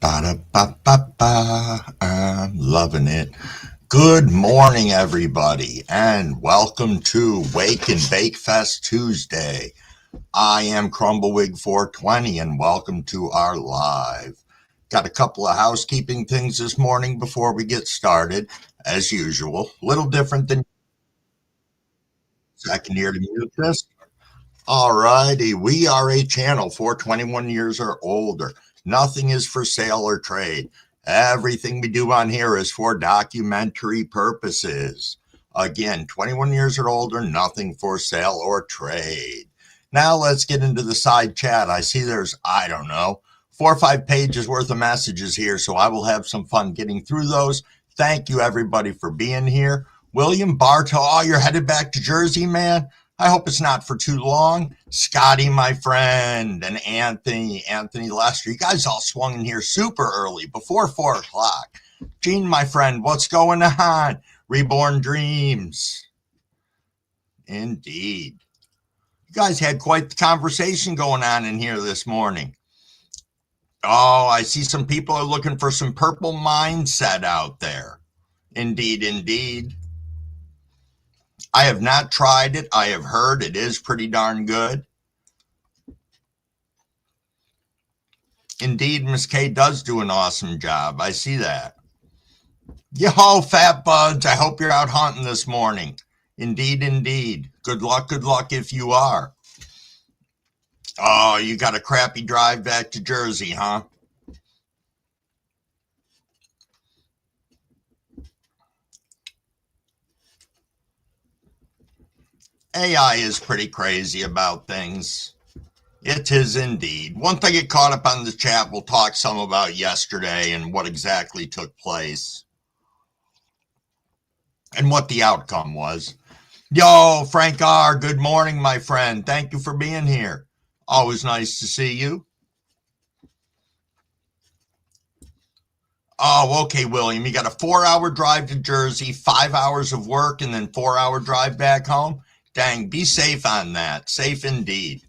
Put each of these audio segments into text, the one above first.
Ba-da-ba-ba-ba. I'm loving it. Good morning, everybody, and welcome to Wake and Bakefast Tuesday. I am Crumbawig420, and welcome to our live. Got a couple of housekeeping things this morning before we get started, as usual. Little different than second year to mute this. All righty, we are a channel for 21 years or older. Nothing is for sale or trade. Everything we do on here is for documentary purposes. Again, 21 years or older, nothing for sale or trade. Now let's get into the side chat. I see there's, I don't know, 4 or 5 pages worth of messages here, so I will have some fun getting through those. Thank you, everybody, for being here. William Bartow, oh, you're headed back to Jersey, man? I hope it's not for too long. Scotty, my friend, and Anthony Lester. You guys all swung in here super early, before 4 o'clock. Gene, my friend, what's going on? Reborn Dreams. Indeed. You guys had quite the conversation going on in here this morning. Oh, I see some people are looking for some purple mindset out there. Indeed, indeed. I have not tried it. I have heard it is pretty darn good. Indeed, Miss K does do an awesome job. I see that. Yo, Fat Buds, I hope you're out hunting this morning. Indeed, indeed. Good luck if you are. Oh, you got a crappy drive back to Jersey, huh? AI is pretty crazy about things. It is indeed. Once I get caught up on the chat, we'll talk some about yesterday and what exactly took place and what the outcome was. Yo, Frank R., good morning, my friend. Thank you for being here. Always nice to see you. Oh, okay, William. You got a 4-hour drive to Jersey, 5 hours of work, and then 4-hour drive back home? Dang, be safe on that. Safe indeed.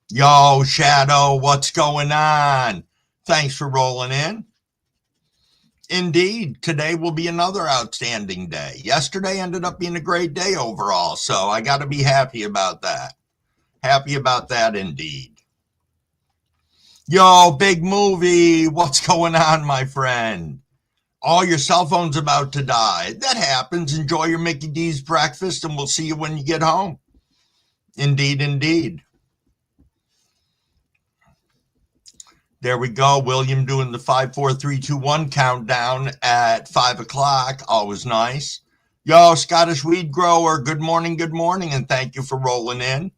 Yo, Shadow, what's going on? Thanks for rolling in. Indeed, today will be another outstanding day. Yesterday ended up being a great day overall, so I got to be happy about that. Happy about that indeed. Yo, Big Movie, what's going on, my friend? Oh, your cell phone's about to die. That happens. Enjoy your Mickey D's breakfast, and we'll see you when you get home. Indeed, indeed. There we go. William doing the 5, 4, 3, 2, 1 countdown at 5 o'clock. Always nice. Yo, Scottish Weed Grower, good morning, and thank you for rolling in.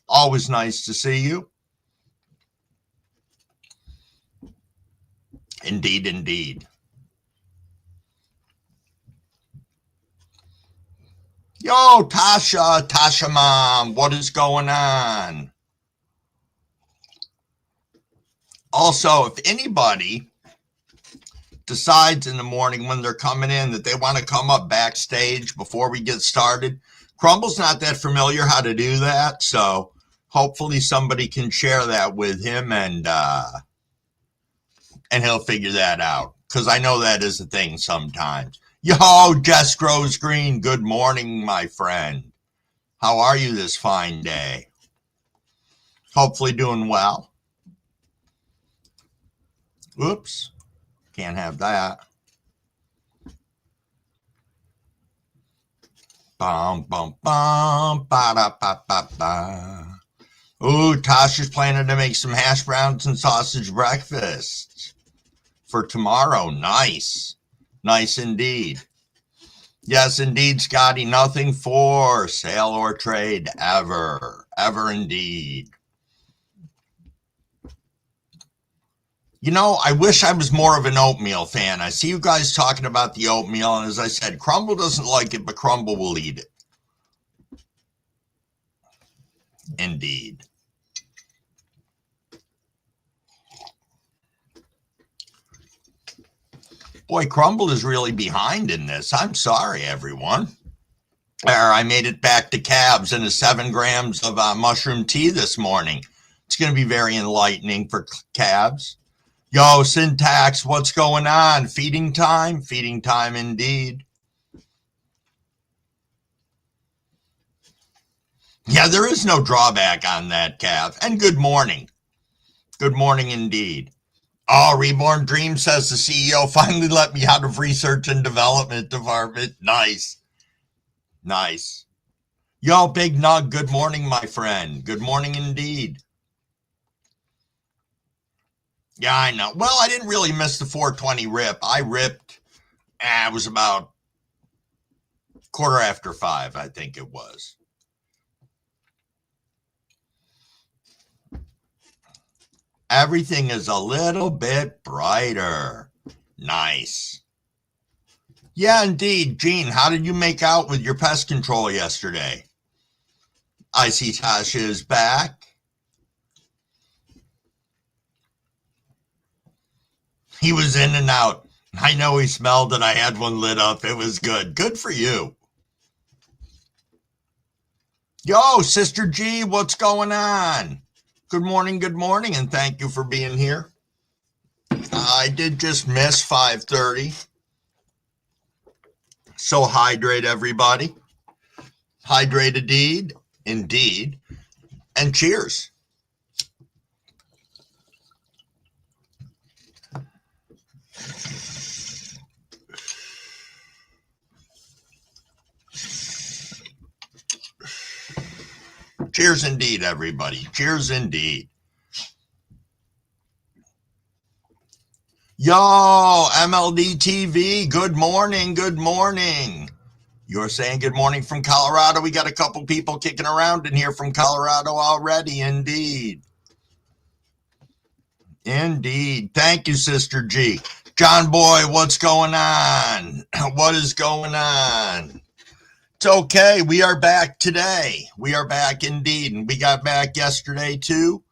Always nice to see you. Indeed, indeed. Yo, Tasha Mom, what is going on? Also, if anybody decides in the morning when they're coming in that they want to come up backstage before we get started, Crumble's not that familiar how to do that, so hopefully somebody can share that with him and he'll figure that out, because I know that is a thing sometimes. Yo, Jess Grows Green, good morning, my friend. How are you this fine day? Hopefully doing well. Oops, can't have that. Bum, bum, bum, ba-da-ba-ba-ba. Ooh, Tasha's planning to make some hash browns and sausage breakfast for tomorrow. Nice. Nice indeed. Yes, indeed, Scotty. Nothing for sale or trade ever. Ever indeed. You know, I wish I was more of an oatmeal fan. I see you guys talking about the oatmeal, and as I said, Crumble doesn't like it, but Crumble will eat it. Indeed. Boy, Crumble is really behind in this. I'm sorry, everyone. I made it back to calves and 7 grams of mushroom tea this morning. It's going to be very enlightening for calves. Yo, Syntax, what's going on? Feeding time? Feeding time indeed. Yeah, there is no drawback on that, Cav. And good morning. Good morning indeed. Oh, Reborn Dream says the CEO finally let me out of research and development department. Nice. Nice. Yo, Big Nug, good morning, my friend. Good morning indeed. Yeah, I know. Well, I didn't really miss the 420 rip. I ripped, it was about 5:15, I think it was. Everything is a little bit brighter. Nice. Yeah, indeed. Gene, how did you make out with your pest control yesterday? I see Tasha is back. He was in and out. I know he smelled it. I had one lit up. It was good. Good for you. Yo, Sister G, what's going on? Good morning, and thank you for being here. I did just miss 5:30. So hydrate, everybody. Hydrate indeed. And cheers. Cheers indeed, everybody. Cheers indeed. Yo, MLD TV, good morning. You're saying good morning from Colorado. We got a couple people kicking around in here from Colorado already, indeed. Indeed. Thank you, Sister G. John Boy, what's going on? What is going on? It's okay. We are back today. We are back indeed. And we got back yesterday too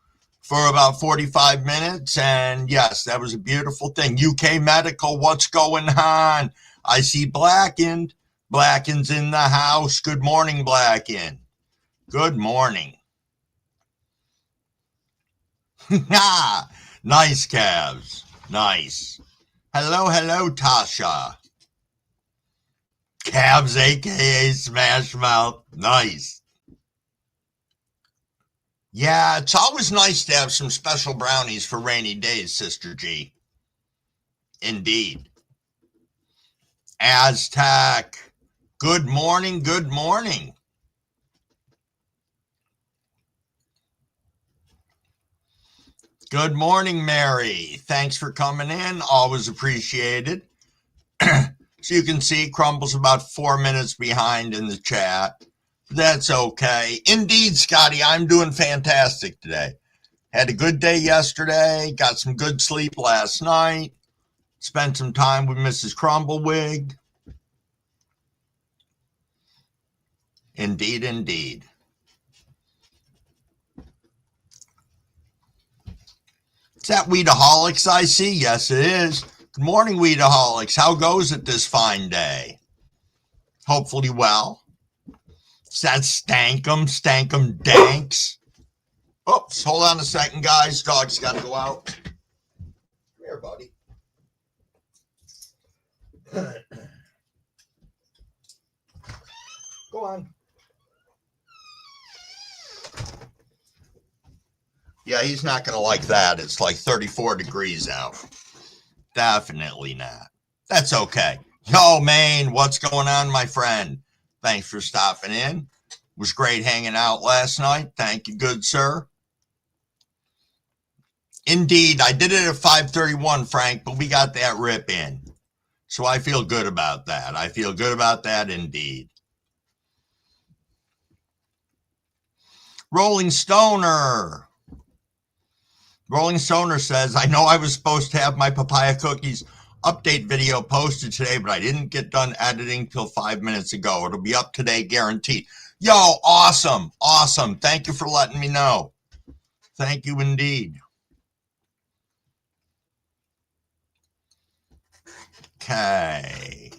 for about 45 minutes. And yes, that was a beautiful thing. UK Medical, what's going on? I see Blackened. Blackened's in the house. Good morning, Blackened. Good morning. Nice, calves. Nice. Hello, Tasha. Calves, aka Smash Mouth. Nice. Yeah, it's always nice to have some special brownies for rainy days, Sister G. Indeed. Aztec. Good morning. Good morning, Mary. Thanks for coming in. Always appreciated. So you can see Crumble's about 4 minutes behind in the chat. That's okay. Indeed, Scotty, I'm doing fantastic today. Had a good day yesterday. Got some good sleep last night. Spent some time with Mrs. Crumblewick. Indeed. Is that Weedaholics I see? Yes, it is. Good morning, Weedaholics. How goes it this fine day? Hopefully well. Is that Stankum Danks? Oops, hold on a second, guys. Dog's got to go out. Come here, buddy. Go on. Yeah, he's not going to like that. It's like 34 degrees out. Definitely not. That's okay. Yo, Maine, what's going on, my friend? Thanks for stopping in. It was great hanging out last night. Thank you, good sir. Indeed, I did it at 5:31, Frank, but we got that rip in. So I feel good about that. I feel good about that indeed. Rolling Stoner says, I know I was supposed to have my papaya cookies update video posted today, but I didn't get done editing till 5 minutes ago. It'll be up today, guaranteed. Yo, awesome. Thank you for letting me know. Thank you indeed. Okay.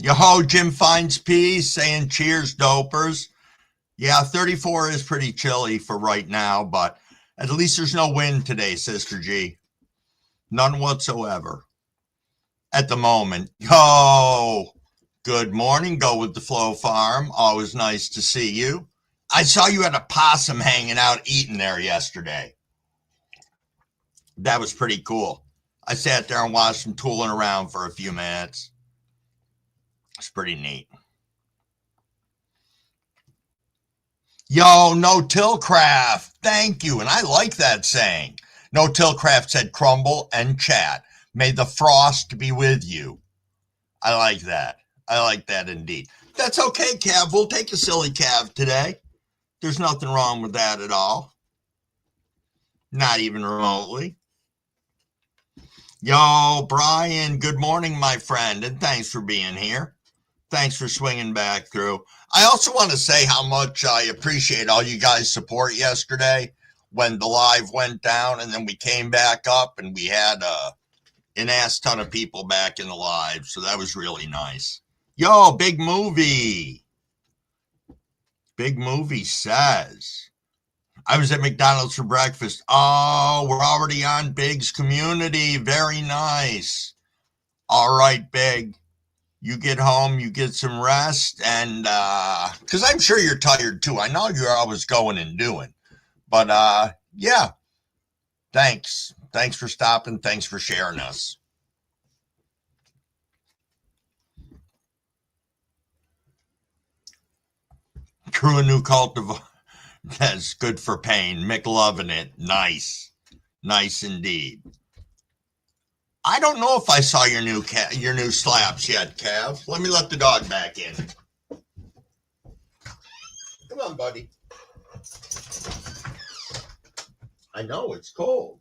Yo, Jim Finds Peace saying cheers, dopers. Yeah, 34 is pretty chilly for right now, but At least there's no wind today, Sister G. None whatsoever. At the moment. Oh, good morning. Go with the Flow Farm. Always nice to see you. I saw you had a possum hanging out eating there yesterday. That was pretty cool. I sat there and watched him tooling around for a few minutes. It's pretty neat. Yo, no Tillcraft. Thank you. And I like that saying. No Tillcraft said crumble and chat. May the frost be with you. I like that. I like that indeed. That's okay, Cav. We'll take a silly Cav today. There's nothing wrong with that at all. Not even remotely. Yo, Brian, good morning, my friend, and thanks for being here. Thanks for swinging back through. I also want to say how much I appreciate all you guys' support yesterday when the live went down, and then we came back up, and we had an ass ton of people back in the live, so that was really nice. Yo, Big Movie. Big Movie says, I was at McDonald's for breakfast. Oh, we're already on Big's community. Very nice. All right, Big. You get home, you get some rest, and because I'm sure you're tired too. I know you're always going and doing. But yeah, thanks. Thanks for stopping. Thanks for sharing us. True, a new cultivar. That's good for pain. Mick loving it. Nice. Nice indeed. I don't know if I saw your new slaps yet, Cav. Let me let the dog back in. Come on, buddy. I know it's cold.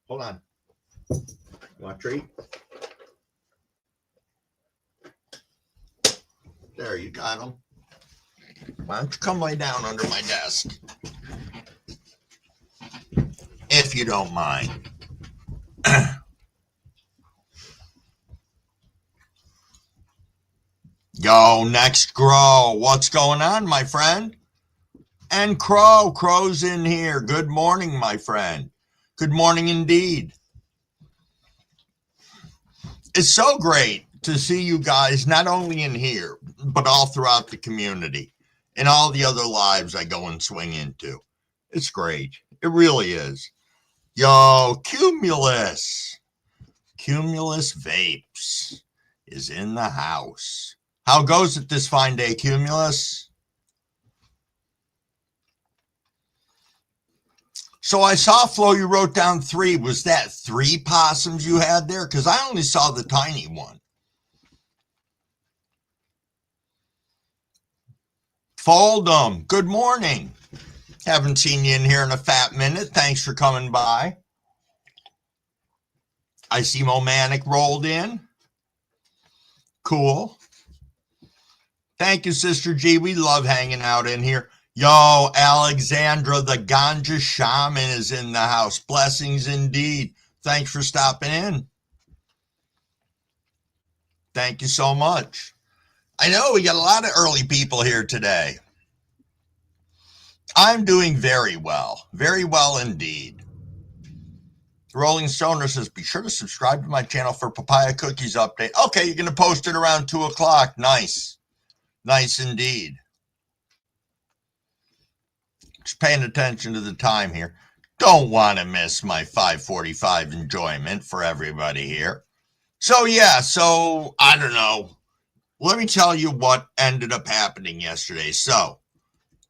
Hold on. You want a treat? There, you got him. Why don't you come lay down under my desk? If you don't mind. Yo, next Grow. What's going on, my friend? And Crow's in here. Good morning, my friend. Good morning indeed. It's so great to see you guys not only in here, but all throughout the community and all the other lives I go and swing into. It's great. It really is. Yo, Cumulus Vapes is in the house. How goes it this fine day, Cumulus? So I saw, Flo, you wrote down 3. Was that 3 possums you had there? Because I only saw the tiny one. Fold'em, good morning. Haven't seen you in here in a fat minute. Thanks for coming by. I see Momanic rolled in. Cool. Thank you, Sister G. We love hanging out in here. Yo, Alexandra, the Ganja Shaman is in the house. Blessings indeed. Thanks for stopping in. Thank you so much. I know we got a lot of early people here today. I'm doing very well indeed. Rolling Stoner says, be sure to subscribe to my channel for papaya cookies update. Okay, you're going to post it around 2 o'clock. Nice. Nice indeed. Just paying attention to the time here. Don't want to miss my 5:45 enjoyment for everybody here. So yeah, I don't know. Let me tell you what ended up happening yesterday. So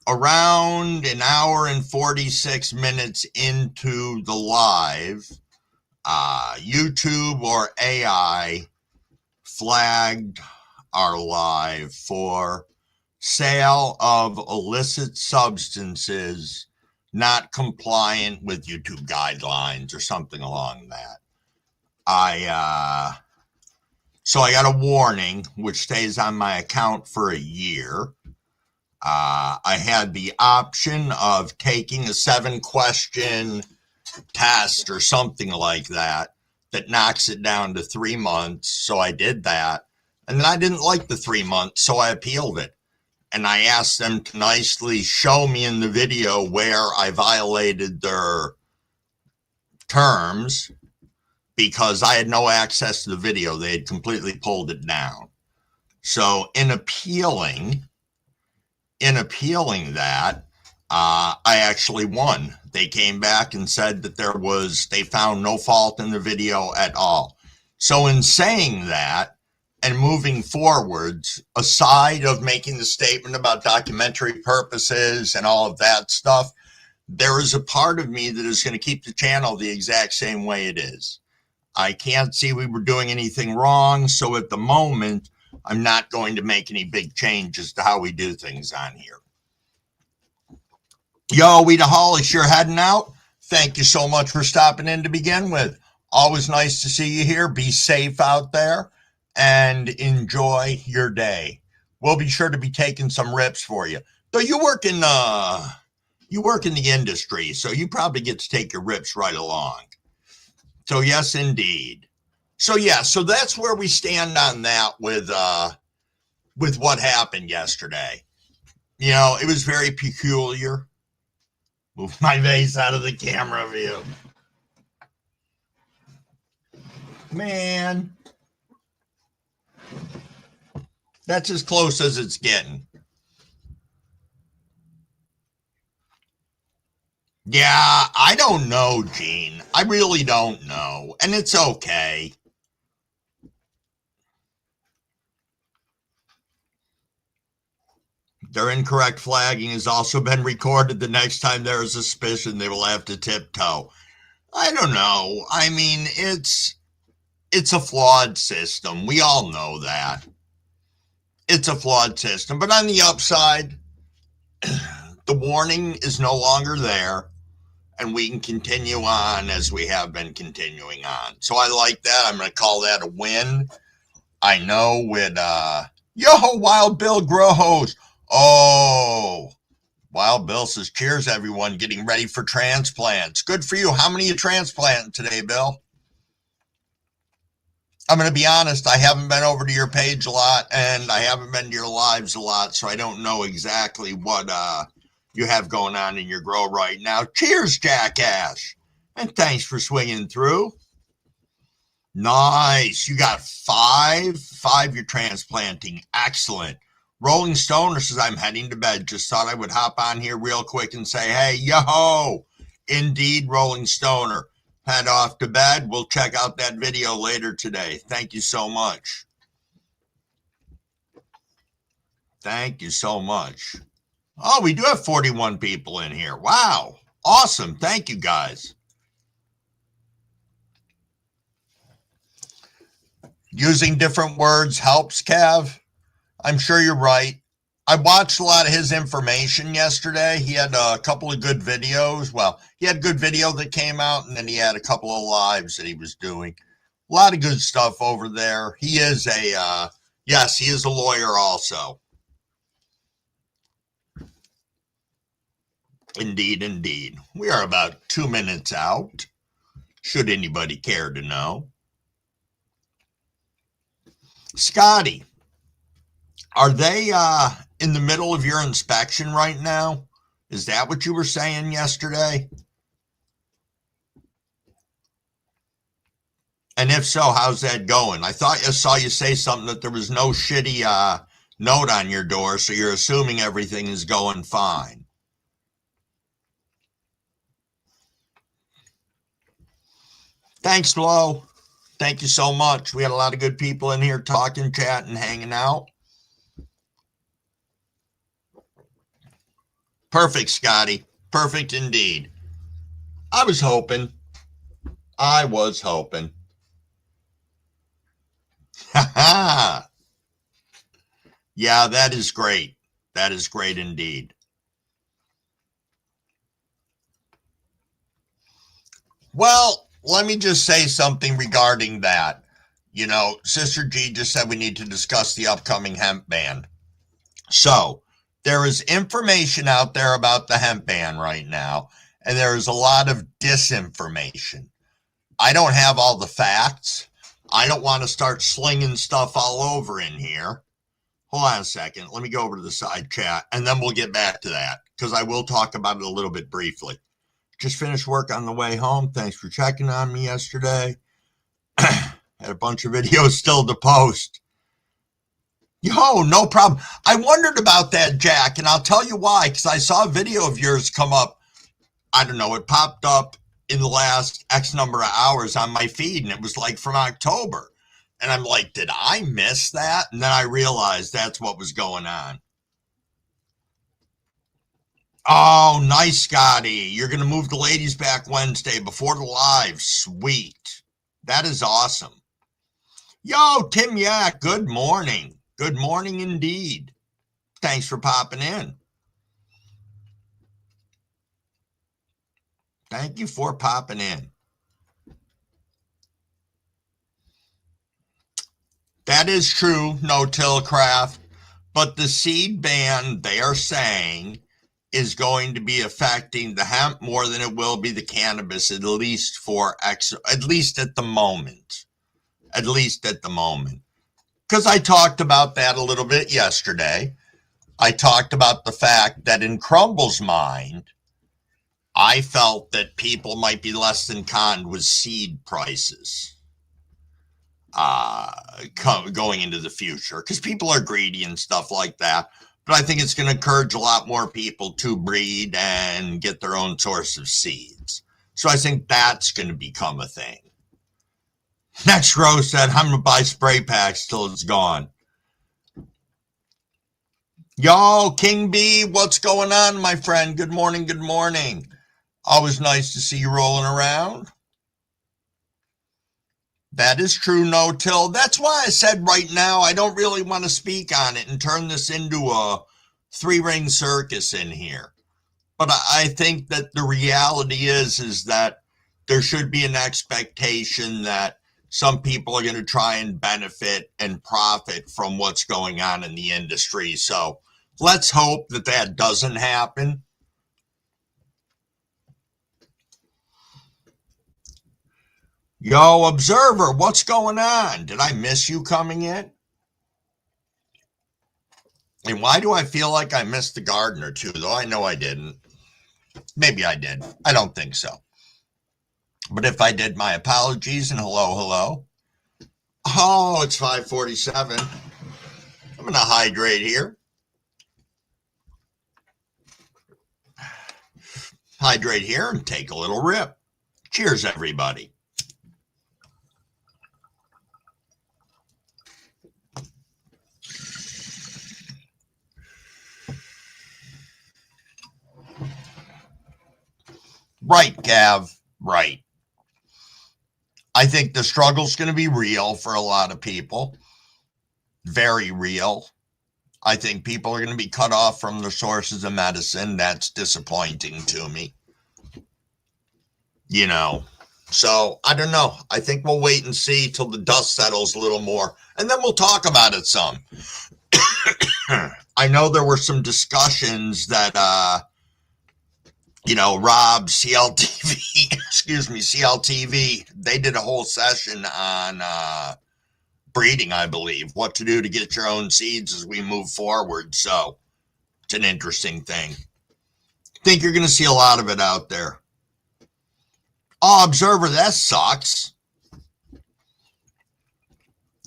around an hour and 46 minutes into the live, YouTube or AI flagged our live for sale of illicit substances not compliant with YouTube guidelines or something along that. So I got a warning, which stays on my account for a year. I had the option of taking a 7-question test or something like that knocks it down to 3 months. So I did that. And then I didn't like the 3 months, so I appealed it. and I asked them to nicely show me in the video where I violated their terms because I had no access to the video. They had completely pulled it down. So in appealing that, I actually won. They came back and said that they found no fault in the video at all. So in saying that and moving forwards, aside of making the statement about documentary purposes and all of that stuff, there is a part of me that is going to keep the channel the exact same way it is. I can't see we were doing anything wrong. So at the moment, I'm not going to make any big changes to how we do things on here. Yo, Weeda Hall is sure heading out. Thank you so much for stopping in to begin with. Always nice to see you here. Be safe out there and enjoy your day. We'll be sure to be taking some rips for you. So you work in the industry, so you probably get to take your rips right along. So yes, indeed. So yeah, so that's where we stand on that with what happened yesterday. You know, it was very peculiar. Move my face out of the camera view. Man, that's as close as it's getting. Yeah, I don't know, Gene. I really don't know. And it's okay. Their incorrect flagging has also been recorded. The next time there is a suspicion, they will have to tiptoe. I don't know. I mean, it's a flawed system. We all know that. It's a flawed system. But on the upside, the warning is no longer there, and we can continue on as we have been continuing on. So I like that. I'm going to call that a win. I know with, Wild Bill Grows. Oh, Wild Bill says, cheers, everyone, getting ready for transplants. Good for you. How many you transplanting today, Bill? I'm going to be honest, I haven't been over to your page a lot, and I haven't been to your lives a lot, so I don't know exactly what you have going on in your grow right now. Cheers, Jackass, and thanks for swinging through. Nice. You got five you're transplanting. Excellent. Rolling Stoner says, I'm heading to bed. Just thought I would hop on here real quick and say, hey, yo, indeed, Rolling Stoner. Head off to bed. We'll check out that video later today. Thank you so much. Thank you so much. Oh, we do have 41 people in here. Wow. Awesome. Thank you, guys. Using different words helps, Cav. I'm sure you're right. I watched a lot of his information yesterday. He had a couple of good videos. Well, he had a good video that came out, and then he had a couple of lives that he was doing. A lot of good stuff over there. He is yes, he is a lawyer also. Indeed, indeed. We are about 2 minutes out, should anybody care to know. Scotty, are they in the middle of your inspection right now? Is that what you were saying yesterday? And if so, how's that going? I thought I saw you say something that there was no shitty note on your door, so you're assuming everything is going fine. Thanks, Flo. Thank you so much. We had a lot of good people in here talking, chatting, hanging out. Perfect, Scotty. Perfect indeed. I was hoping. Ha Yeah, that is great. That is great indeed. Well, let me just say something regarding that. You know, Sister G just said we need to discuss the upcoming hemp ban. So there is information out there about the hemp ban right now, and there is a lot of disinformation. I don't have all the facts. I don't want to start slinging stuff all over in here. Hold on a second. Let me go over to the side chat, and then we'll get back to that, because I will talk about it a little bit briefly. Just finished work on the way home. Thanks for checking on me yesterday. Had a bunch of videos still to post. Yo, no problem. I wondered about that, Jack, and I'll tell you why, because I saw a video of yours come up. I don't know, it popped up in the last X number of hours on my feed, and it was like from October. And I'm like, did I miss that? And then I realized that's what was going on. Oh, nice, Scotty. You're going to move the ladies back Wednesday before the live. Sweet. That is awesome. Yo, Tim Yak, good morning. Good morning indeed. Thanks for popping in. Thank you for popping in. That is true, no-till craft, but the seed ban, they are saying, is going to be affecting the hemp more than it will be the cannabis, at least at the moment. At least at the moment. Because I talked about that a little bit yesterday. I talked about the fact that in Crumble's mind, I felt that people might be less than conned with seed prices going into the future, because people are greedy and stuff like that. But I think it's going to encourage a lot more people to breed and get their own source of seeds. So I think that's going to become a thing. Next row said, I'm going to buy spray packs till it's gone. Yo, King B, what's going on, my friend? Good morning, good morning. Always nice to see you rolling around. That is true, no-till. That's why I said right now I don't really want to speak on it and turn this into a three-ring circus in here. But I think that the reality is that there should be an expectation that some people are going to try and benefit and profit from what's going on in the industry. So let's hope that that doesn't happen. Yo, Observer, what's going on? Did I miss you coming in? And why do I feel like I missed the gardener too, though I know I didn't? Maybe I did. I don't think so. But if I did, my apologies and hello, hello. Oh, it's 5:47. I'm going to hydrate here. Hydrate here and take a little rip. Cheers, everybody. Right, Gav. Right. I think the struggle's going to be real for a lot of people. Very real. I think people are going to be cut off from their sources of medicine. That's disappointing to me. You know, so I don't know. I think we'll wait and see till the dust settles a little more, and then we'll talk about it some. I know there were some discussions that, Rob, CLTV, CLTV, they did a whole session on breeding, I believe, what to do to get your own seeds as we move forward. So it's an interesting thing. I think you're going to see a lot of it out there. Oh, Observer, that sucks.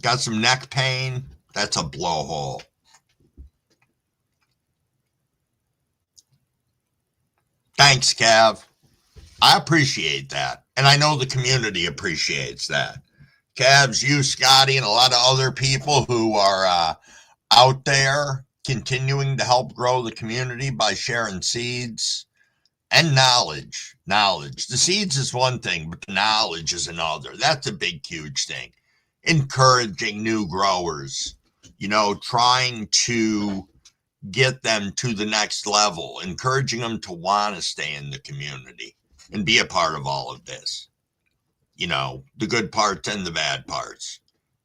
Got some neck pain. That's a blowhole. Thanks, Cav. I appreciate that. And I know the community appreciates that. Cavs, you, Scotty, and a lot of other people who are out there continuing to help grow the community by sharing seeds and knowledge. The seeds is one thing, but the knowledge is another. That's a big, huge thing. Encouraging new growers, trying to get them to the next level, encouraging them to want to stay in the community and be a part of all of this. The good parts and the bad parts.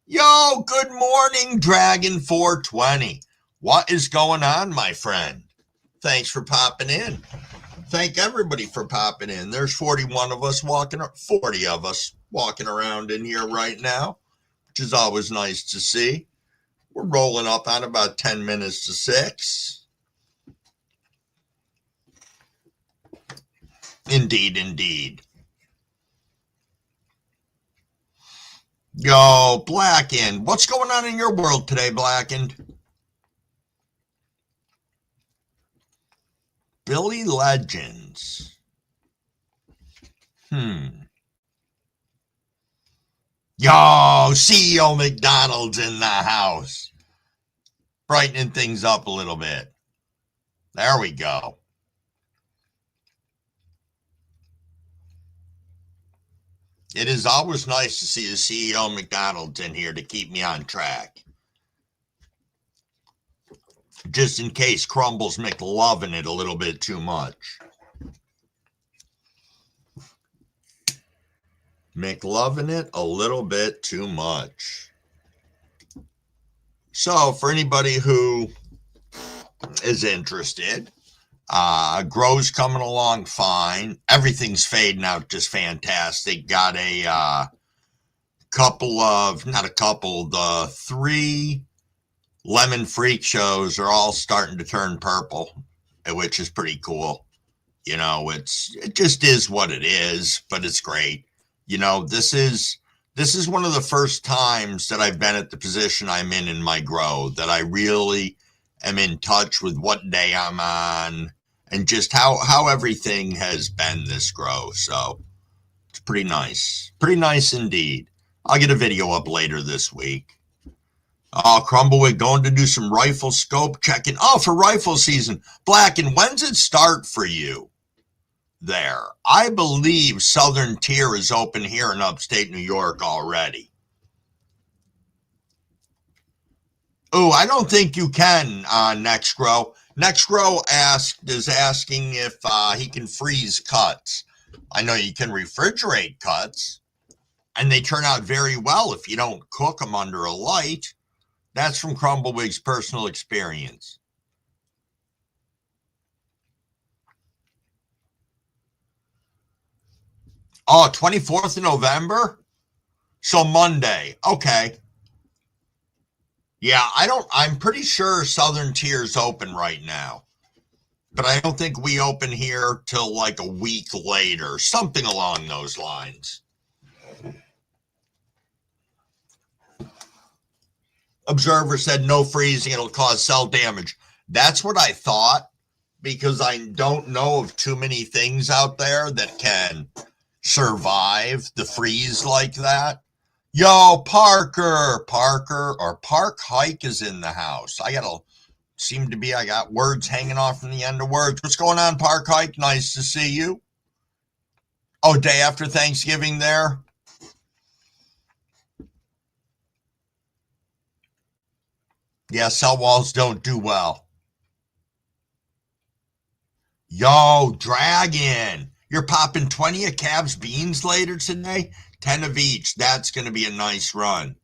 Yo, good morning, Dragon 420. What is going on, my friend? Thanks for popping in. Thank everybody for popping in. There's 40 of us walking around in here right now, which is always nice to see. We're rolling up on about 10 minutes to 6. Indeed, indeed. Yo, Blackened. What's going on in your world today, Blackened? Billy Legends. Yo, CEO McDonald's in the house. Brightening things up a little bit. There we go. It is always nice to see the CEO McDonald's in here to keep me on track. Just in case Crumbles McLovin' it a little bit too much. McLovin' it a little bit too much. So for anybody who is interested, Grow's coming along fine. Everything's fading out just fantastic. Got a the 3 Lemon Freak shows are all starting to turn purple, which is pretty cool. You know, it just is what it is, but it's great. You know, this is one of the first times that I've been at the position I'm in my grow, that I really am in touch with what day I'm on and just how everything has been this grow. So it's pretty nice. Pretty nice indeed. I'll get a video up later this week. Oh, Crumblewick going to do some rifle scope checking. Oh, for rifle season. Blacken, when's it start for you there? I believe Southern Tier is open here in upstate New York already. Oh, I don't think you can, Next Grow. Next Grow is asking if he can freeze cuts. I know you can refrigerate cuts, and they turn out very well if you don't cook them under a light. That's from Crumblewick's personal experience. Oh, 24th of November? So Monday. Okay. Yeah, I'm pretty sure Southern Tier's open right now. But I don't think we open here till like a week later. Something along those lines. Observer said no freezing, it'll cause cell damage. That's what I thought, because I don't know of too many things out there that can survive the freeze like that. Yo, Parker or Park Hike is in the house. I got words hanging off from the end of words. What's going on, Park Hike? Nice to see you. Oh, day after Thanksgiving there. Yeah, cell walls don't do well. Yo, Dragon, you're popping 20 of Cab's beans later today? 10 of each. That's going to be a nice run.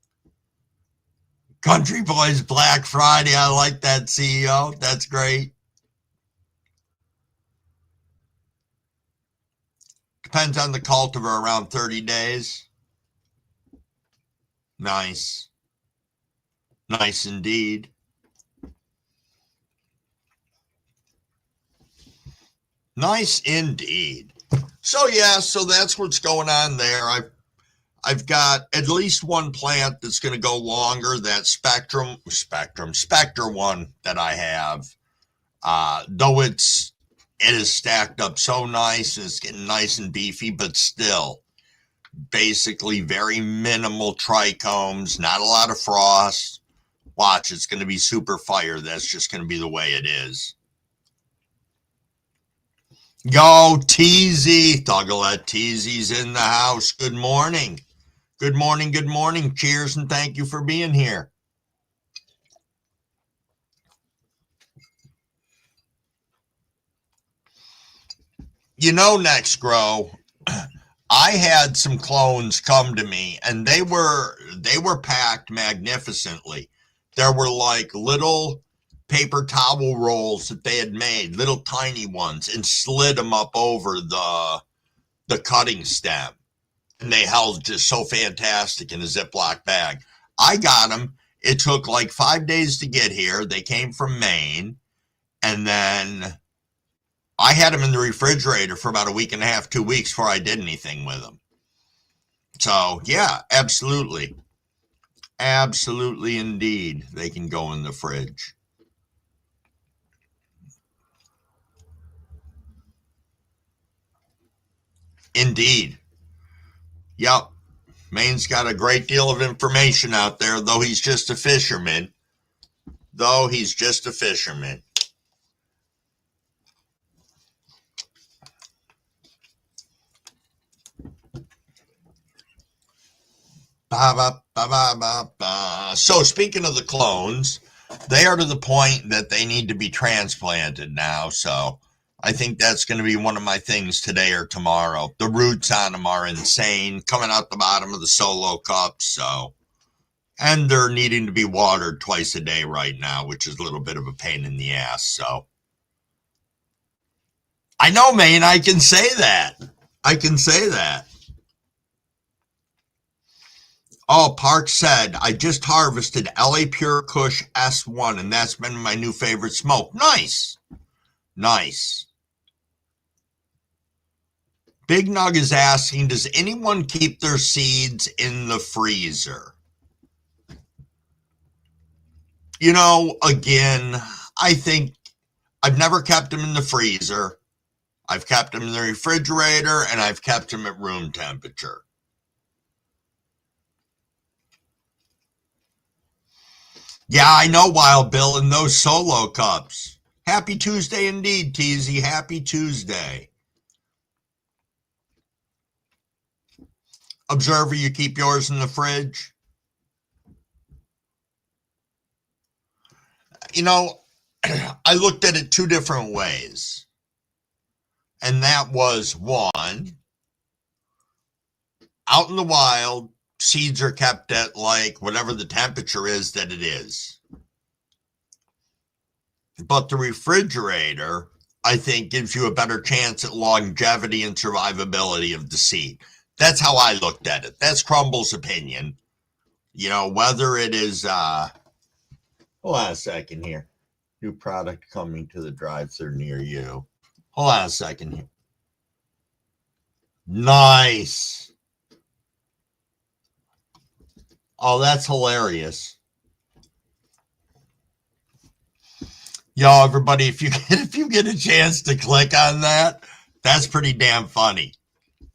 Country Boys Black Friday. I like that, CEO. That's great. Depends on the cultivar, around 30 days. Nice. Nice indeed. Nice indeed. So yeah, so that's what's going on there. I've got at least one plant that's going to go longer. That Spectre one that I have, though it is stacked up so nice, and it's getting nice and beefy, but still basically very minimal trichomes, not a lot of frost. Watch, it's going to be super fire. That's just going to be the way it is. Yo, TZ, Thuggalette TZ's in the house. Good morning. Good morning, good morning. Cheers and thank you for being here. You know, Next Grow, I had some clones come to me, and they were packed magnificently. There were like little paper towel rolls that they had made, little tiny ones, and slid them up over the cutting stem. And they held just so fantastic in a Ziploc bag. I got them It took like 5 days to get here. They came from Maine. And then I had them in the refrigerator for about a week and a half, 2 weeks before I did anything with them. So, yeah, absolutely. Absolutely, indeed. They can go in the fridge. Indeed. Yep. Maine's got a great deal of information out there, though he's just a fisherman. Though he's just a fisherman. Ba, ba, ba, ba, ba, ba. So speaking of the clones, they are to the point that they need to be transplanted now. So I think that's going to be one of my things today or tomorrow. The roots on them are insane, coming out the bottom of the solo cups. So, and they're needing to be watered twice a day right now, which is a little bit of a pain in the ass. So I know, man, I can say that. I can say that. Oh, Park said, I just harvested LA Pure Kush S1, and that's been my new favorite smoke. Nice. Nice. Big Nug is asking, does anyone keep their seeds in the freezer? You know, again, I think I've never kept them in the freezer. I've kept them in the refrigerator, and I've kept them at room temperature. Yeah, I know, Wild Bill, in those solo cups. Happy Tuesday indeed, Teasy. Happy Tuesday. Observer, you keep yours in the fridge? You know, I looked at it two different ways. And that was, one, out in the wild, seeds are kept at like whatever the temperature is that it is. But the refrigerator, I think, gives you a better chance at longevity and survivability of the seed. That's how I looked at it. That's Crumble's opinion. You know, whether it is, hold on a second here. New product coming to the drive-thru near you. Hold on a second here. Nice. Oh, that's hilarious. Yo, everybody, if you get a chance to click on that, that's pretty damn funny.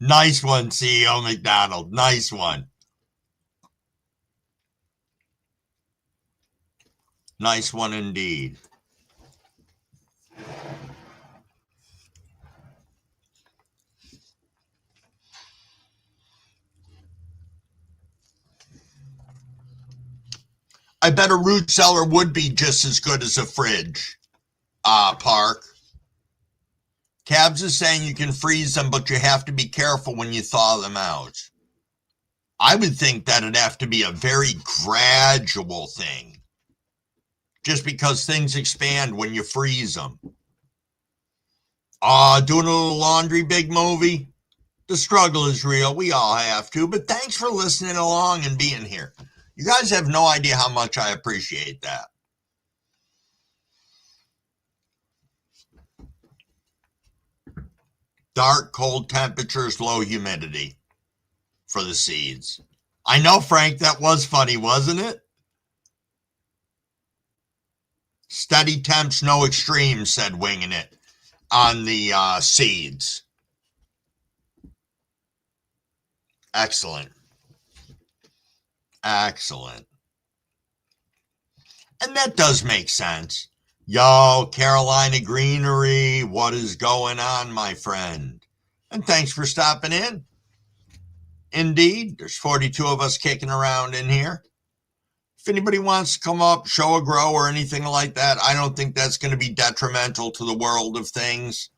Nice one, CEO McDonald. Nice one. Nice one indeed. I bet a root cellar would be just as good as a fridge. Park. Cabs is saying you can freeze them, but you have to be careful when you thaw them out. I would think that'd have to be a very gradual thing. Just because things expand when you freeze them. Doing a little laundry, big movie. The struggle is real. We all have to. But thanks for listening along and being here. You guys have no idea how much I appreciate that. Dark, cold temperatures, low humidity for the seeds. I know, Frank, that was funny, wasn't it? Steady temps, no extremes, said Winging It on the seeds. Excellent. Excellent. And that does make sense. Yo, Carolina Greenery, what is going on, my friend? And thanks for stopping in. Indeed, there's 42 of us kicking around in here. If anybody wants to come up, show a grow or anything like that, I don't think that's going to be detrimental to the world of things.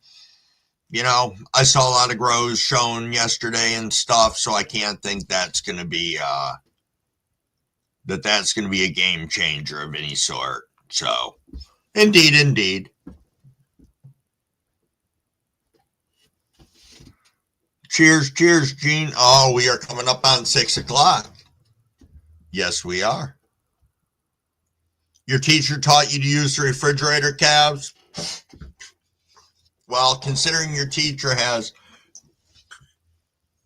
You know, I saw a lot of grows shown yesterday and stuff, so I can't think that's going to be that's going to be a game changer of any sort. So, indeed. Cheers, Gene. Oh, we are coming up on 6 o'clock. Yes, we are. Your teacher taught you to use the refrigerator calves? Well, considering your teacher has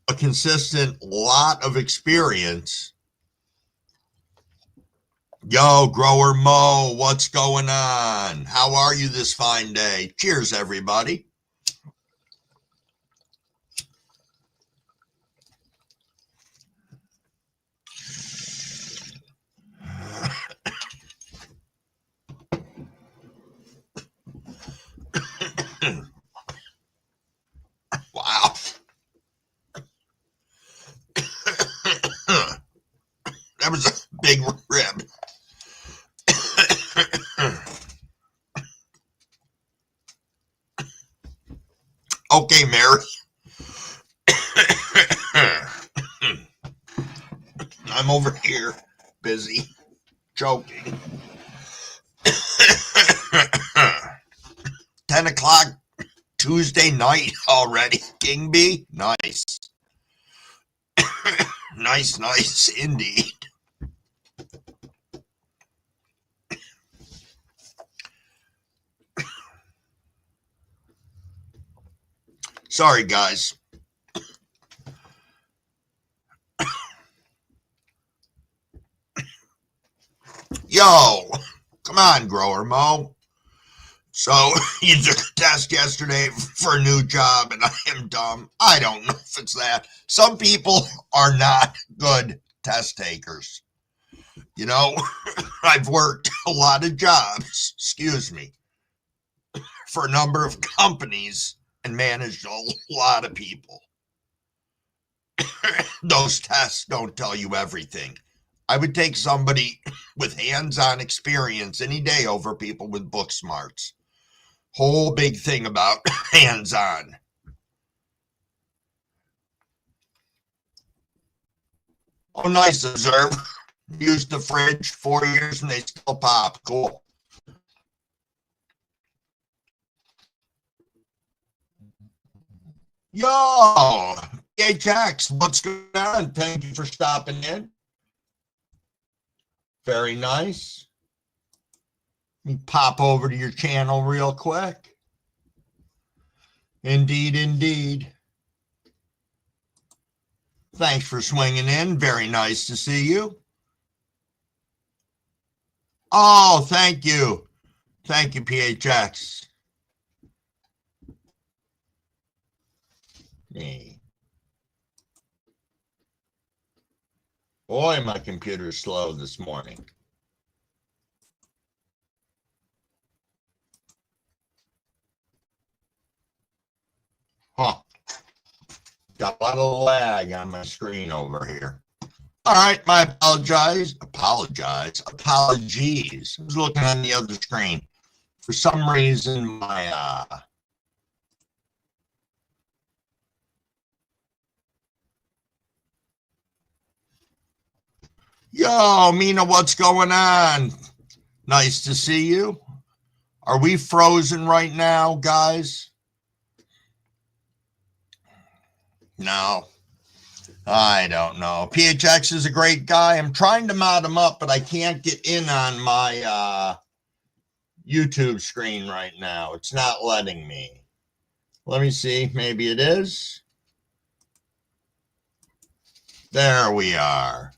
a consistent lot of experience. Yo, Grower Mo, what's going on? How are you this fine day? Cheers, everybody. Wow. That was a big rib. Okay, Mary. I'm over here busy joking. 10 o'clock Tuesday night already, King Bee. Nice. Nice indeed. Sorry, guys. Yo, come on, Grower Mo. So you took a test yesterday for a new job, and I am dumb. I don't know if it's that. Some people are not good test takers. You know, I've worked a lot of jobs, excuse me, for a number of companies and managed a lot of people. Those tests don't tell you everything. I would take somebody with hands-on experience any day over people with book smarts. Whole big thing about hands-on. Oh, nice, observe. Used the fridge 4 years and they still pop. Cool. Yo, PHX, what's going on? Thank you for stopping in. Very nice. Let me pop over to your channel real quick. Indeed. Thanks for swinging in. Very nice to see you. Oh, thank you. Thank you, PHX. Hey. Boy, my computer's slow this morning. Huh. Got a lot of lag on my screen over here. All right, my apologies. Apologies. I was looking on the other screen. For some reason, my Yo, Mina, what's going on? Nice to see you. Are we frozen right now, guys? No. I don't know. PHX is a great guy. I'm trying to mod him up, but I can't get in on my YouTube screen right now. It's not letting me. Let me see. Maybe it is. There we are.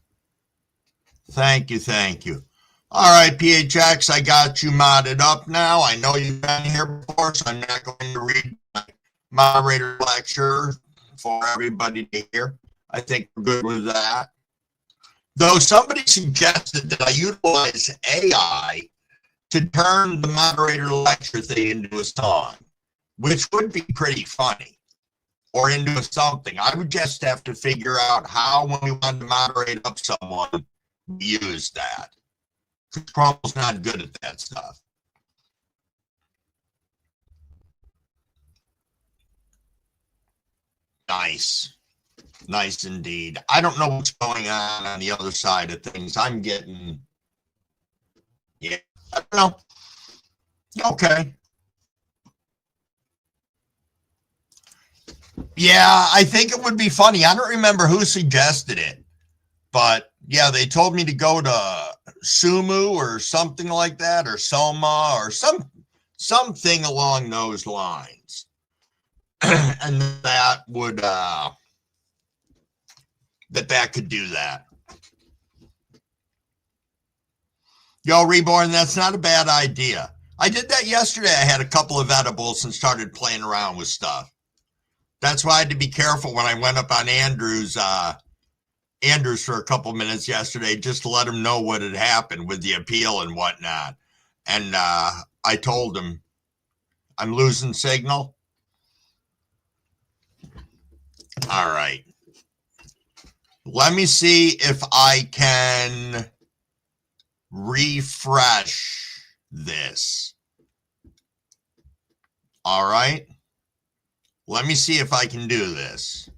Thank you. All right, PHX, I got you modded up now. I know you've been here before, so I'm not going to read my moderator lecture for everybody to hear. I think we're good with that. Though somebody suggested that I utilize AI to turn the moderator lecture thing into a song, which would be pretty funny, or into something. I would just have to figure out how, when we want to moderate up someone, we use that. Chrome's not good at that stuff. Nice indeed. I don't know what's going on the other side of things. I'm getting, yeah, I don't know. Okay. Yeah, I think it would be funny. I don't remember who suggested it, but yeah, they told me to go to Sumu or something like that, or Soma or something along those lines. And that would that could do that. Yo, Reborn, that's not a bad idea. I did that yesterday. I had a couple of edibles and started playing around with stuff. That's why I had to be careful when I went up on Andrews for a couple minutes yesterday, just to let him know what had happened with the appeal and whatnot. And I told him, I'm losing signal. All right. Let me see if I can refresh this. All right. Let me see if I can do this.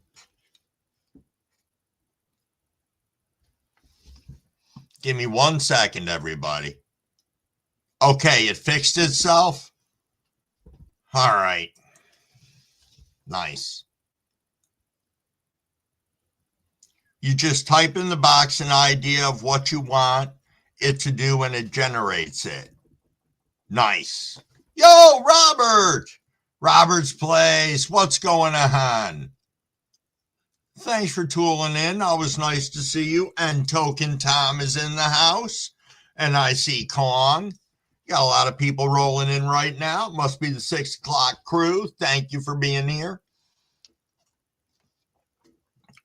Give me 1 second, everybody. Okay, it fixed itself. All right. Nice. You just type in the box an idea of what you want it to do and it generates it. Nice. Yo, Robert! Robert's Place. What's going on? Thanks for tooling in. Always nice to see you. And Token Tom is in the house. And I see Kong. Got a lot of people rolling in right now. Must be the 6 o'clock crew. Thank you for being here.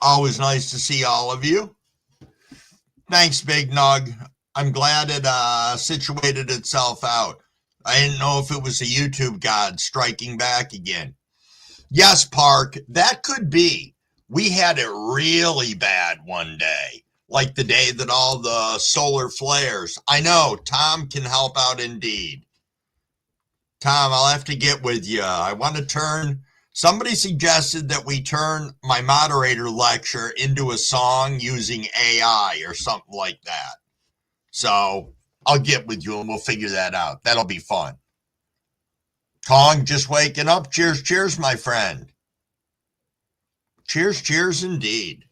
Always nice to see all of you. Thanks, Big Nug. I'm glad it situated itself out. I didn't know if it was a YouTube god striking back again. Yes, Park, that could be. We had it really bad one day, like the day that all the solar flares. I know, Tom can help out indeed. Tom, I'll have to get with you. I want to turn... Somebody suggested that we turn my moderator lecture into a song using AI or something like that. So I'll get with you and we'll figure that out. That'll be fun. Kong just waking up. Cheers, cheers, my friend. Cheers, cheers indeed.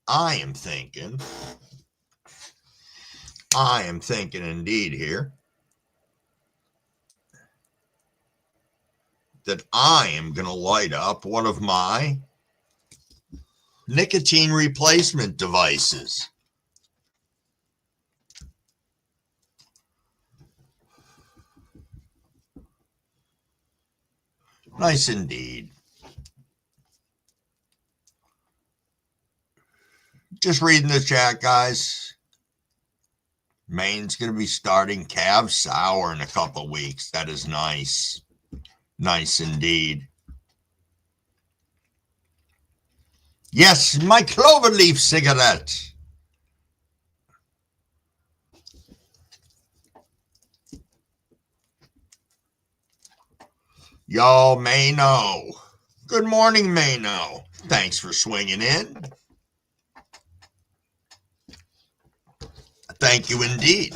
I am thinking indeed here that I am going to light up one of my nicotine replacement devices. Nice indeed. Just reading the chat, guys. Maine's going to be starting Cav Sour in a couple of weeks. That is nice. Nice indeed. Yes, my cloverleaf cigarette. Y'all may know. Good morning, Mayno. Thanks for swinging in. Thank you indeed.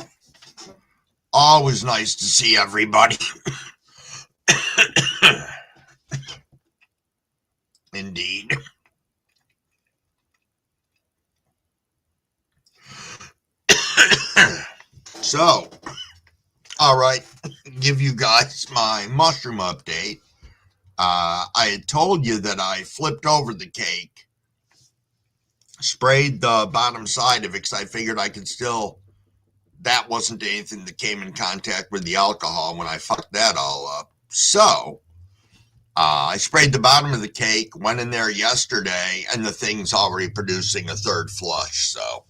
Always nice to see everybody. Indeed. So, all right, give you guys my mushroom update. I had told you that I flipped over the cake, sprayed the bottom side of it because I figured I could still, that wasn't anything that came in contact with the alcohol when I fucked that all up. So, I sprayed the bottom of the cake, went in there yesterday, and the thing's already producing a third flush. So,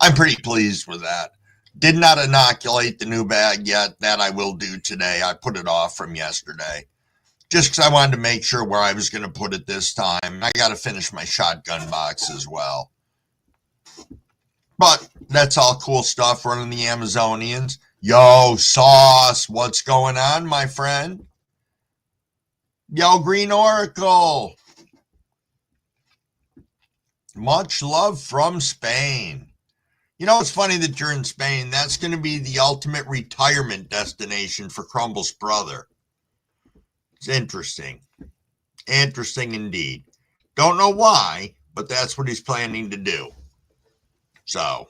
I'm pretty pleased with that. Did not inoculate the new bag yet. That I will do today. I put it off from yesterday just because I wanted to make sure where I was going to put it this time. I got to finish my shotgun box as well. But that's all cool stuff running the Amazonians. Yo, Sauce, what's going on, my friend? Yo, Green Oracle. Much love from Spain. You know, it's funny that you're in Spain. That's going to be the ultimate retirement destination for Crumble's brother. It's interesting. Interesting indeed. Don't know why, but that's what he's planning to do. So,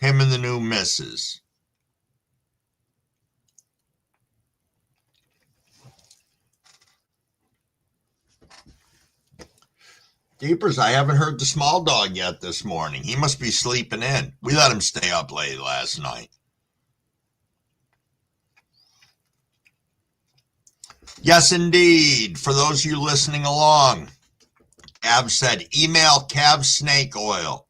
him and the new missus. Deepers, I haven't heard the small dog yet this morning. He must be sleeping in. We let him stay up late last night. Yes, indeed. For those of you listening along, Cav said, email Cav Snake Oil,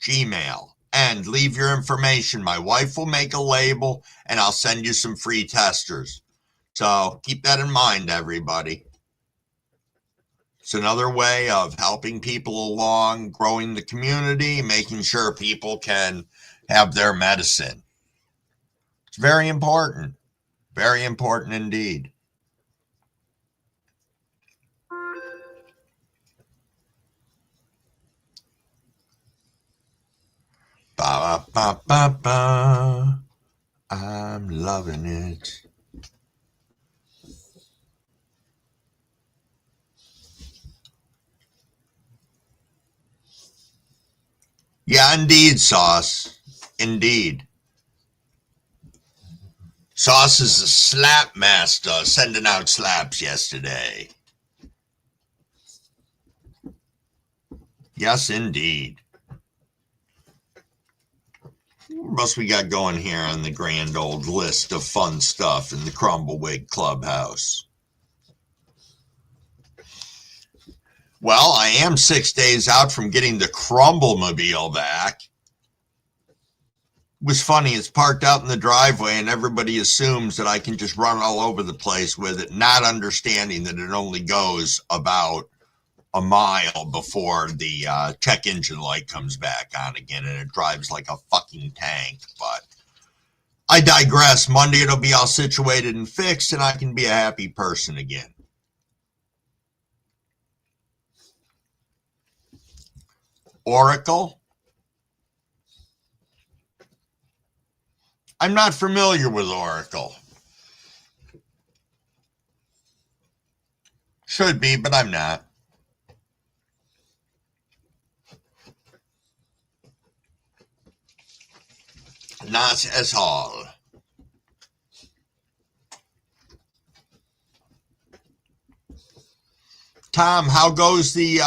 Gmail, and leave your information. My wife will make a label, and I'll send you some free testers. So keep that in mind, everybody. It's another way of helping people along, growing the community, making sure people can have their medicine. It's very important indeed. Ba, ba, ba, ba. I'm loving it. Yeah, indeed, Sauce. Indeed. Sauce is a slap master, sending out slaps yesterday. Yes, indeed. What else we got going here on the grand old list of fun stuff in the Crumbleweed Clubhouse? Well, I am 6 days out from getting the Crumblemobile back. It was funny, it's parked out in the driveway and everybody assumes that I can just run all over the place with it, not understanding that it only goes about a mile before the check engine light comes back on again, and it drives like a fucking tank. But I digress. Monday it'll be all situated and fixed, and I can be a happy person again. Oracle? I'm not familiar with Oracle. Should be, but I'm not. Not at all. Tom, how goes the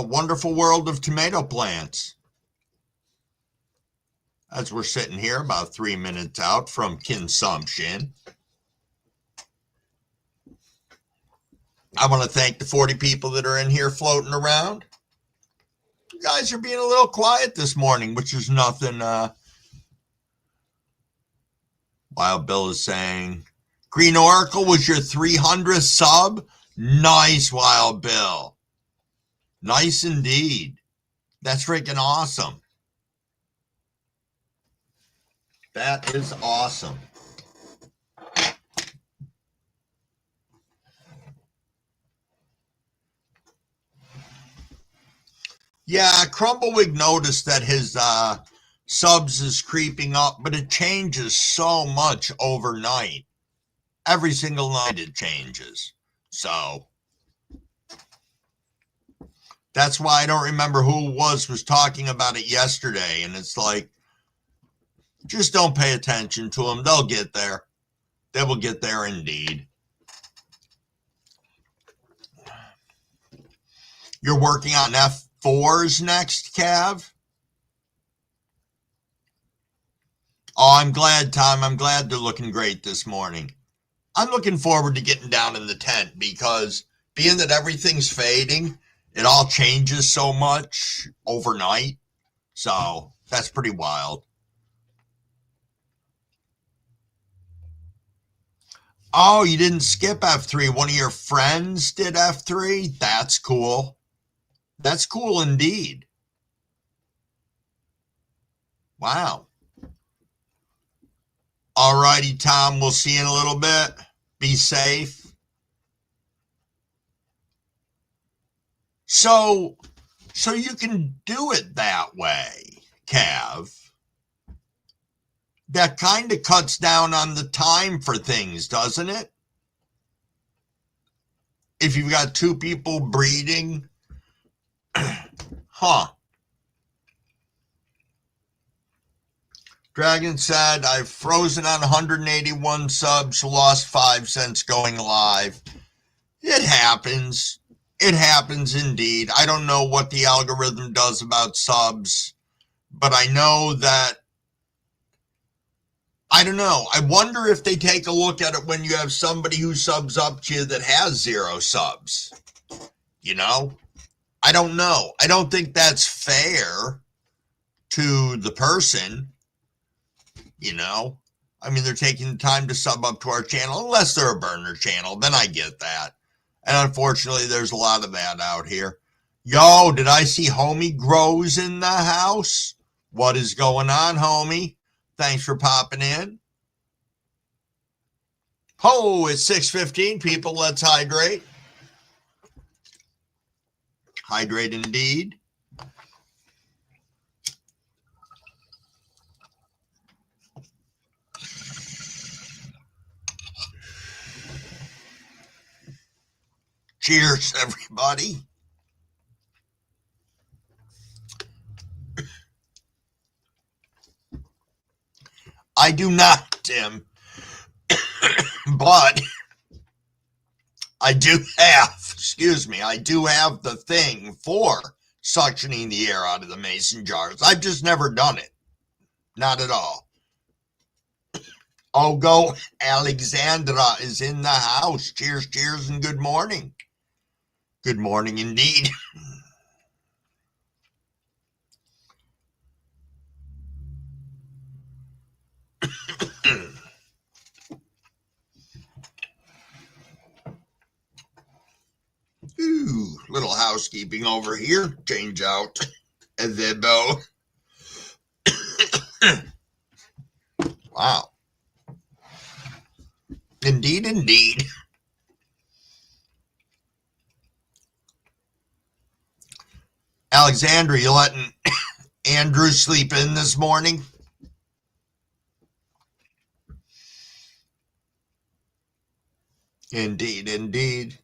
wonderful world of tomato plants? As we're sitting here about 3 minutes out from consumption. I want to thank the 40 people that are in here floating around. You guys are being a little quiet this morning, which is nothing. Wild Bill is saying, Green Oracle was your 300th sub? Nice, Wild Bill. Nice indeed. That's freaking awesome. That is awesome. Yeah, Crumbleweed noticed that his subs is creeping up, but it changes so much overnight. Every single night it changes. So that's why I don't remember who was talking about it yesterday. And it's like, just don't pay attention to them. They'll get there. They will get there indeed. You're working on F4s next, Cav? Oh, I'm glad, Tom. I'm glad they're looking great this morning. I'm looking forward to getting down in the tent because being that everything's fading, it all changes so much overnight. So that's pretty wild. Oh, you didn't skip F3. One of your friends did F3? That's cool. That's cool indeed. Wow. All righty, Tom. We'll see you in a little bit. Be safe. So you can do it that way, Cav. That kind of cuts down on the time for things, doesn't it? If you've got two people breeding, huh? Dragon said, I've frozen on 181 subs, lost 5 cents going live. It happens. It happens indeed. I don't know what the algorithm does about subs, but I know that, I don't know. I wonder if they take a look at it when you have somebody who subs up to you that has 0 subs. You know? I don't know. I don't think that's fair to the person. You know? I mean, they're taking the time to sub up to our channel, unless they're a burner channel, then I get that. And unfortunately, there's a lot of that out here. Yo, did I see Homie Grows in the house? What is going on, Homie? Thanks for popping in. Oh, it's 6:15, people. Let's hydrate. Hydrate indeed. Cheers, everybody. I do not, Tim, but I do have the thing for suctioning the air out of the mason jars. I've just never done it. Not at all. Ogo Alexandra is in the house. Cheers, cheers, and good morning. Good morning indeed. Ooh, little housekeeping over here. Change out the bow. Wow. Indeed, indeed. Alexandra, you letting Andrew sleep in this morning? Indeed, indeed.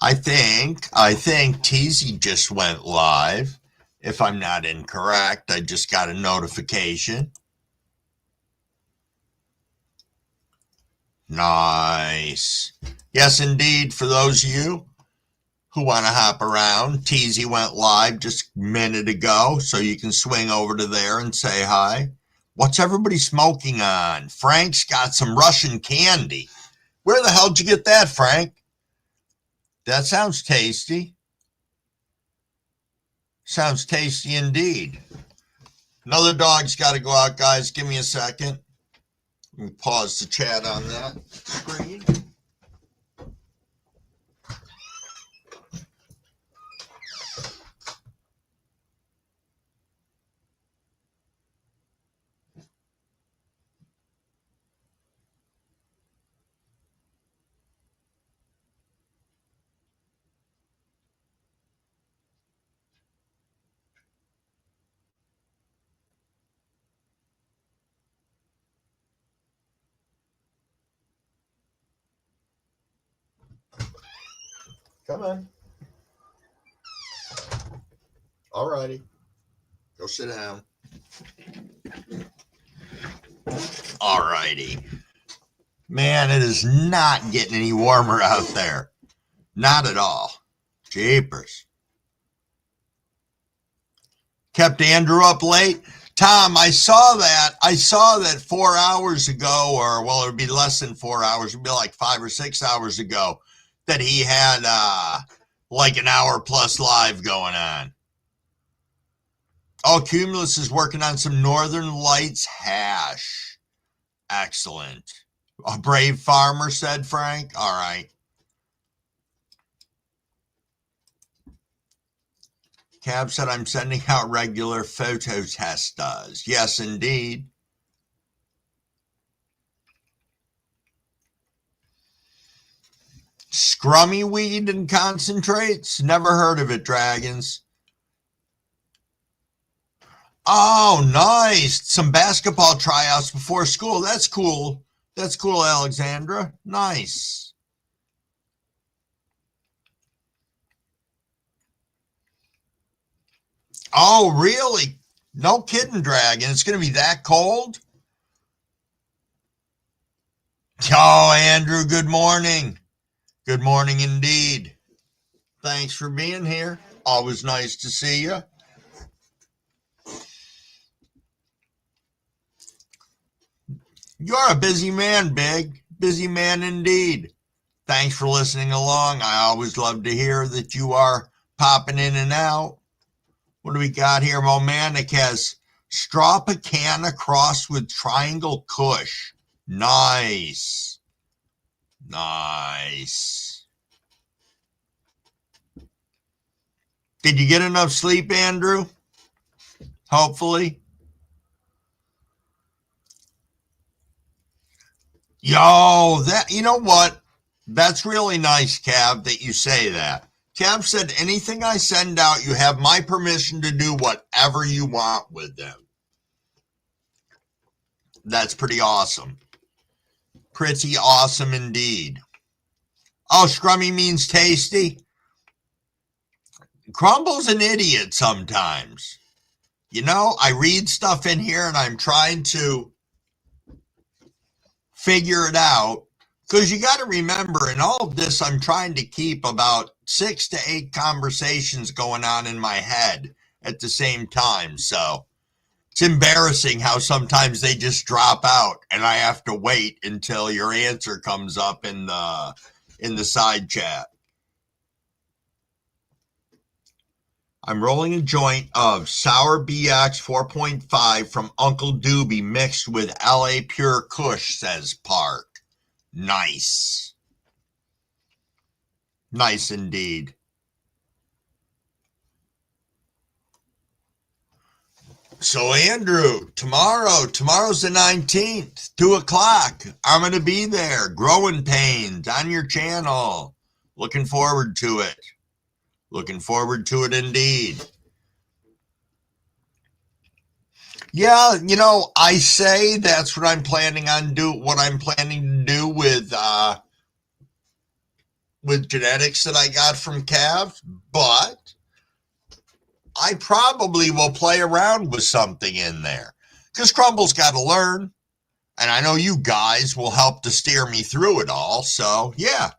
I think TZ just went live. If I'm not incorrect, I just got a notification. Nice. Yes, indeed. For those of you who want to hop around, TZ went live just a minute ago, so you can swing over to there and say hi. What's everybody smoking on? Frank's got some Russian candy. Where the hell did you get that, Frank? That sounds tasty. Sounds tasty indeed. Another dog's got to go out, guys. Give me a second. Let me pause the chat on that screen. Come on. All righty. Go sit down. All righty. Man, it is not getting any warmer out there. Not at all. Jeepers. Kept Andrew up late. Tom, I saw that 4 hours ago, or well, it would be less than 4 hours. It would be like 5 or 6 hours ago that he had like an hour plus live going on. Oh, Cumulus is working on some Northern Lights hash. Excellent. A brave farmer, said Frank. All right. Cab said, I'm sending out regular photo test does. Yes, indeed. Scrummy weed and concentrates? Never heard of it, Dragons. Oh, nice. Some basketball tryouts before school. That's cool. That's cool, Alexandra. Nice. Oh, really? No kidding, Dragon. It's going to be that cold? Oh, Andrew, good morning. Good morning indeed. Thanks for being here. Always nice to see you. You're a busy man, Big. Busy man indeed. Thanks for listening along. I always love to hear that you are popping in and out. What do we got here? Momentic has straw pecan across with triangle kush. Nice. Nice. Did you get enough sleep, Andrew? Hopefully. Yo, you know what? That's really nice, Cav, that you say that. Cav said, anything I send out, you have my permission to do whatever you want with them. That's pretty awesome. Pretty awesome indeed. Oh, scrummy means tasty. Crumble's an idiot sometimes. You know, I read stuff in here and I'm trying to figure it out. Because you got to remember, in all of this, I'm trying to keep about 6 to 8 conversations going on in my head at the same time. So it's embarrassing how sometimes they just drop out and I have to wait until your answer comes up in the side chat. I'm rolling a joint of Sour BX 4.5 from Uncle Doobie mixed with LA Pure Kush, says Park. Nice. Nice indeed. So, Andrew, tomorrow's the 19th, 2 o'clock. I'm going to be there, Growing Pains, on your channel. Looking forward to it. Looking forward to it indeed. Yeah, you know, I say that's what I'm planning to do with genetics that I got from calves, but I probably will play around with something in there because Crumble's got to learn, and I know you guys will help to steer me through it all. So, yeah.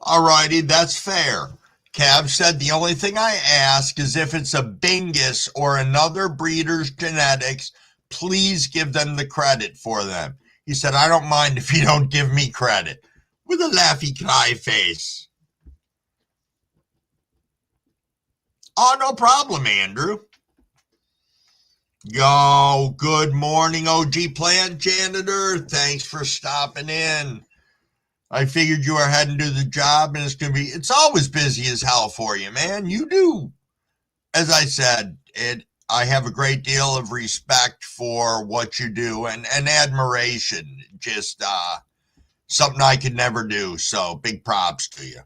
All righty, that's fair. Cav said the only thing I ask is if it's a Bingus or another breeder's genetics, please give them the credit for them. He said, I don't mind if you don't give me credit. With a laughy cry face. Oh, no problem, Andrew. Yo, good morning, OG Plant Janitor. Thanks for stopping in. I figured you were heading to the job and it's always busy as hell for you, man. You do. As I said, I have a great deal of respect for what you do and admiration. Just something I could never do. So big props to you.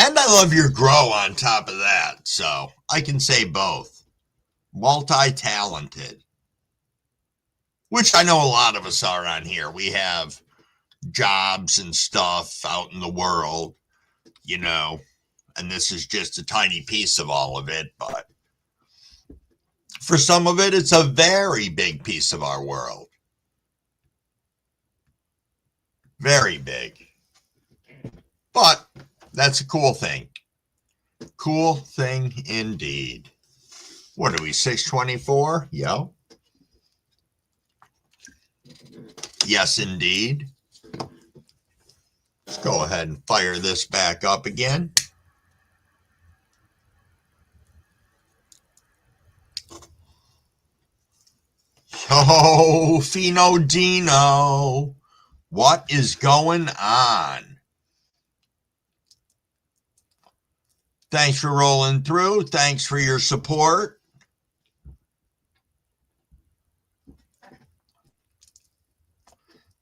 And I love your grow on top of that. So I can say both. Multi-talented. Which I know a lot of us are on here. We have jobs and stuff out in the world, you know, and this is just a tiny piece of all of it. But for some of it, it's a very big piece of our world. Very big. But that's a cool thing. Cool thing indeed. What are we, 624? Yo. Yes, indeed. Let's go ahead and fire this back up again. Yo, Fino Dino. What is going on? Thanks for rolling through. Thanks for your support.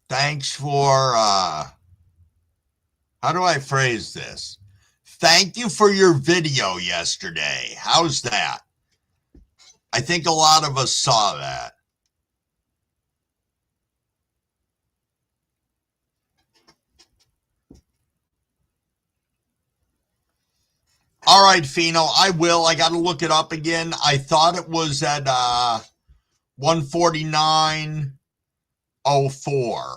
Thanks for, how do I phrase this? Thank you for your video yesterday. How's that? I think a lot of us saw that. All right, Fino, I will. I got to look it up again. I thought it was at 149.04.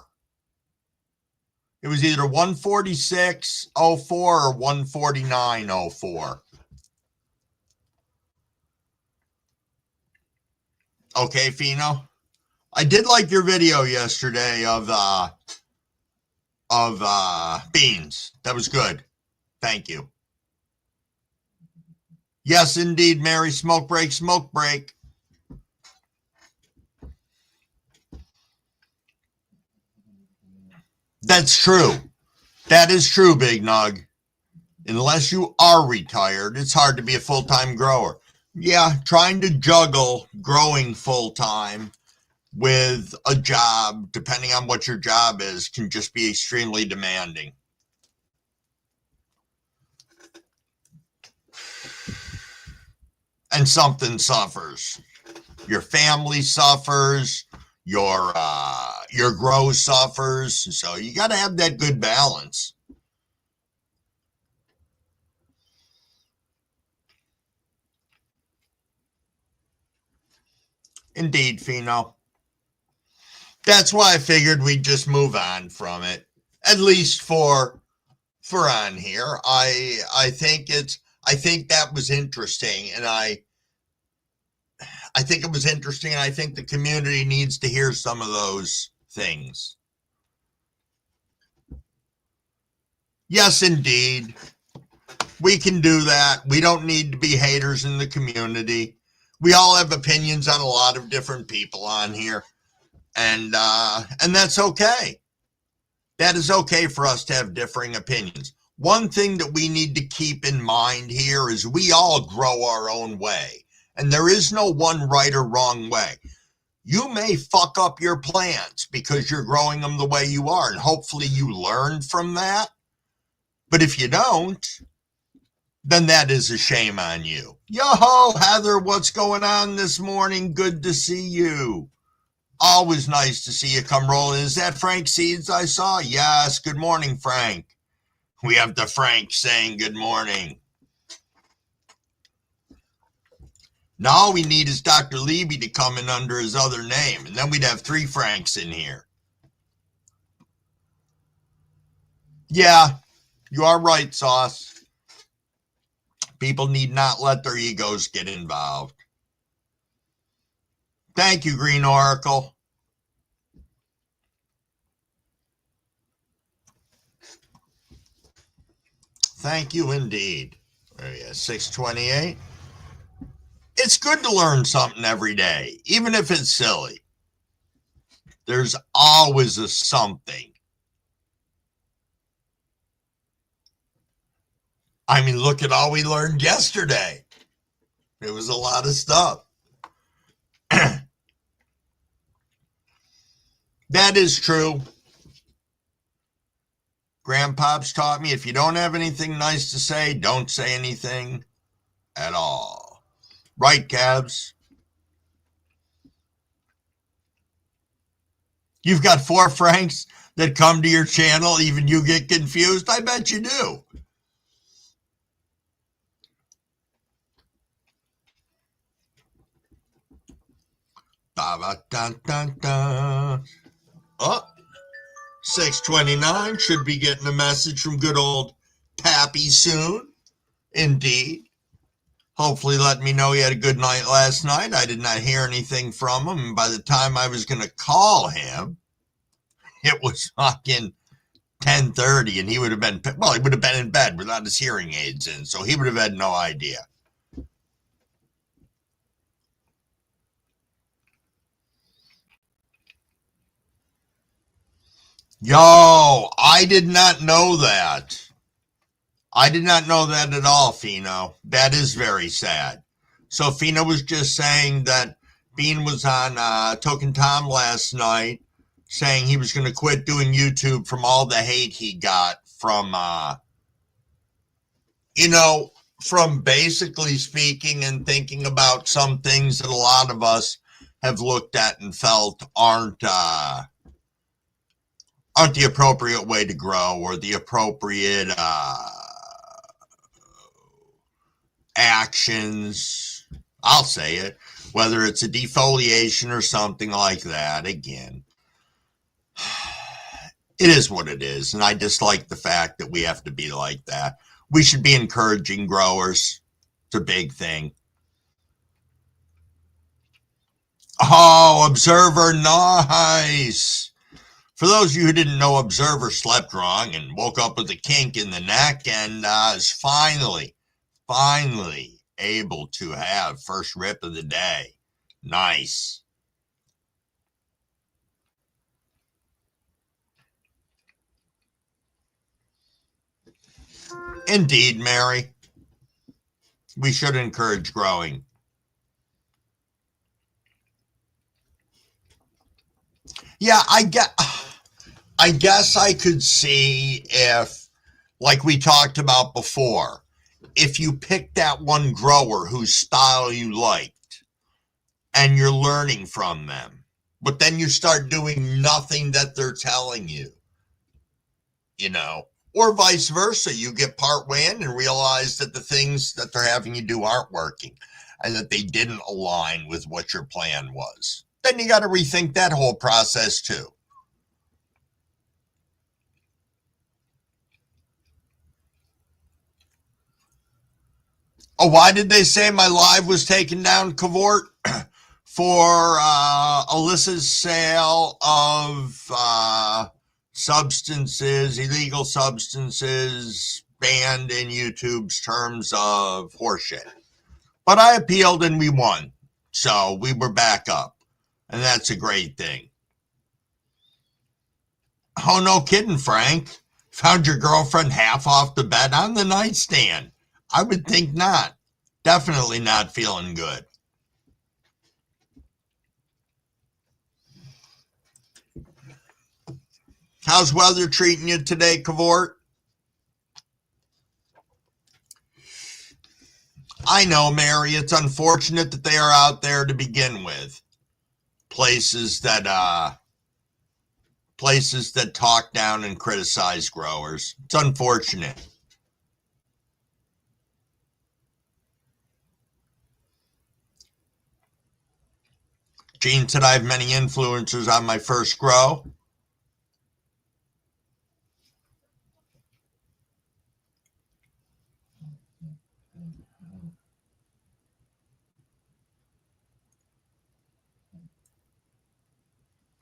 It was either 146.04 or 149.04. Okay, Fino. I did like your video yesterday of beans. That was good. Thank you. Yes, indeed, Mary. Smoke break, smoke break. That's true. That is true, Big Nug. Unless you are retired, it's hard to be a full-time grower. Yeah, trying to juggle growing full-time with a job, depending on what your job is, can just be extremely demanding. And something suffers. Your family suffers, your grow suffers, so you got to have that good balance. Indeed, Fino. That's why I figured we'd just move on from it, at least for on here. I think that was interesting, and I think it was interesting, and I think the community needs to hear some of those things. Yes, indeed. We can do that. We don't need to be haters in the community. We all have opinions on a lot of different people on here. And that's okay. That is okay for us to have differing opinions. One thing that we need to keep in mind here is we all grow our own way. And there is no one right or wrong way. You may fuck up your plants because you're growing them the way you are. And hopefully you learn from that. But if you don't, then that is a shame on you. Yo-ho, Heather, what's going on this morning? Good to see you. Always nice to see you come rolling. Is that Frank Seeds I saw? Yes. Good morning, Frank. We have the Frank saying good morning. Now all we need is Dr. Levy to come in under his other name, and then we'd have 3 Franks in here. Yeah, you are right, Sauce. People need not let their egos get involved. Thank you, Green Oracle. Thank you indeed. There you go, 628. It's good to learn something every day, even if it's silly. There's always a something. I mean, look at all we learned yesterday. It was a lot of stuff. That is true. Grandpops taught me if you don't have anything nice to say, don't say anything at all. Right, Cavs? You've got 4 Franks that come to your channel, even you get confused? I bet you do. Oh, 629 should be getting a message from good old Pappy soon. Indeed. Hopefully let me know he had a good night last night. I did not hear anything from him. And by the time I was going to call him, it was fucking 10:30 and he would have been in bed without his hearing aids in. So he would have had no idea. Yo, I did not know that. I did not know that at all, Fino. That is very sad. So Fino was just saying that Bean was on Token Tom last night saying he was going to quit doing YouTube from all the hate he got from, from basically speaking and thinking about some things that a lot of us have looked at and felt aren't the appropriate way to grow or the appropriate actions, I'll say it, whether it's a defoliation or something like that, again, it is what it is. And I dislike the fact that we have to be like that. We should be encouraging growers. It's a big thing. Oh, Observer, nice. For those of you who didn't know, Observer slept wrong and woke up with a kink in the neck and is finally able to have first rip of the day. Nice. Indeed, Mary. We should encourage growing. Yeah, I guess I could see if, like we talked about before, if you pick that one grower whose style you liked and you're learning from them, but then you start doing nothing that they're telling you, or vice versa. You get part way in and realize that the things that they're having you do aren't working and that they didn't align with what your plan was. Then you got to rethink that whole process too. Oh, why did they say my live was taken down, Cavort? For Alyssa's sale of substances, illegal substances, banned in YouTube's terms of horseshit. But I appealed and we won. So we were back up. And that's a great thing. Oh, no kidding, Frank. Found your girlfriend half off the bed on the nightstand. I would think not. Definitely not feeling good. How's weather treating you today, Cavort? I know, Mary, it's unfortunate that they are out there to begin with. Places that talk down and criticize growers. It's unfortunate. Gene said I have many influencers on my first grow.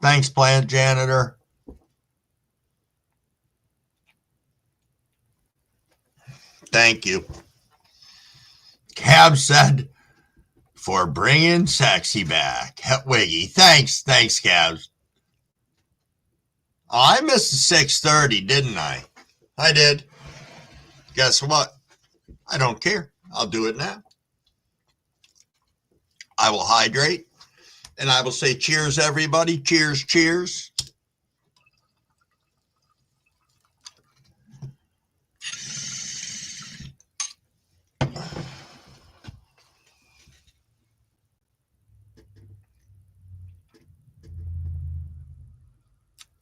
Thanks, plant janitor. Thank you. Cab said, for bringing sexy back. Wiggy, thanks, Cabs. Oh, I missed the 6:30, didn't I? I did. Guess what? I don't care. I'll do it now. I will hydrate, and I will say cheers, everybody. Cheers, cheers.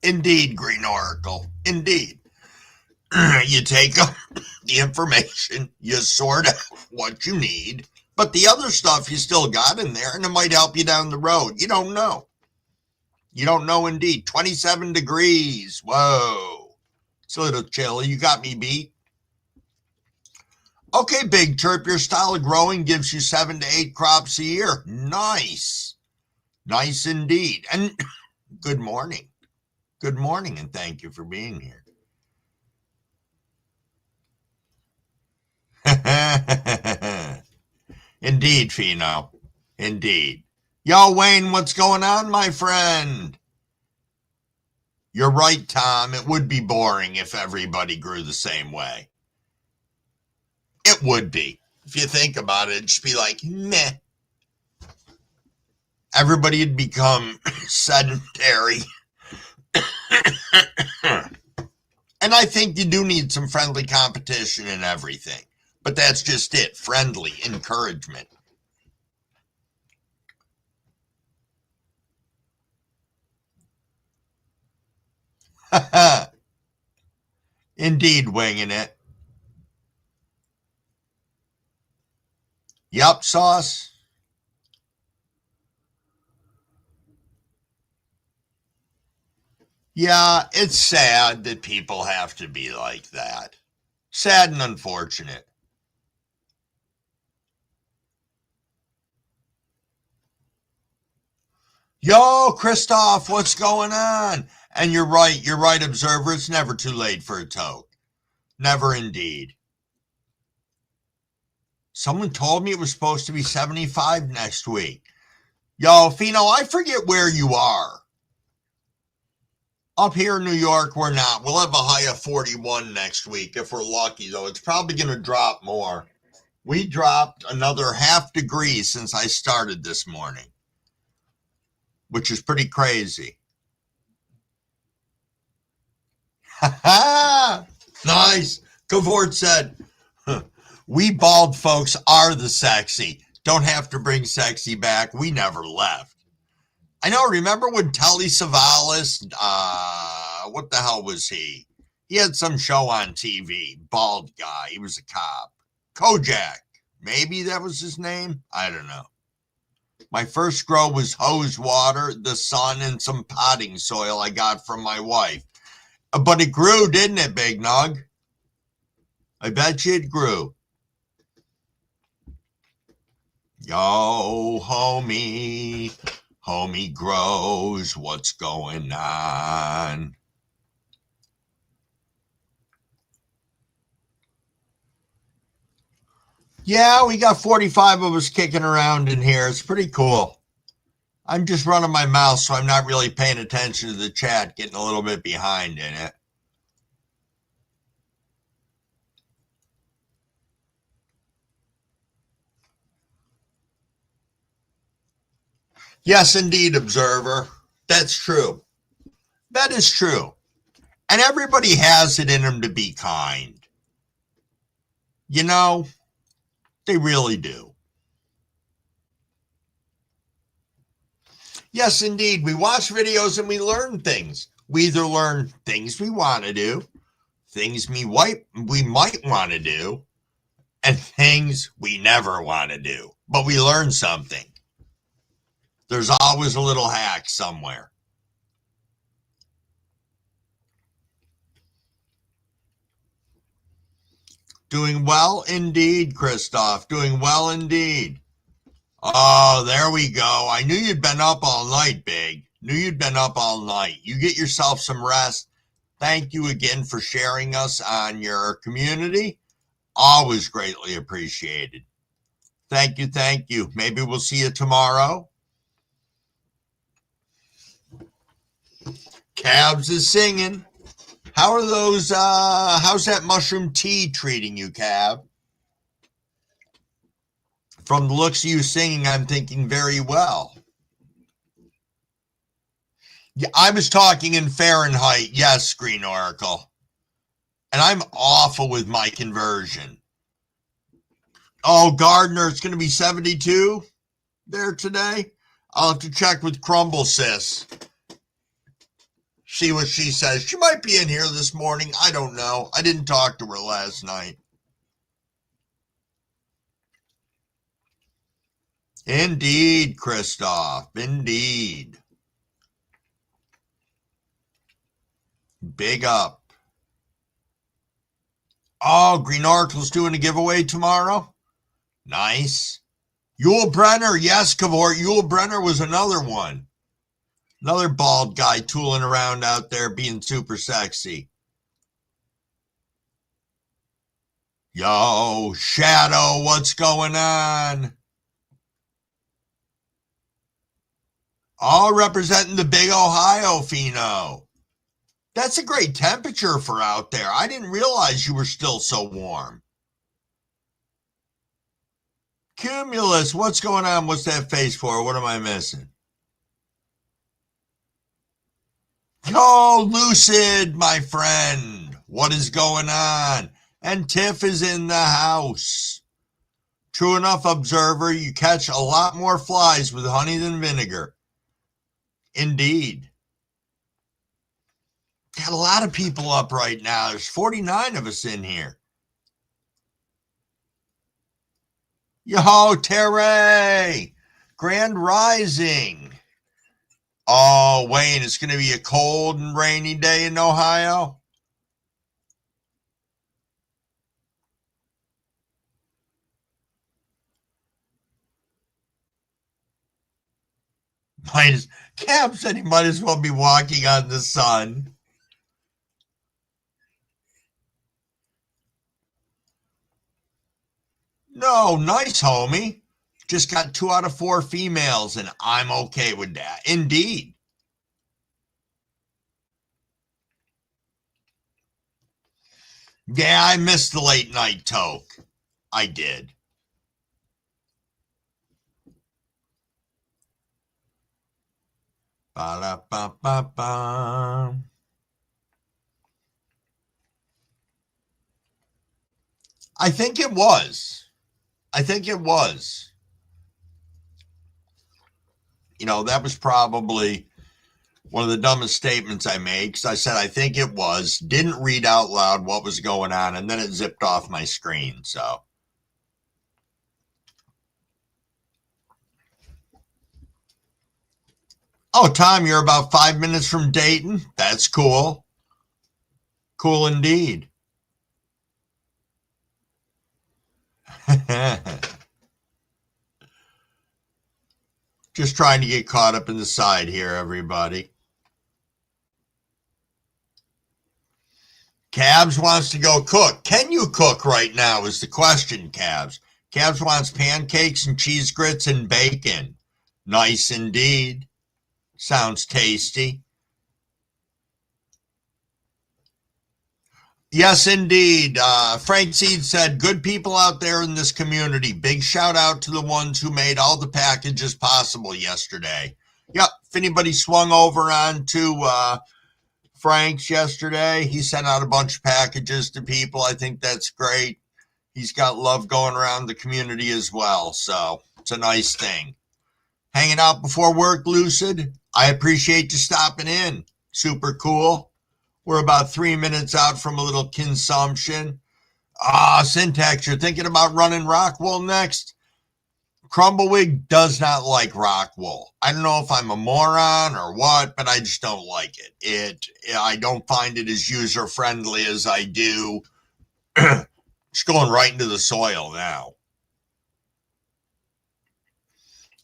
Indeed, Green Oracle. Indeed. You take the information, you sort out what you need, but the other stuff you still got in there, and it might help you down the road. You don't know. You don't know indeed. 27 degrees. Whoa. It's a little chilly. You got me beat. Okay, Big Chirp, your style of growing gives you 7 to 8 crops a year. Nice. Nice indeed. And good morning. Good morning, and thank you for being here. Indeed, Fino. Indeed. Yo, Wayne, what's going on, my friend? You're right, Tom. It would be boring if everybody grew the same way. It would be. If you think about it, it'd just be like, meh. Everybody would become sedentary. And I think you do need some friendly competition and everything. But that's just it. Friendly encouragement. Indeed, winging it. Yup, sauce. Yeah, it's sad that people have to be like that. Sad and unfortunate. Yo, Christoph, what's going on? And you're right, observer. It's never too late for a toke. Never indeed. Someone told me it was supposed to be 75 next week. Yo, Fino, I forget where you are. Up here in New York, we're not. We'll have a high of 41 next week if we're lucky, though. It's probably going to drop more. We dropped another half degree since I started this morning, which is pretty crazy. Ha ha! Nice. Cavort said, we bald folks are the sexy. Don't have to bring sexy back. We never left. I know. Remember when Telly Savalas, what the hell was he? He had some show on TV. Bald guy. He was a cop. Kojak. Maybe that was his name. I don't know. My first grow was hose water, the sun, and some potting soil I got from my wife. But it grew, didn't it, Big Nug? I bet you it grew. Yo, homie. Homie grows. What's going on? Yeah, we got 45 of us kicking around in here. It's pretty cool. I'm just running my mouth, so I'm not really paying attention to the chat, getting a little bit behind in it. Yes, indeed, observer. That's true. That is true. And everybody has it in them to be kind. You know, they really do. Yes, indeed. We watch videos and we learn things. We either learn things we want to do, things we might want to do, and things we never want to do. But we learn something. There's always a little hack somewhere. Doing well indeed, Christoph. Doing well indeed. Oh, there we go. I knew you'd been up all night, Big. Knew you'd been up all night. You get yourself some rest. Thank you again for sharing us on your community. Always greatly appreciated. Thank you, thank you. Maybe we'll see you tomorrow. Cabs is singing. How are those, how's that mushroom tea treating you, Cab? From the looks of you singing, I'm thinking very well. Yeah, I was talking in Fahrenheit. Yes, Green Oracle. And I'm awful with my conversion. Oh, Gardner, it's going to be 72 there today. I'll have to check with Crumble Sis. See what she says. She might be in here this morning. I don't know. I didn't talk to her last night. Indeed, Christoph. Indeed. Big up. Oh, Green Oracle's doing a giveaway tomorrow? Nice. Yul Brenner. Yes, Cavort. Yul Brenner was another one. Another bald guy tooling around out there being super sexy. Yo, Shadow, what's going on? All representing the big Ohio, Fino. That's a great temperature for out there. I didn't realize you were still so warm. Cumulus, what's going on? What's that face for? What am I missing? Yo, Lucid, my friend. What is going on? And Tiff is in the house. True enough, observer, you catch a lot more flies with honey than vinegar. Indeed. Got a lot of people up right now. There's 49 of us in here. Yo, Terry! Grand Rising. Oh, Wayne, it's going to be a cold and rainy day in Ohio. Cam said he might as well be walking on the sun. No, nice, homie. Just got 2 out of 4 females, and I'm okay with that. Indeed. Yeah, I missed the late night toke. I did. Ba-da-ba-ba-ba. I think it was. I think it was. That was probably one of the dumbest statements I made because I said, I think it was, didn't read out loud what was going on, and then it zipped off my screen. So, oh, Tom, you're about 5 minutes from Dayton. That's cool. Cool indeed. Just trying to get caught up in the side here, everybody. Cabs wants to go cook. Can you cook right now is the question, Cabs. Cabs wants pancakes and cheese grits and bacon. Nice indeed. Sounds tasty. Yes, indeed. Frank Seed said, good people out there in this community. Big shout out to the ones who made all the packages possible yesterday. Yep, if anybody swung over onto Frank's yesterday, he sent out a bunch of packages to people. I think that's great. He's got love going around the community as well, so it's a nice thing. Hanging out before work, Lucid. I appreciate you stopping in. Super cool. We're about 3 minutes out from a little consumption. Syntax, you're thinking about running Rockwool next? Crumbleweed does not like Rockwool. I don't know if I'm a moron or what, but I just don't like it. I don't find it as user-friendly as I do. It's going right into the soil now.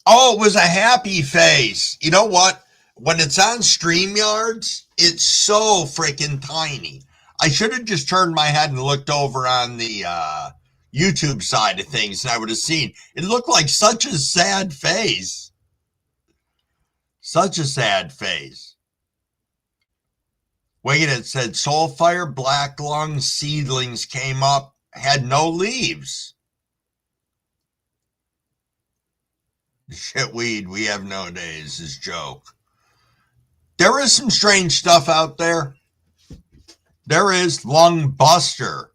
Oh, it was a happy face. You know what? When it's on StreamYards, it's so freaking tiny. I should have just turned my head and looked over on the YouTube side of things, and I would have seen. It looked like such a sad face. Such a sad face. Wait, it said Soulfire Black Lung seedlings came up, had no leaves. Shitweed we have nowadays is joke. There is some strange stuff out there. There is Lung Buster.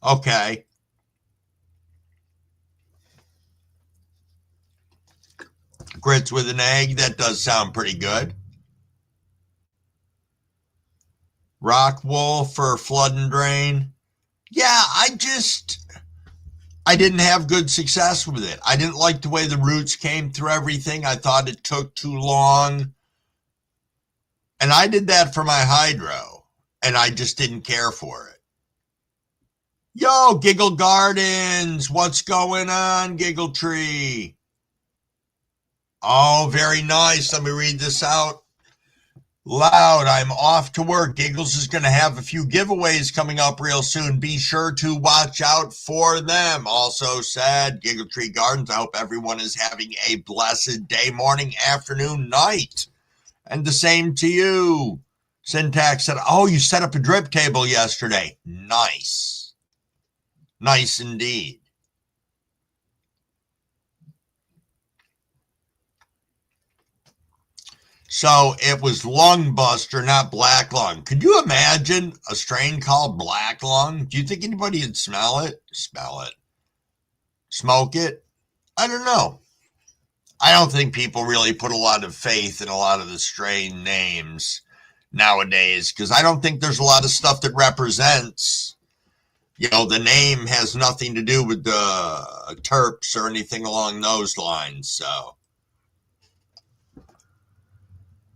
Okay. Grits with an egg. That does sound pretty good. Rockwool for flood and drain. Yeah, I didn't have good success with it. I didn't like the way the roots came through everything. I thought it took too long. And I did that for my hydro, and I just didn't care for it. Yo, Giggle Gardens, what's going on, Giggle Tree? Oh, very nice. Let me read this out loud. I'm off to work. Giggles is going to have a few giveaways coming up real soon. Be sure to watch out for them. Also said, Giggle Tree Gardens, I hope everyone is having a blessed day, morning, afternoon, night. And the same to you. Syntax said, oh, you set up a drip table yesterday. Nice. Nice indeed. So it was Lung Buster, not Black Lung. Could you imagine a strain called Black Lung? Do you think anybody would smell it? Smell it. Smoke it? I don't know. I don't think people really put a lot of faith in a lot of the strain names nowadays because I don't think there's a lot of stuff that represents The name has nothing to do with the Terps or anything along those lines. So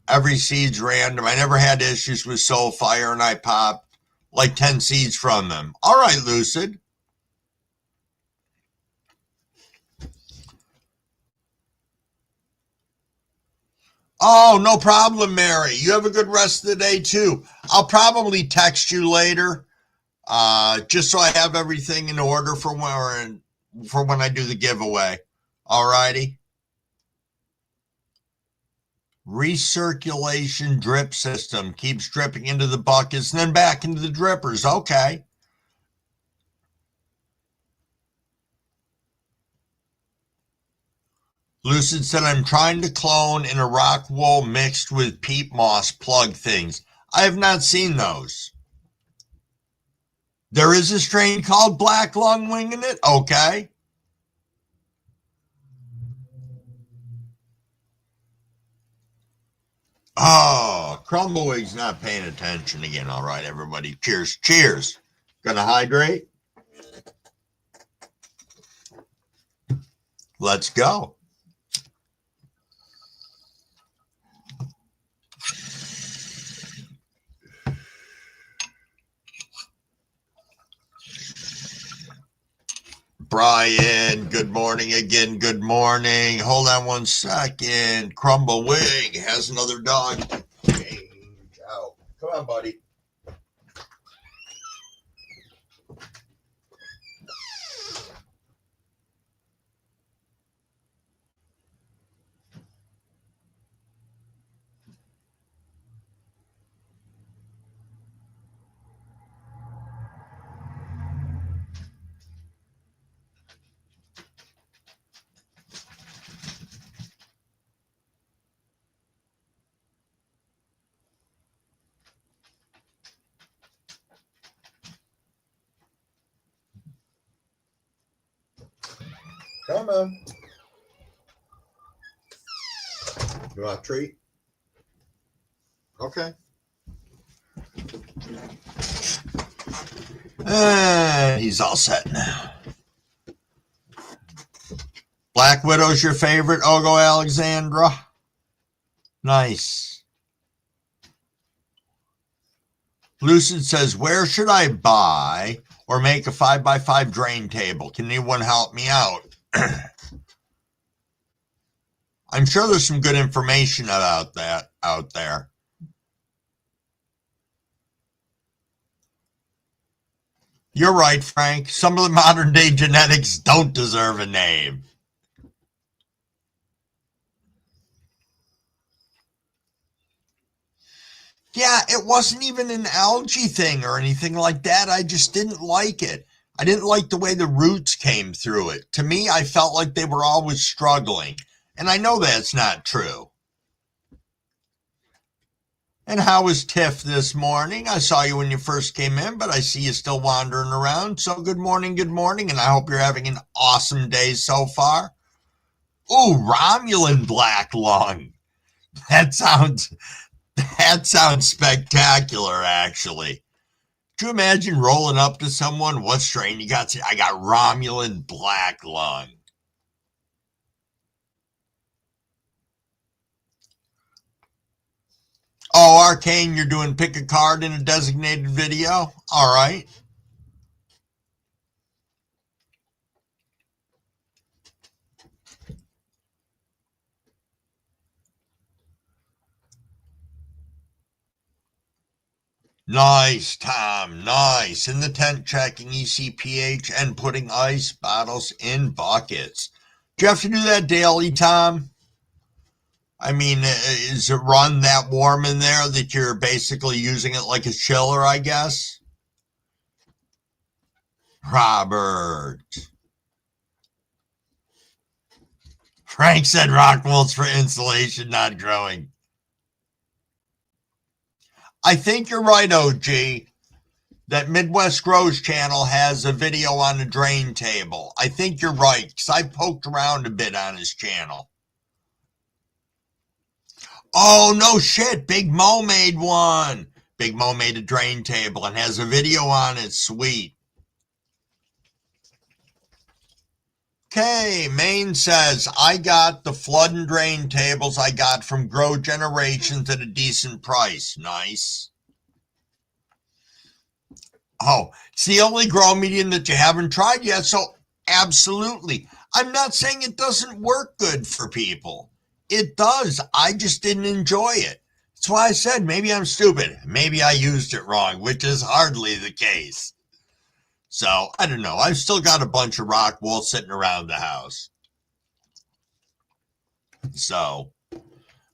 every seed's random. I never had issues with Soulfire, and I popped like 10 seeds from them. All right, Lucid. Oh, no problem, Mary. You have a good rest of the day, too. I'll probably text you later, just so I have everything in order for when I do the giveaway. All righty. Recirculation drip system keeps dripping into the buckets and then back into the drippers. Okay. Lucid said, I'm trying to clone in a rock wool mixed with peat moss plug things. I have not seen those. There is a strain called black lungwing in it? Okay. Oh, Crumbleweed's not paying attention again. All right, everybody. Cheers. Cheers. Gonna hydrate? Let's go. Brian, good morning again. Good morning. Hold on one second. Crumblewig has another dog. Change out. Come on, buddy. Come on. You want a treat? Okay. And he's all set now. Black Widow's your favorite, Ogo Alexandra? Nice. Lucid says, where should I buy or make a 5x5 drain table? Can anyone help me out? I'm sure there's some good information about that out there. You're right, Frank. Some of the modern day genetics don't deserve a name. Yeah, it wasn't even an algae thing or anything like that. I just didn't like it. I didn't like the way the roots came through it. To me, I felt like they were always struggling. And I know that's not true. And how was Tiff this morning? I saw you when you first came in, but I see you still wandering around. So good morning, and I hope you're having an awesome day so far. Ooh, Romulan black lung. That sounds spectacular, actually. Could you imagine rolling up to someone? What strain you got? I got Romulan black lung. Oh, Arcane, you're doing pick a card in a designated video? All right. Nice, Tom. Nice. In the tent, checking ECPH and putting ice bottles in buckets. Do you have to do that daily, Tom? I mean, is it run that warm in there that you're basically using it like a chiller, I guess? Robert. Frank said rock wolves for insulation, not growing. I think you're right, OG. That Midwest Grows channel has a video on the drain table. I think you're right, because I poked around a bit on his channel. Oh, no shit. Big Mo made one. Big Mo made a drain table and has a video on it. Sweet. Okay, Maine says, I got the flood and drain tables I got from Grow Generations at a decent price. Nice. Oh, it's the only grow medium that you haven't tried yet, so absolutely. I'm not saying it doesn't work good for people. It does. I just didn't enjoy it. That's why I said maybe I'm stupid. Maybe I used it wrong, which is hardly the case. So, I don't know. I've still got a bunch of rock wool sitting around the house. So,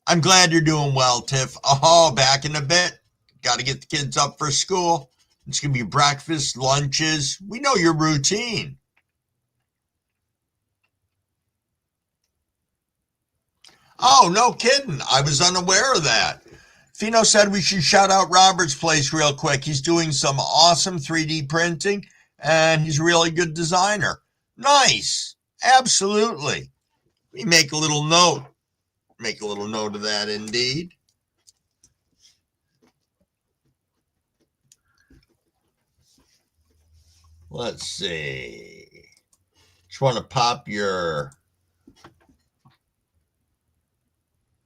I'm glad you're doing well, Tiff. Oh, back in a bit. Got to get the kids up for school. It's going to be breakfast, lunches. We know your routine. Oh, no kidding. I was unaware of that. Fino said we should shout out Robert's place real quick. He's doing some awesome 3D printing, and he's a really good designer. Nice. Absolutely. We make a little note. Make a little note of that indeed. Let's see. Just want to pop your...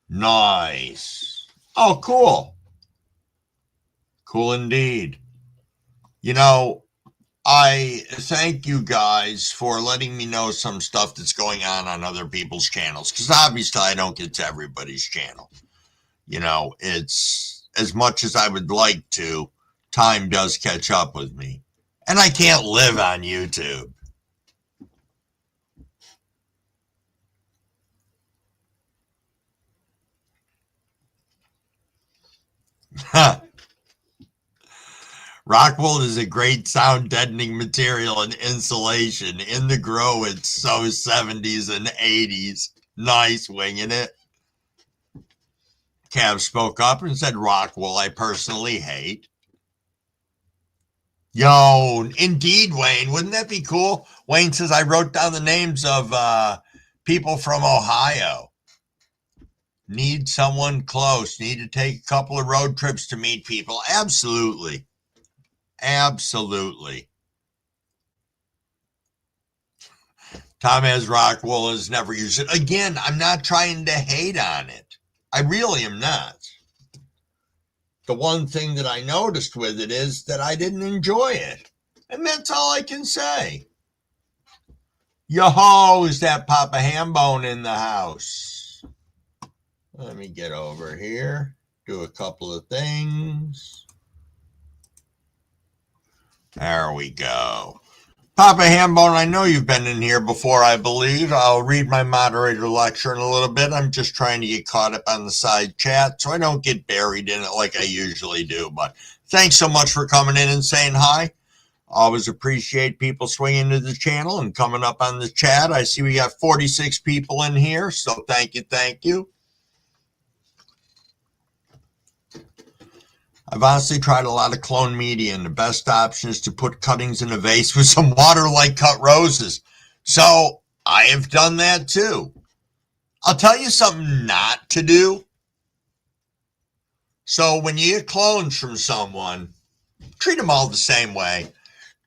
Nice. Oh, cool. Cool indeed. You know, I thank you guys for letting me know some stuff that's going on other people's channels, because obviously I don't get to everybody's channel. You know, it's as much as I would like to, time does catch up with me. And I can't live on YouTube. Rockwool is a great sound deadening material and insulation. In the grow, it's so 70s and 80s. Nice winging it. Cav spoke up and said, Rockwool, I personally hate. Yo, indeed, Wayne. Wouldn't that be cool? Wayne says, I wrote down the names of people from Ohio. Need someone close. Need to take a couple of road trips to meet people. Absolutely. Absolutely. Tom has Rockwool has never used it. Again, I'm not trying to hate on it. I really am not. The one thing that I noticed with it is that I didn't enjoy it. And that's all I can say. Yo-ho, is that Papa Hambone in the house? Let me get over here. Do a couple of things. There we go. Papa Hambone, I know you've been in here before, I believe. I'll read my moderator lecture in a little bit. I'm just trying to get caught up on the side chat so I don't get buried in it like I usually do. But thanks so much for coming in and saying hi. Always appreciate people swinging to the channel and coming up on the chat. I see we got 46 people in here, so thank you, thank you. I've honestly tried a lot of clone media, and the best option is to put cuttings in a vase with some water like cut roses. So I have done that too. I'll tell you something not to do. So when you get clones from someone, treat them all the same way.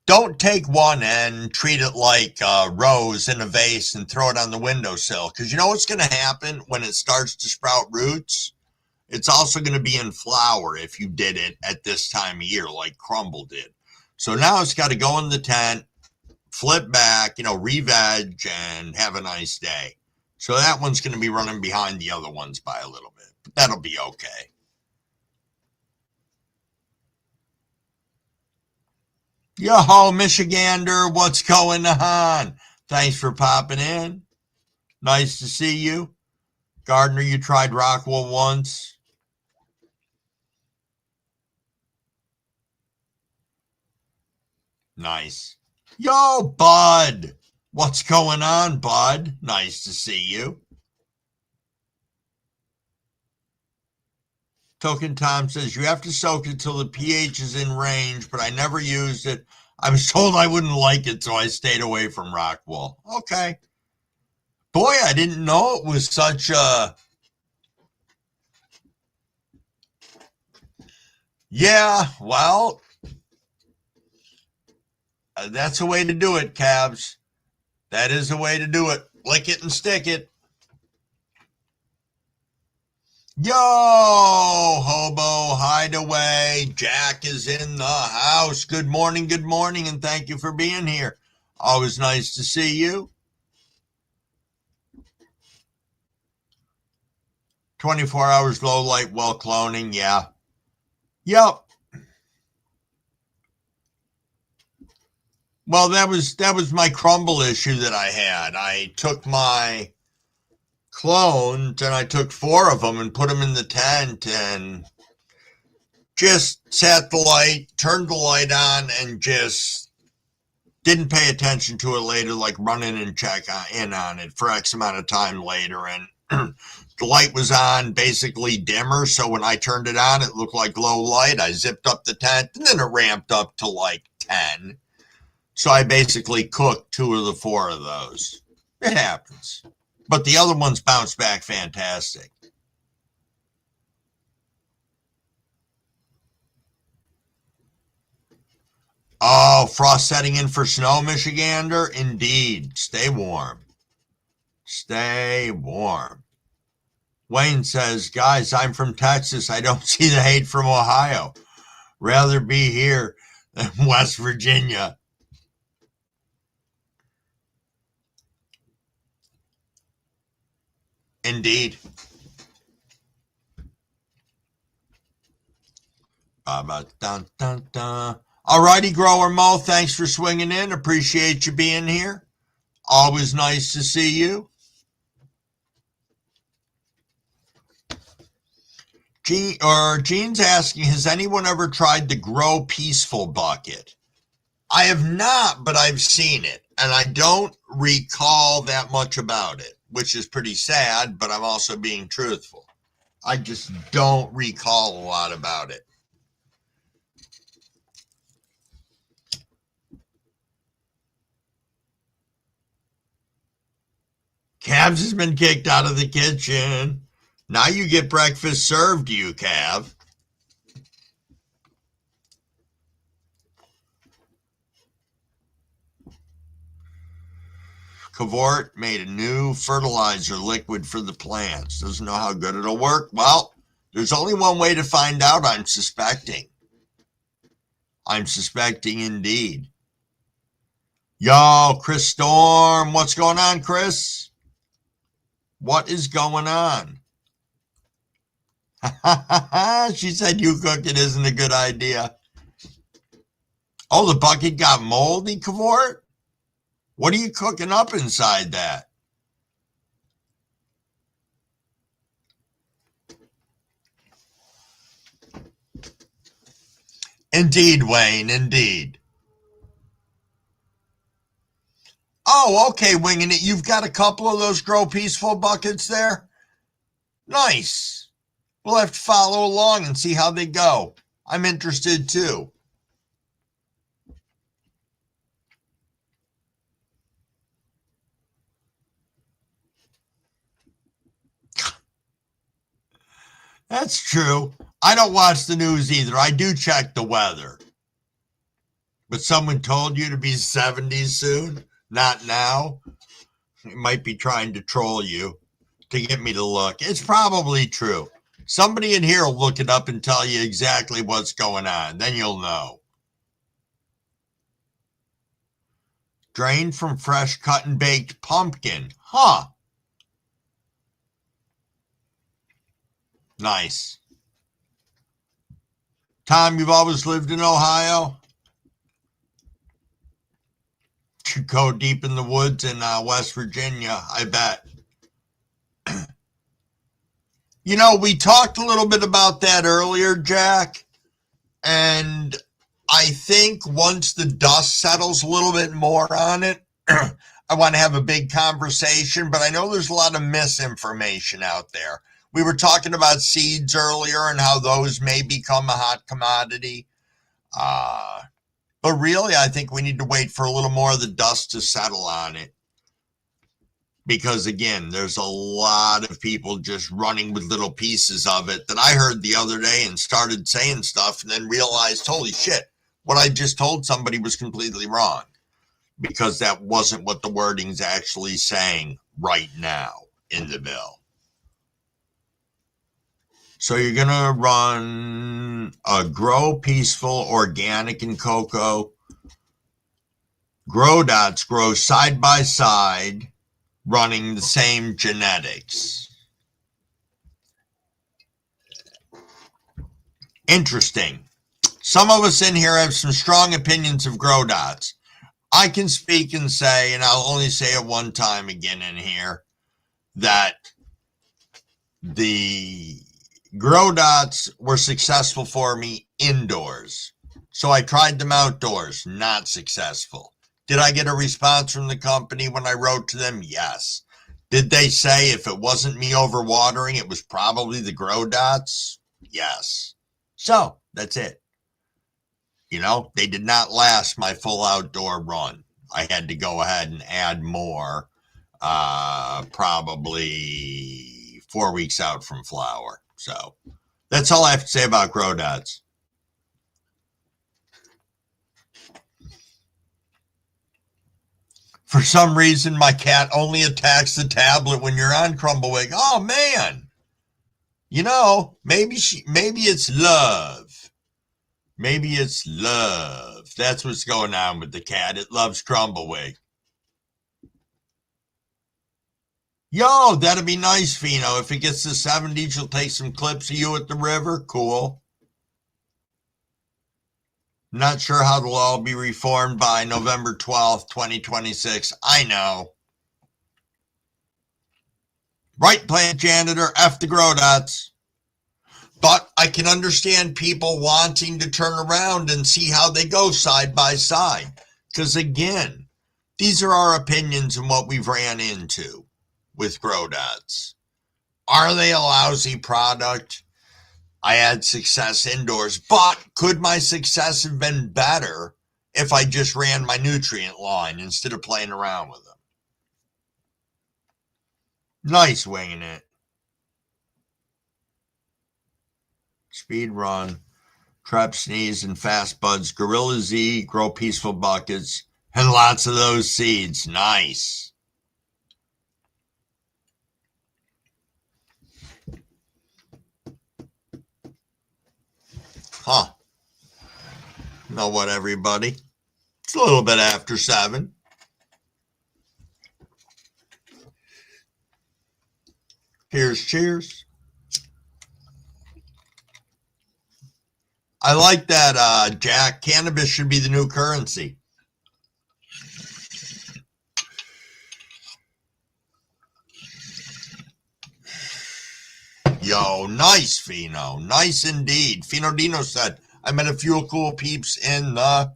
Don't take one and treat it like a rose in a vase and throw it on the windowsill. Because you know what's going to happen when it starts to sprout roots? It's also going to be in flower if you did it at this time of year like Crumble did. So now it's got to go in the tent, flip back, re-veg, and have a nice day. So that one's going to be running behind the other ones by a little bit. But that'll be okay. Yo-ho, Michigander, what's going on? Thanks for popping in. Nice to see you. Gardner, you tried Rockwool once. Nice. Yo, Bud. What's going on, Bud? Nice to see you. Token Tom says, you have to soak it till the pH is in range, but I never used it. I was told I wouldn't like it, so I stayed away from Rockwool. Okay. Boy, I didn't know it was such a... Yeah, well, that's a way to do it, Cavs. That is the way to do it. Lick it and stick it. Yo, Hobo Hideaway. Jack is in the house. Good morning, and thank you for being here. Always nice to see you. 24 hours low light well cloning, yeah. Yep. Well, that was my crumble issue that I had. I took my clones and I took 4 of them and put them in the tent and just sat the light, turned the light on, and just didn't pay attention to it later, like run in and check in on it for X amount of time later. And the light was on basically dimmer, so when I turned it on, it looked like low light. I zipped up the tent, and then it ramped up to like 10. So I basically cooked 2 of the 4 of those. It happens. But the other ones bounced back fantastic. Oh, frost setting in for snow, Michigander? Indeed. Stay warm. Stay warm. Wayne says, guys, I'm from Texas. I don't see the hate from Ohio. Rather be here than West Virginia. Indeed. Alrighty, Grower Mo, thanks for swinging in. Appreciate you being here. Always nice to see you. Gene's asking, has anyone ever tried the Grow Peaceful bucket? I have not, but I've seen it, and I don't recall that much about it, which is pretty sad, but I'm also being truthful. I just don't recall a lot about it. Cavs has been kicked out of the kitchen. Now you get breakfast served to you, Cav. Cavort made a new fertilizer liquid for the plants. Doesn't know how good it'll work. Well, there's only one way to find out, I'm suspecting. I'm suspecting indeed. Yo, Chris Storm. What's going on, Chris? What is going on? She said you cooking isn't a good idea. Oh, the bucket got moldy, Cavort? What are you cooking up inside that? Indeed, Wayne, indeed. Oh, okay, Winging It. You've got a couple of those Grow Peaceful buckets there? Nice. We'll have to follow along and see how they go. I'm interested too. That's true. I don't watch the news either. I do check the weather. But someone told you to be 70 soon? Not now? It might be trying to troll you to get me to look. It's probably true. Somebody in here will look it up and tell you exactly what's going on. Then you'll know. Drained from fresh cut and baked pumpkin. Huh. Nice. Tom, you've always lived in Ohio? You go deep in the woods in West Virginia, I bet. You know, we talked a little bit about that earlier, Jack, and I think once the dust settles a little bit more on it, I want to have a big conversation, but I know there's a lot of misinformation out there. We were talking about seeds earlier and how those may become a hot commodity. But really, I think we need to wait for a little more of the dust to settle on it. Because, again, there's a lot of people just running with little pieces of it that I heard the other day and started saying stuff and then realized, holy shit, what I just told somebody was completely wrong. because that wasn't what the wording's actually saying right now in the bill. So you're going to run a grow peaceful, organic, and cocoa. Grow dots grow side by side, running the same genetics. Interesting. Some of us in here have some strong opinions of grow dots. I can speak and say, and I'll only say it one time again in here, that the grow dots were successful for me indoors. So I tried them outdoors, not successful. Did I get a response from the company when I wrote to them? Yes. Did they say if it wasn't me overwatering, it was probably the grow dots? Yes. So that's it. You know, they did not last my full outdoor run. I had to go ahead and add more, probably 4 weeks out from flower. So that's all I have to say about grow dots. For some reason, my cat only attacks the tablet when you're on Crumblewig. Oh, man. You know, maybe it's love. Maybe it's love. That's what's going on with the cat. It loves Crumblewig. Yo, that'd be nice, Fino. If it gets to 70s, you'll take some clips of you at the river. Cool. Not sure how it'll all be reformed by November 12th, 2026. I know. Right, plant janitor, F the grow dots. But I can understand people wanting to turn around and see how they go side by side. Because again, these are our opinions and what we've ran into with grow dots. Are they a lousy product? I had success indoors, but could my success have been better if I just ran my nutrient line instead of playing around with them? Nice winging it. Speed run, trap sneeze and fast buds, Gorilla Z, grow peaceful buckets, and lots of those seeds. Nice. Huh. Know what, everybody? It's a little bit after 7. Here's cheers. I like that, Jack. Cannabis should be the new currency. Yo, nice, Fino. Nice indeed. Fino Dino said, I met a few cool peeps in the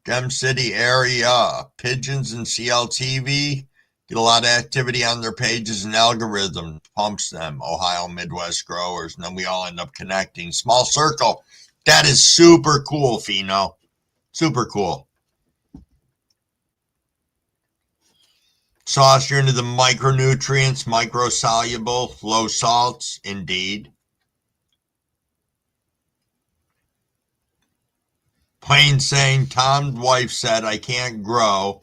Gem City area. Pigeons and CLTV get a lot of activity on their pages and algorithm pumps them. Ohio Midwest growers. And then we all end up connecting. Small circle. That is super cool, Fino. Super cool. Sauce, you're into the micronutrients, microsoluble, low salts, indeed. Plain saying, Tom's wife said, I can't grow,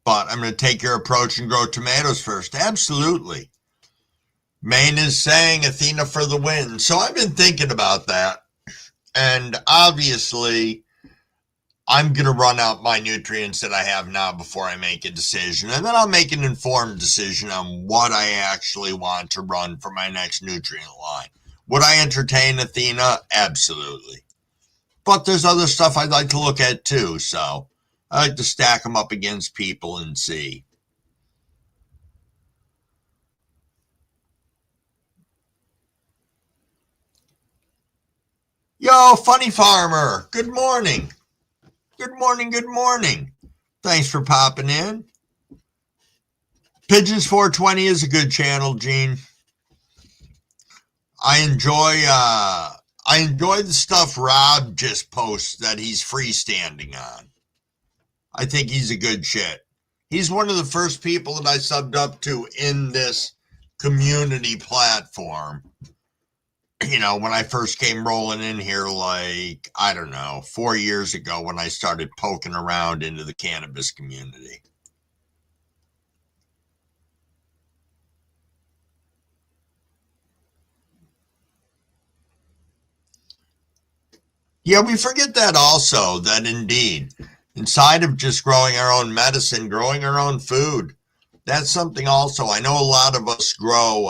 but I'm going to take your approach and grow tomatoes first. Absolutely. Maine is saying, Athena for the win. So I've been thinking about that. And obviously, I'm going to run out my nutrients that I have now before I make a decision. And then I'll make an informed decision on what I actually want to run for my next nutrient line. Would I entertain Athena? Absolutely. But there's other stuff I'd like to look at too. So I like to stack them up against people and see. Yo, Funny Farmer. Good morning. Good morning, good morning. Thanks for popping in. Pigeons 420 is a good channel, Gene. I enjoy the stuff Rob just posts that he's freestanding on. I think he's a good shit. He's one of the first people that I subbed up to in this community platform. you know, when I first came rolling in here, like, I don't know, 4 years ago when I started poking around into the cannabis community. Yeah, we forget that also, that indeed, inside of just growing our own medicine, growing our own food, that's something also. I know a lot of us grow,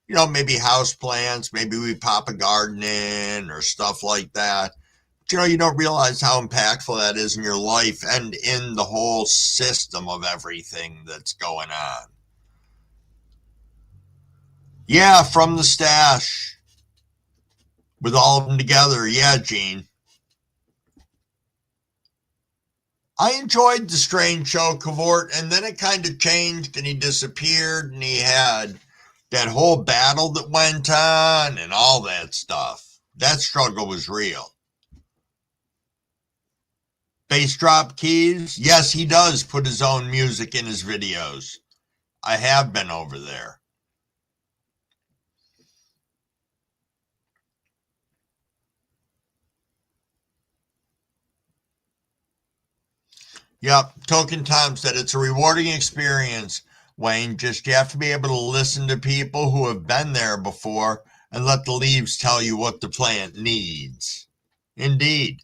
you know, maybe house plants, maybe we pop a garden in or stuff like that. But, you know, you don't realize how impactful that is in your life and in the whole system of everything that's going on. Yeah, from the stash with all of them together. Yeah, Gene. I enjoyed the Strange Show Cavort, and then it kind of changed and he disappeared and he had that whole battle that went on and all that stuff. That struggle was real. Bass drop keys. Yes, he does put his own music in his videos. I have been over there. Yep, Token Tom said it's a rewarding experience, Wayne. Just you have to be able to listen to people who have been there before and let the leaves tell you what the plant needs. Indeed.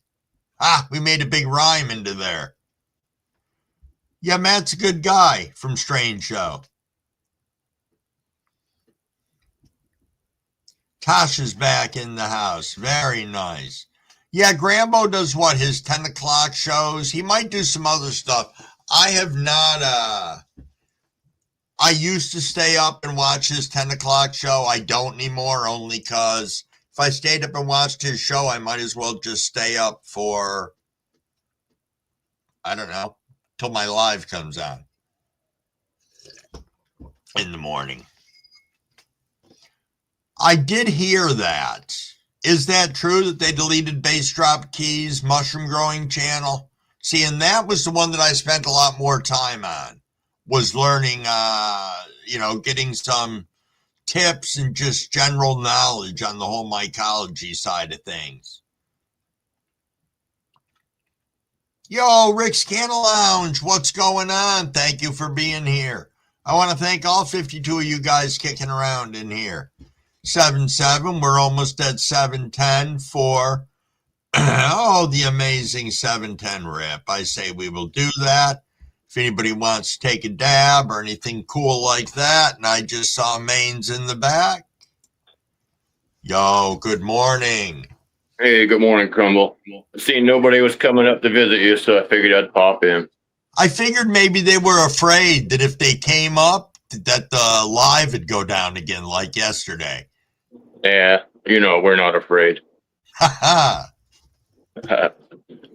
Ah, we made a big rhyme into there. Yeah, Matt's a good guy from Strange Show. Tasha's back in the house. Very nice. Yeah, Grambo does what? His 10 o'clock shows. He might do some other stuff. I have not, I used to stay up and watch his 10 o'clock show. I don't anymore, only because if I stayed up and watched his show, I might as well just stay up for, I don't know, till my live comes on in the morning. I did hear that. Is that true that they deleted Bass Drop Keys mushroom growing channel? See, and that was the one that I spent a lot more time on, was learning, you know, getting some tips and just general knowledge on the whole mycology side of things. Yo, Rick's Candle Lounge, what's going on? Thank you for being here. I want to thank all 52 of you guys kicking around in here. 7-7, we're almost at 710 for, oh, the amazing 710 rip. I say we will do that. If anybody wants to take a dab or anything cool like that, and I just saw Maine's in the back. Yo, good morning. Hey, good morning, Crumble. I seen nobody was coming up to visit you, so I figured I'd pop in. I figured maybe they were afraid that if they came up, that the live would go down again like yesterday. Yeah, you know, we're not afraid. Ha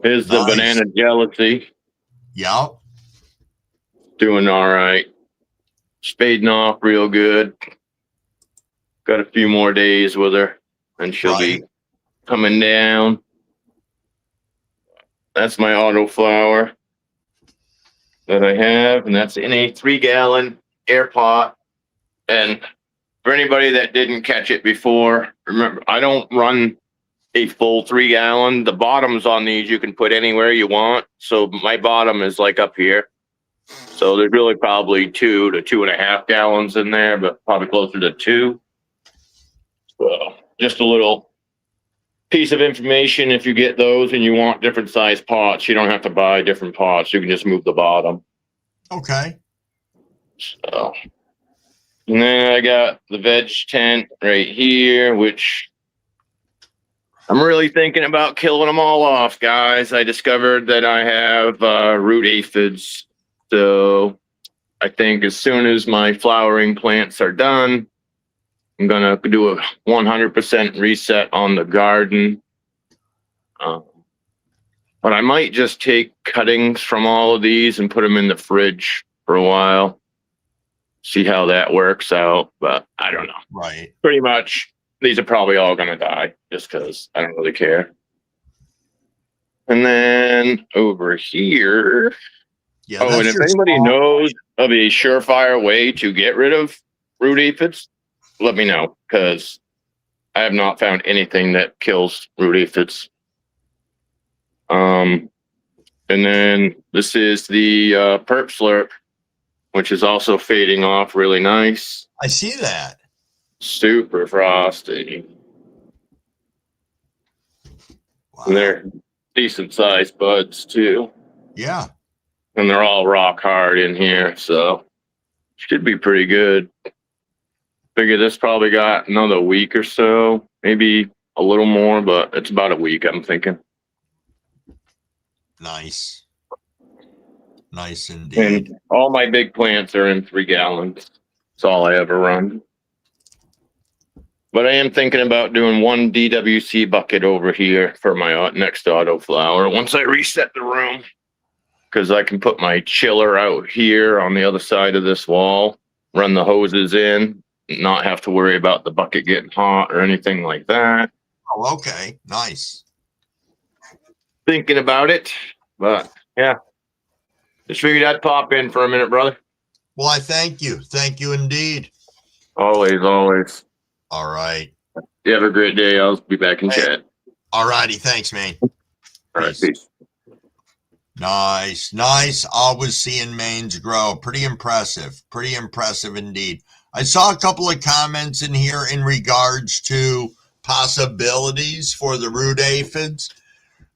Here's the Nice. banana jealousy. Yep. Doing all right. Spading off real good. Got a few more days with her, and she'll Right. be coming down. That's my auto flower that I have, and that's in a 3-gallon air pot. And for anybody that didn't catch it before, remember, I don't run a full 3-gallon. The bottoms on these you can put anywhere you want. So my bottom is like up here. So there's really probably 2 to 2.5 gallons in there, but probably closer to 2. So just a little piece of information. If you get those and you want different size pots, you don't have to buy different pots. You can just move the bottom. Okay. So, and then I got the veg tent right here, which I'm really thinking about killing them all off, guys. I discovered that I have root aphids. So I think as soon as my flowering plants are done, I'm going to do a 100% reset on the garden. But I might just take cuttings from all of these and put them in the fridge for a while. See how that works out. But I don't know. Right. Pretty much, these are probably all going to die just because I don't really care. And then over here. Yeah. Oh, and if anybody knows of a surefire way to get rid of root aphids, let me know, because I have not found anything that kills root aphids. And then this is the Perp Slurp, which is also fading off really nice. I see that. Super frosty. Wow. And they're decent sized buds too. Yeah. And they're all rock hard in here, so should be pretty good. Figure this probably got another week or so, maybe a little more, but it's about a week, I'm thinking. Nice. Nice indeed. And all my big plants are in 3 gallons. That's all I ever run. But I am thinking about doing 1 DWC bucket over here for my next autoflower once I reset the room. Because I can put my chiller out here on the other side of this wall, run the hoses in, not have to worry about the bucket getting hot or anything like that. Oh, okay. Nice. Thinking about it, but yeah. Just figured I'd pop in for a minute, brother. Well, I thank you. Thank you indeed. Always, always. All right. You have a great day. I'll be back in chat. All righty. Thanks, man. All right, peace. Nice. Always seeing mains grow. Pretty impressive indeed. I saw a couple of comments in here in regards to possibilities for the root aphids.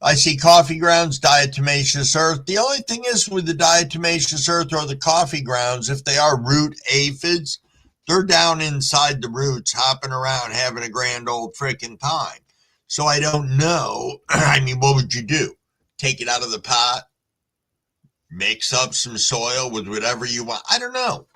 I see coffee grounds, diatomaceous earth. The only thing is with the diatomaceous earth or the coffee grounds, if they are root aphids, they're down inside the roots, hopping around, having a grand old freaking time. So I don't know. I mean, what would you do? Take it out of the pot, mix up some soil with whatever you want. I don't know.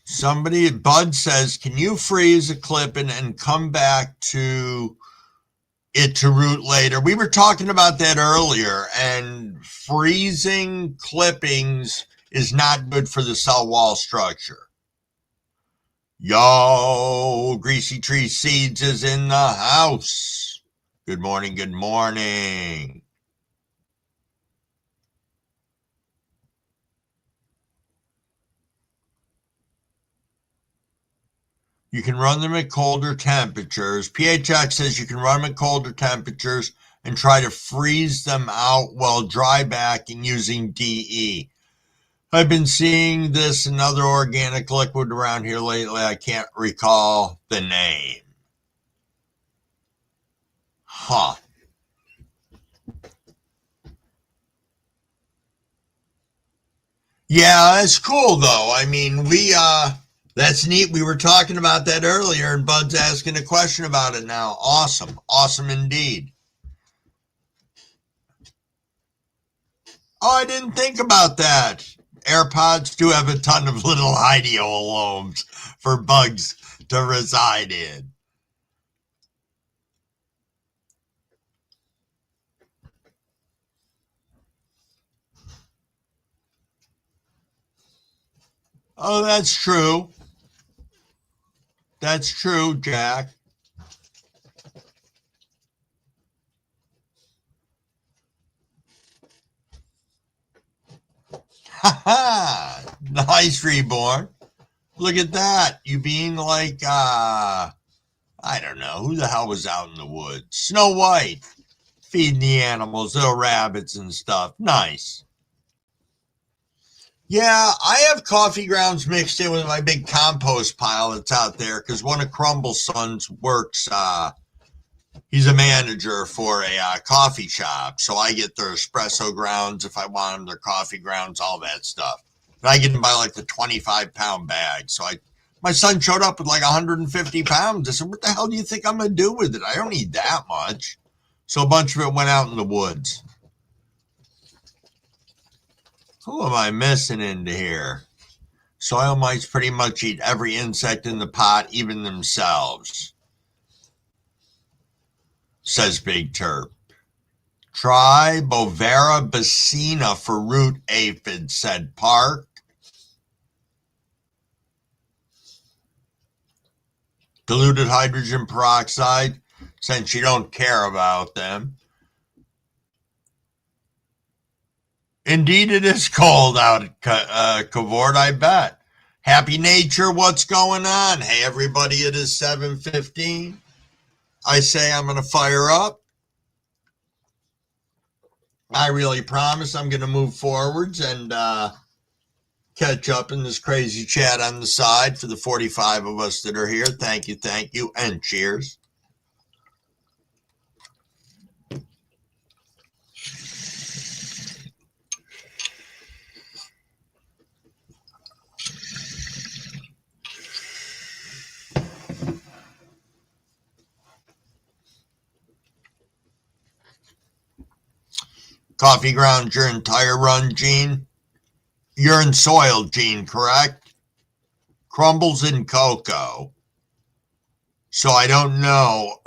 Somebody, Bud says, can you freeze a clipping and come back to it to root later? We were talking about that earlier, and freezing clippings is not good for the cell wall structure. Yo, Greasy Tree Seeds is in the house. Good morning. You can run them at colder temperatures. PHX says you can run them at colder temperatures and try to freeze them out while dry backing using DE. I've been seeing this in other organic liquid around here lately. I can't recall the name. Huh. Yeah, that's cool though. I mean, that's neat. We were talking about that earlier and Bud's asking a question about it now. Awesome indeed. Oh, I didn't think about that. AirPods do have a ton of little ideolomes for bugs to reside in. Oh, that's true. That's true, Jack. Ha ha! Nice, Reborn. Look at that. You being like, I don't know, who the hell was out in the woods? Snow White. Feeding the animals, little rabbits and stuff. Nice. Yeah, I have coffee grounds mixed in with my big compost pile that's out there because one of Crumble's sons works, he's a manager for a coffee shop. So I get their espresso grounds if I want them, their coffee grounds, all that stuff. And I get them by like the 25-pound bag. So my son showed up with like 150 pounds. I said, what the hell do you think I'm going to do with it? I don't need that much. So a bunch of it went out in the woods. Who am I missing into here? Soil mites pretty much eat every insect in the pot, even themselves, says Big Terp. Try Bovera bacina for root aphids, said Park. Diluted hydrogen peroxide, since you don't care about them. Indeed, it is cold out at Cavort, I bet. Happy Nature, what's going on? Hey, everybody, it is 7:15. I say I'm going to fire up. I really promise I'm going to move forwards and catch up in this crazy chat on the side for the 45 of us that are here. Thank you, and cheers. Coffee ground your entire run, Gene? You're in soil, Gene, correct? Crumbles in cocoa. So I don't know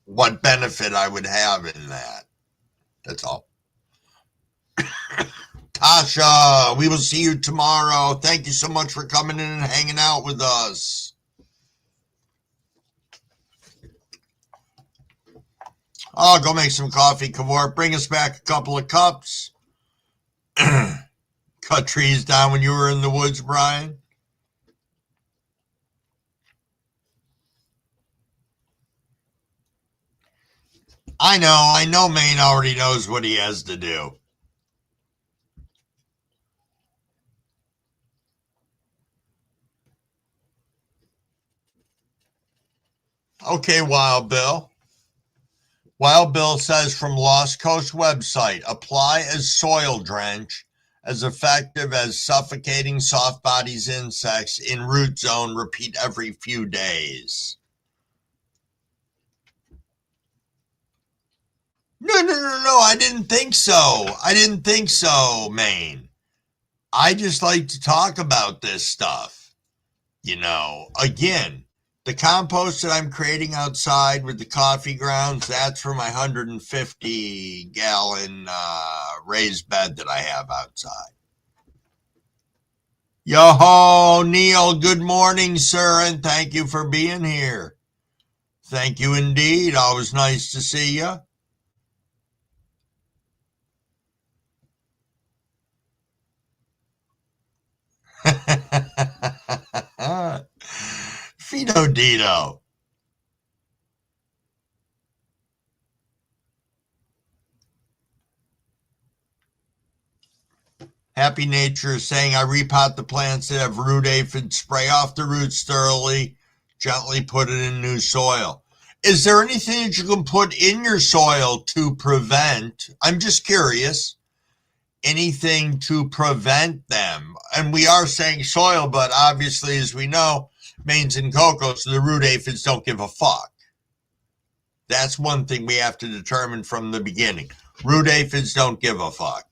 what benefit I would have in that. That's all. Tasha, we will see you tomorrow. Thank you so much for coming in and hanging out with us. Oh, go make some coffee, Cavort. Bring us back a couple of cups. Cut trees down when you were in the woods, Brian. I know Maine already knows what he has to do. Okay, Wild Bill. Wild Bill says from Lost Coast website, apply as soil drench, as effective as suffocating soft bodies insects in root zone. Repeat every few days. No. I didn't think so, Maine. I just like to talk about this stuff. Again, the compost that I'm creating outside with the coffee grounds, that's for my 150-gallon raised bed that I have outside. Yo-ho, Neil, good morning, sir, and thank you for being here. Thank you indeed. Always nice to see you. Fido Dito. Happy Nature is saying, I repot the plants that have root aphid, spray off the roots thoroughly, gently put it in new soil. Is there anything that you can put in your soil to prevent, I'm just curious, anything to prevent them? And we are saying soil, but obviously, as we know, Maine's in cocoa, so the root aphids don't give a fuck. That's one thing we have to determine from the beginning. Root aphids don't give a fuck.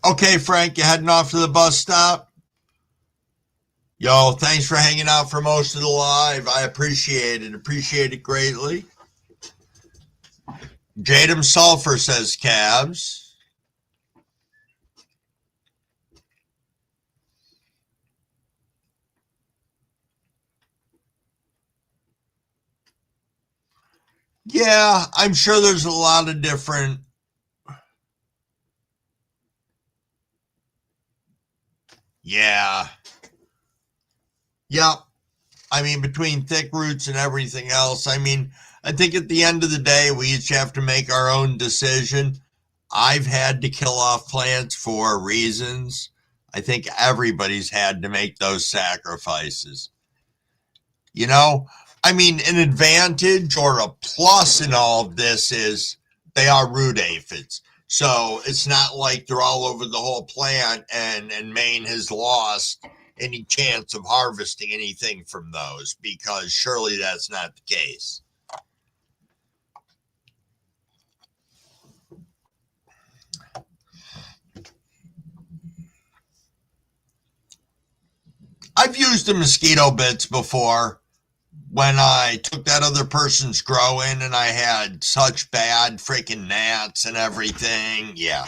Okay, Frank, you heading off to the bus stop? Yo, thanks for hanging out for most of the live. I appreciate it. Appreciate it greatly. Jadam Sulfur says calves. Yeah, I'm sure there's a lot of different. Yeah. Yep. I mean, between thick roots and everything else, I mean, I think at the end of the day, we each have to make our own decision. I've had to kill off plants for reasons. I think everybody's had to make those sacrifices. I mean, an advantage or a plus in all of this is they are root aphids. So it's not like they're all over the whole plant and Maine has lost any chance of harvesting anything from those, because surely that's not the case. I've used the mosquito bits before when I took that other person's grow in and I had such bad freaking gnats and everything. Yeah.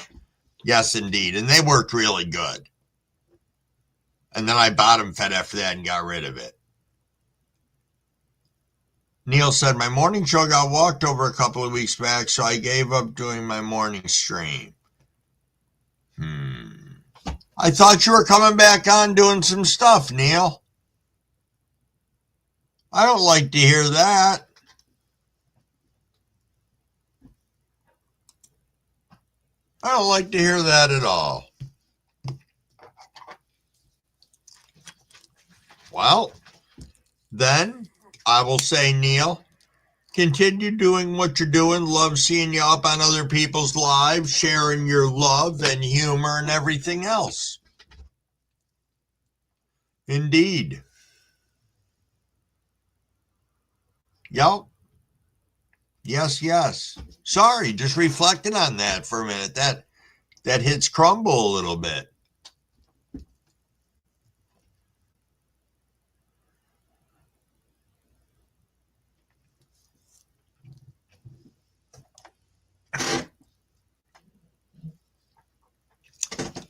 Yes, indeed. And they worked really good. And then I bottom fed after that and got rid of it. Neil said, my morning show got walked over a couple of weeks back, so I gave up doing my morning stream. I thought you were coming back on doing some stuff, Neil. I don't like to hear that. I don't like to hear that at all. Well, then I will say, Neil, continue doing what you're doing. Love seeing you up on other people's lives, sharing your love and humor and everything else. Indeed. Yep. Yes, yes. Sorry, just reflecting on that for a minute. That hits crumble a little bit.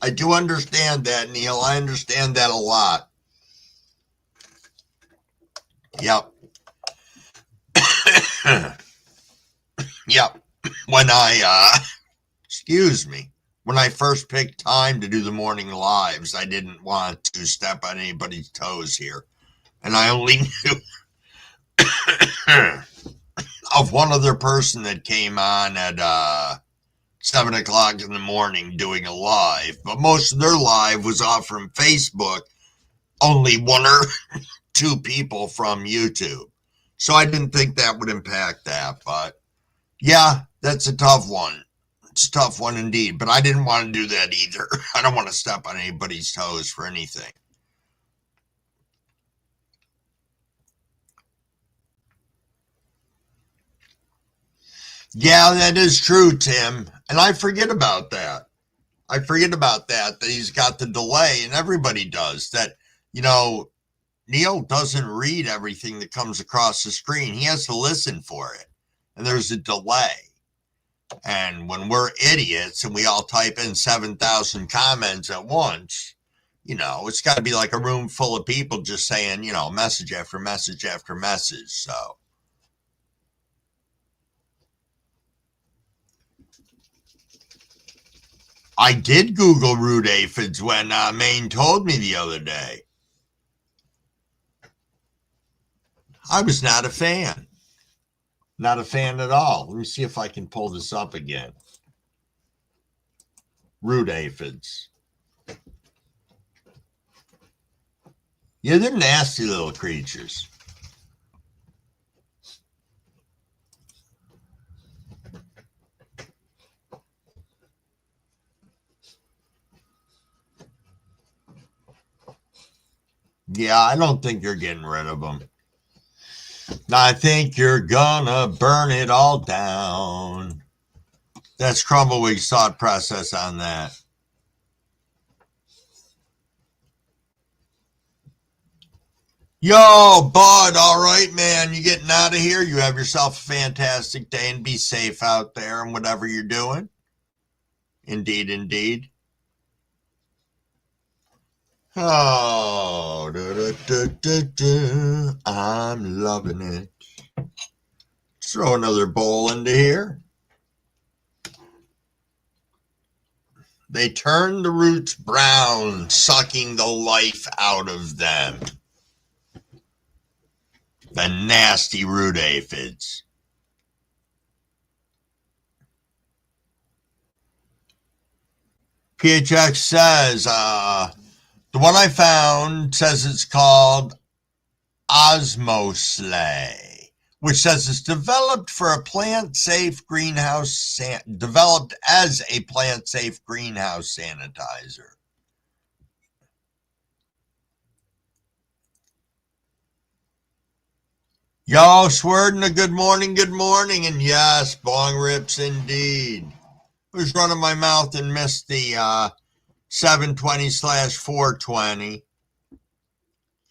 I do understand that, Neil. I understand that a lot. Yep. Yep. When when I first picked time to do the morning lives, I didn't want to step on anybody's toes here. And I only knew of one other person that came on at 7 o'clock in the morning doing a live, but most of their live was off from Facebook, only one or two people from YouTube. So I didn't think that would impact that, but yeah, that's a tough one. It's a tough one indeed, but I didn't want to do that either. I don't want to step on anybody's toes for anything. Yeah, that is true, Tim. And I forget about that. That he's got the delay, and everybody does that. Neil doesn't read everything that comes across the screen. He has to listen for it. And there's a delay. And when we're idiots and we all type in 7,000 comments at once, it's got to be like a room full of people just saying, message after message after message. So I did Google root aphids when Maine told me the other day. I was not a fan. Not a fan at all. Let me see if I can pull this up again. Root aphids. Yeah, they're nasty little creatures. Yeah, I don't think you're getting rid of them. I think you're gonna burn it all down. That's Crumbleweed's thought process on that. Yo, Bud, all right, man. You getting out of here? You have yourself a fantastic day and be safe out there and whatever you're doing. Indeed, indeed. Oh, I'm loving it. Throw another bowl into here. They turn the roots brown, sucking the life out of them. The nasty root aphids. PHX says, the one I found says it's called Osmoslay, which says it's developed as a plant-safe greenhouse sanitizer. Yo, Swerdin, a good morning, and yes, bong rips indeed. I was running my mouth and missed the 720/420.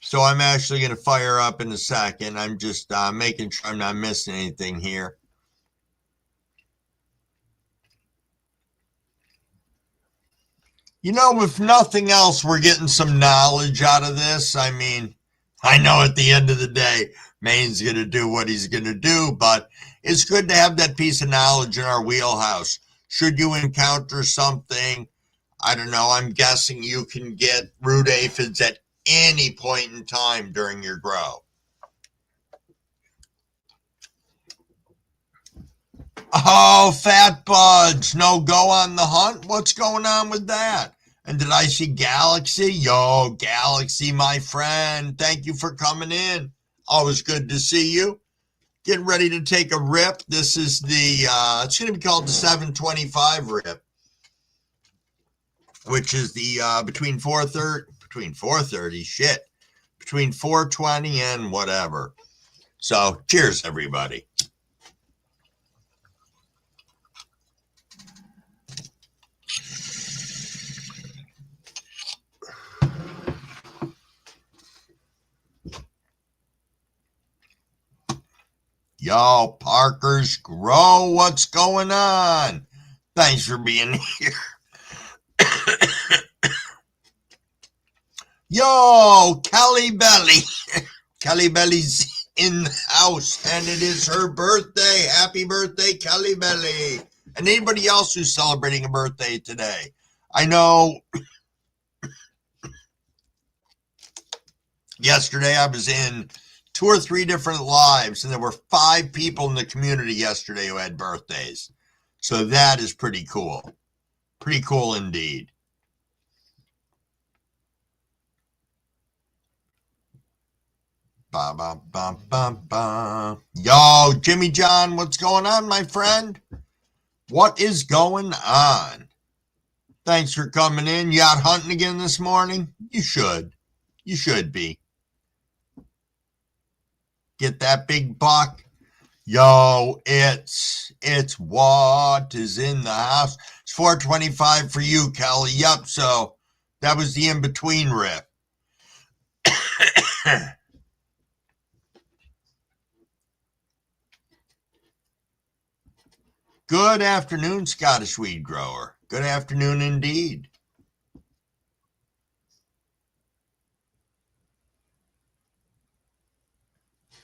So I'm actually going to fire up in a second. I'm just making sure I'm not missing anything here. You know, if nothing else, we're getting some knowledge out of this. I mean, I know at the end of the day, Maine's going to do what he's going to do, but it's good to have that piece of knowledge in our wheelhouse. Should you encounter something, I don't know, I'm guessing you can get root aphids at any point in time during your grow. Oh, fat buds, no go on the hunt? What's going on with that? And did I see Galaxy? Yo, Galaxy, my friend, thank you for coming in. Always good to see you. Getting ready to take a rip. This is the, it's going to be called the 725 rip, which is the, between 420 and whatever. So cheers, everybody. Yo, Parker's Grow, what's going on? Thanks for being here. Yo, Kelly Belly. Kelly Belly's in the house, and it is her birthday. Happy birthday, Kelly Belly. And anybody else who's celebrating a birthday today. I know yesterday I was in 2 or 3 different lives, and there were 5 people in the community yesterday who had birthdays. So that is pretty cool. Pretty cool indeed. Ba, ba, ba, ba, ba. Yo, Jimmy John, what's going on, my friend? What is going on? Thanks for coming in. You out hunting again this morning? You should. You should be. Get that big buck. Yo, it's what is in the house. It's 425 for you, Kelly. Yep, so that was the in-between rip. Good afternoon, Scottish weed grower. Good afternoon indeed.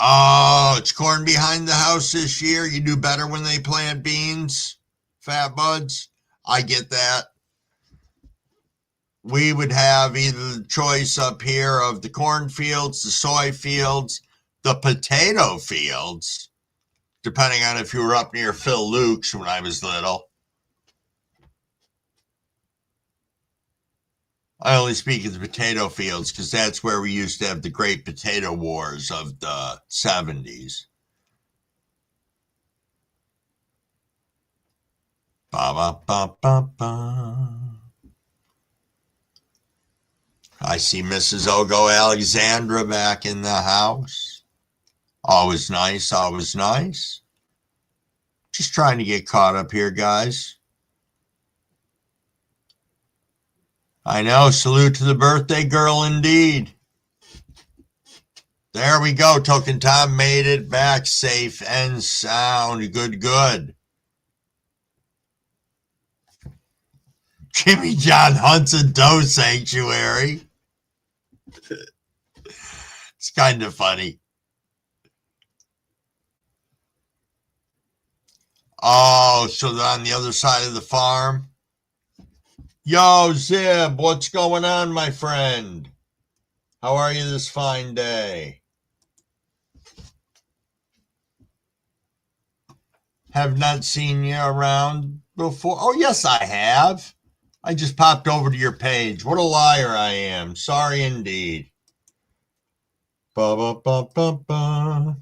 Oh, it's corn behind the house this year. You do better when they plant beans, fat buds. I get that. We would have either the choice up here of the corn fields, the soy fields, the potato fields, depending on if you were up near Phil Luke's when I was little. I only speak of the potato fields because that's where we used to have the great potato wars of the 70s. Ba, ba, ba, ba, ba. I see Mrs. Ogo Alexandra back in the house. Always nice, always nice. Just trying to get caught up here, guys. I know, salute to the birthday girl indeed. There we go, Token Tom made it back safe and sound. Good, good. Jimmy John hunts a doe sanctuary. It's kind of funny. Oh, so they're on the other side of the farm. Yo, Zib, what's going on, my friend? How are you this fine day? Have not seen you around before. Oh, yes, I have. I just popped over to your page. What a liar I am. Sorry indeed. Ba, ba, ba, ba, ba.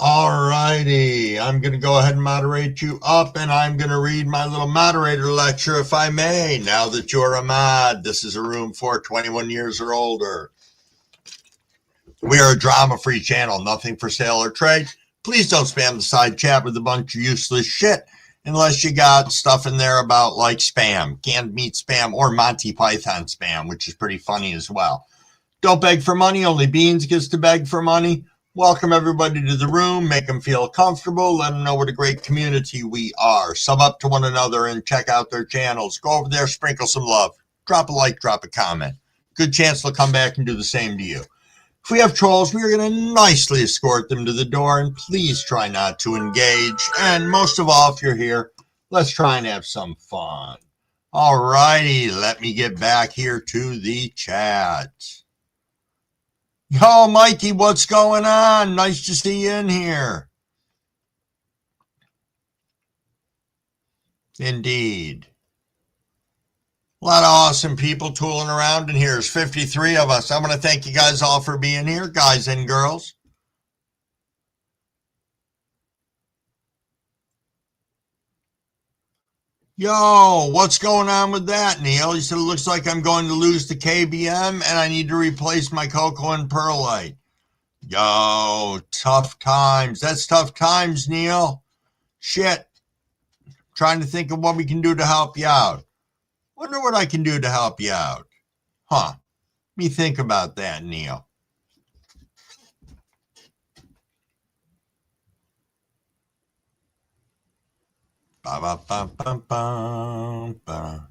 All righty. I'm going to go ahead and moderate you up, and I'm going to read my little moderator lecture, if I may. Now that you're a mod, this is a room for 21 years or older. We are a drama-free channel, nothing for sale or trade. Please don't spam the side chat with a bunch of useless shit unless you got stuff in there about like spam, canned meat spam, or Monty Python spam, which is pretty funny as well. Don't beg for money. Only Beans gets to beg for money. Welcome everybody to the room. Make them feel comfortable. Let them know what a great community we are. Sub up to one another and check out their channels. Go over there, sprinkle some love. Drop a like, drop a comment. Good chance they'll come back and do the same to you. If we have trolls, we are going to nicely escort them to the door, and please try not to engage. And most of all, if you're here, let's try and have some fun. All righty, let me get back here to the chat. Yo, Mikey, what's going on? Nice to see you in here. Indeed. A lot of awesome people tooling around in here. There's 53 of us. I want to thank you guys all for being here, guys and girls. Yo, what's going on with that, Neil? He said, it looks like I'm going to lose the KBM and I need to replace my cocoa and perlite. Yo, tough times. That's tough times, Neil. Shit. Trying to think of what we can do to help you out. Wonder what I can do to help you out. Huh. Let me think about that, Neil. Ba, ba, ba, ba, ba, ba.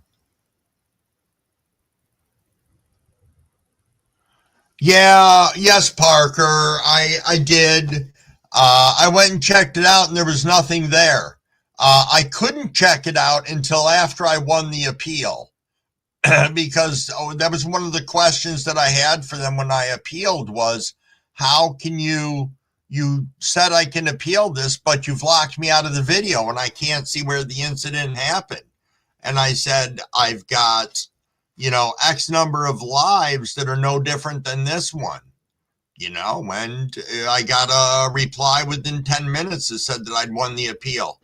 Yeah, yes, Parker, I did. I went and checked it out and there was nothing there. I couldn't check it out until after I won the appeal because that was one of the questions that I had for them when I appealed was, how can you said I can appeal this, but you've locked me out of the video and I can't see where the incident happened. And I said, I've got, X number of lives that are no different than this one, and I got a reply within 10 minutes that said that I'd won the appeal.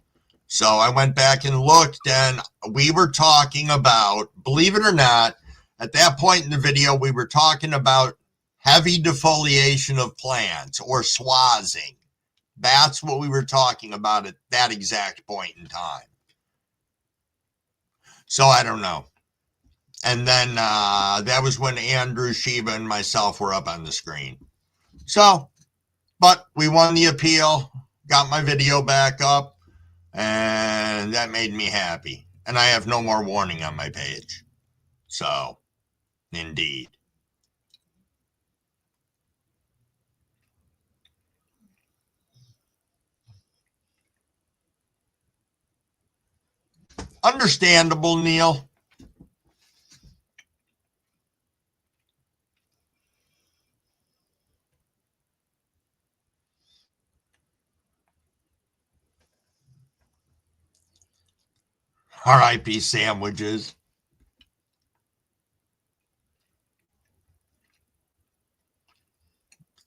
So I went back and looked and we were talking about, believe it or not, at that point in the video, we were talking about heavy defoliation of plants or swazzing. That's what we were talking about at that exact point in time. So I don't know. And then that was when Andrew, Sheba, and myself were up on the screen. So, but we won the appeal, got my video back up, and that made me happy. And I have no more warning on my page. So, indeed. Understandable, Neil. R.I.P. sandwiches.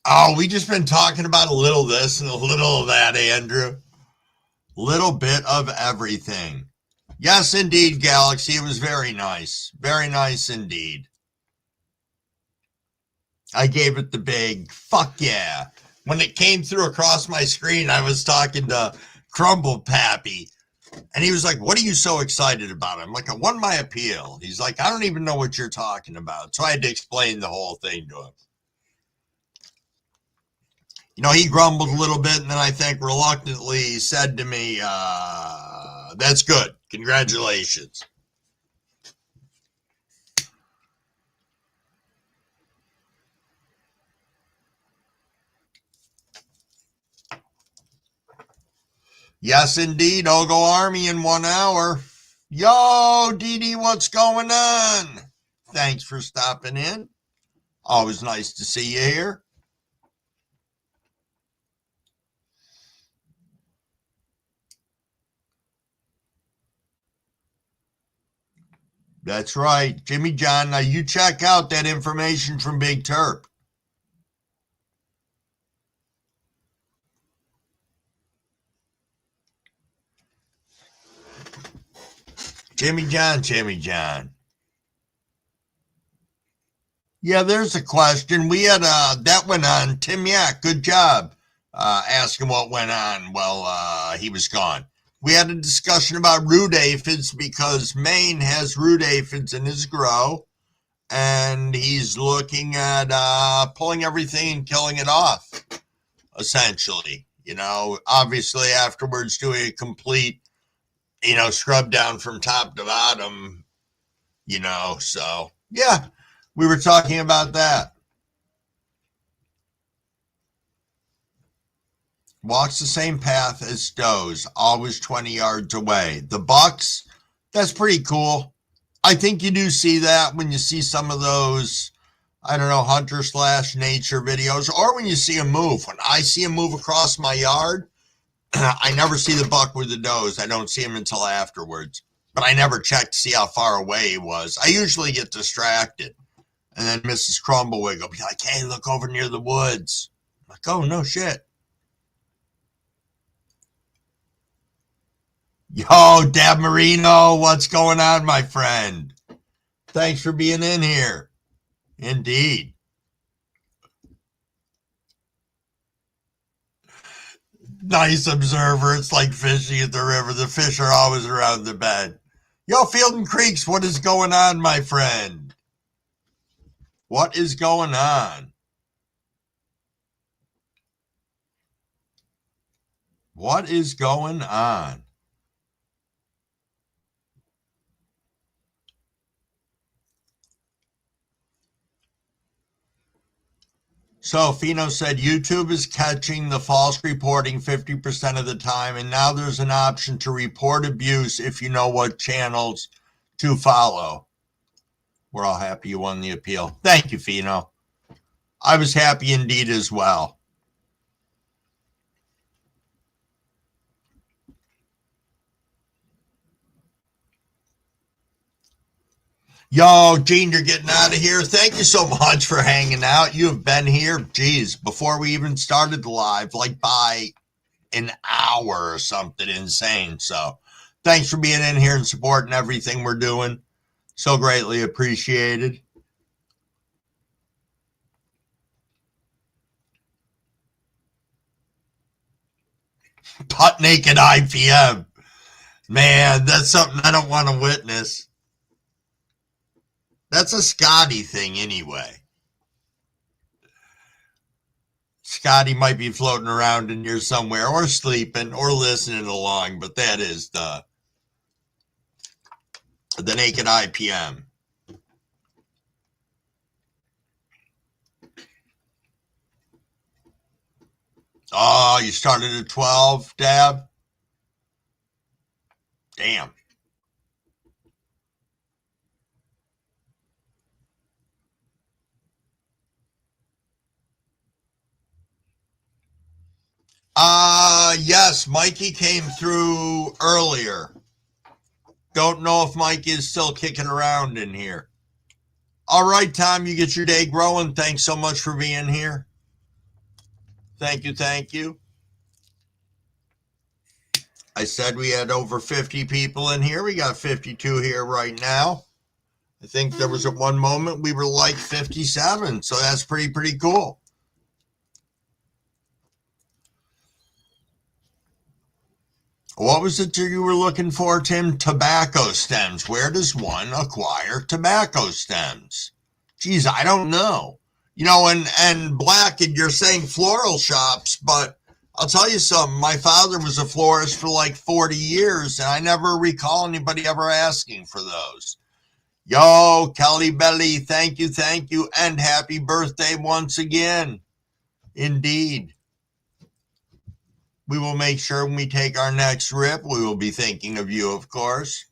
Oh, we just been talking about a little of this and a little of that, Andrew. Little bit of everything. Yes, indeed, Galaxy. It was very nice. Very nice indeed. I gave it the big fuck yeah. When it came through across my screen, I was talking to Crumble Pappy. And he was like, what are you so excited about? I'm like, I won my appeal. He's like, I don't even know what you're talking about. So I had to explain the whole thing to him. He grumbled a little bit and then I think reluctantly said to me, that's good. Congratulations. Yes, indeed. Ogo Army in 1 hour. Yo, Dee, what's going on? Thanks for stopping in. Always nice to see you here. That's right. Jimmy John, now you check out that information from Big Terp. Jimmy John. Yeah, there's a question. We had that went on. Tim Yak, good job asking what went on. Well, he was gone. We had a discussion about root aphids because Maine has root aphids in his grow, and he's looking at pulling everything and killing it off. essentially. You know, obviously afterwards doing a complete, scrub down from top to bottom, so yeah, we were talking about that. Walks the same path as does, always 20 yards away. The bucks, that's pretty cool. I think you do see that when you see some of those, I don't know, hunter/nature videos, or when you see a move. When I see a move across my yard, I never see the buck with the does. I don't see him until afterwards. But I never checked to see how far away he was. I usually get distracted. And then Mrs. Crumblewig will be like, hey, look over near the woods. I'm like, oh, no shit. Yo, Dab Marino, what's going on, my friend? Thanks for being in here. Indeed. Nice observer. It's like fishing at the river. The fish are always around the bed. Yo, Field and Creeks, what is going on, my friend? What is going on? What is going on? So Fino said YouTube is catching the false reporting 50% of the time, and now there's an option to report abuse if you know what channels to follow. We're all happy you won the appeal. Thank you, Fino. I was happy indeed as well. Yo, Gene, you're getting out of here. Thank you so much for hanging out. You have been here, geez, before we even started the live, like by an hour or something insane. So thanks for being in here and supporting everything we're doing. So greatly appreciated. Butt naked IPM. Man, that's something I don't want to witness. That's a Scotty thing anyway. Scotty might be floating around in here somewhere or sleeping or listening along, but that is the naked IPM. Oh, you started at 12, Dab? Damn. Yes, Mikey came through earlier. Don't know if Mike is still kicking around in here. All right, Tom, you get your day growing. Thanks so much for being here. Thank you, thank you. I said we had over 50 people in here. We got 52 here right now. I think there was at one moment we were like 57, so that's pretty cool. What was it you were looking for, Tim? Tobacco stems. Where does one acquire tobacco stems? Geez, I don't know. And Black, and you're saying floral shops, but I'll tell you something. My father was a florist for like 40 years, and I never recall anybody ever asking for those. Yo, Kelly Belly, thank you, and happy birthday once again. Indeed. We will make sure when we take our next rip, we will be thinking of you, of course.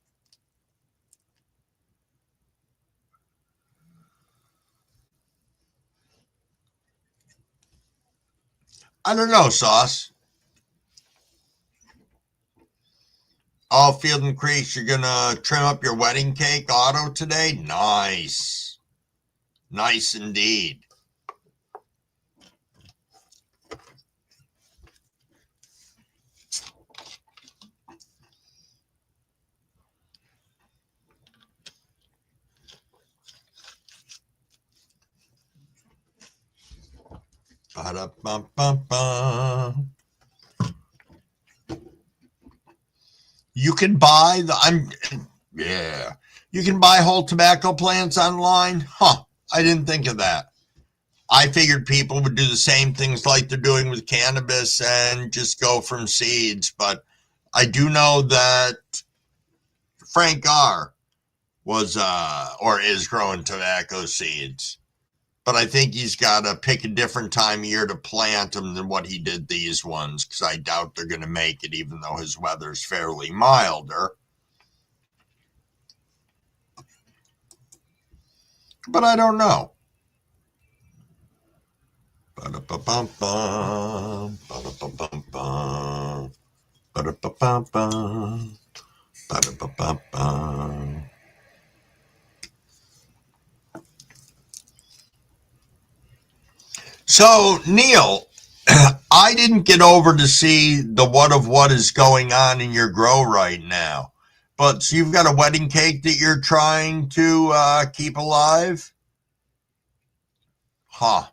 I don't know, Sauce. Oh, Field and Creeks, you're going to trim up your wedding cake auto today? Nice. Nice indeed. Ba-da-bum-bum-bum. You can buy you can buy whole tobacco plants online? Huh, I didn't think of that. I figured people would do the same things like they're doing with cannabis and just go from seeds. But I do know that Frank R. was or is growing tobacco seeds. But I think he's got to pick a different time of year to plant them than what he did these ones, because I doubt they're going to make it, even though his weather's fairly milder. But I don't know. Ba-da-ba-bum-bum, ba-da-ba-bum-bum, ba-da-ba-bum-bum, ba-da-ba-bum-bum. So, Neil, I didn't get over to see the what is going on in your grow right now. But so you've got a wedding cake that you're trying to keep alive? Huh.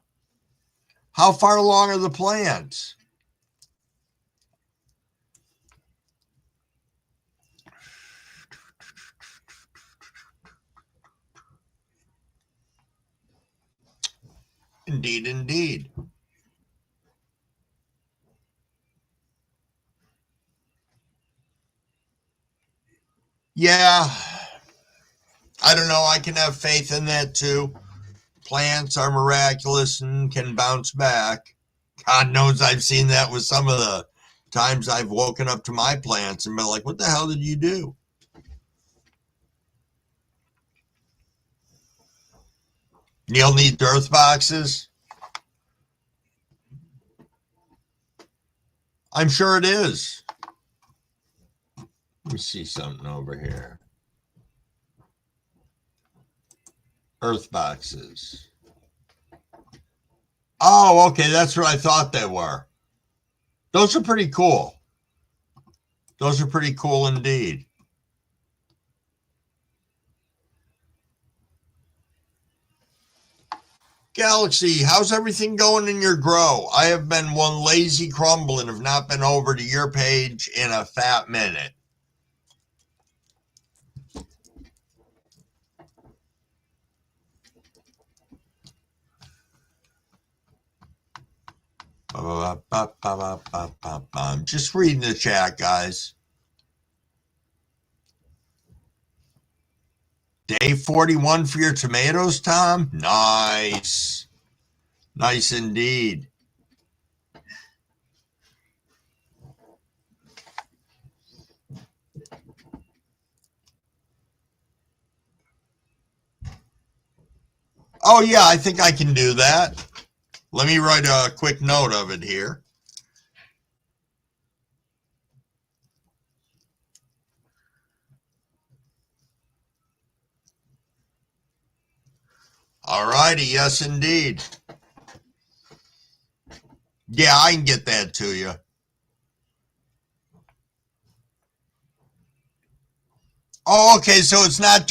How far along are the plants? Indeed, indeed. Yeah, I don't know. I can have faith in that too. Plants are miraculous and can bounce back. God knows I've seen that with some of the times I've woken up to my plants and been like, what the hell did you do? Neil needs earth boxes? I'm sure it is. Let me see something over here. Earth boxes. Oh, okay. That's what I thought they were. Those are pretty cool. Those are pretty cool indeed. Galaxy, how's everything going in your grow? I have been one lazy crumble and have not been over to your page in a fat minute. I'm just reading the chat, guys. Day 41 for your tomatoes, Tom? Nice. Nice indeed. Oh, yeah, I think I can do that. Let me write a quick note of it here. All righty, yes, indeed. Yeah, I can get that to you. Oh, okay, so it's not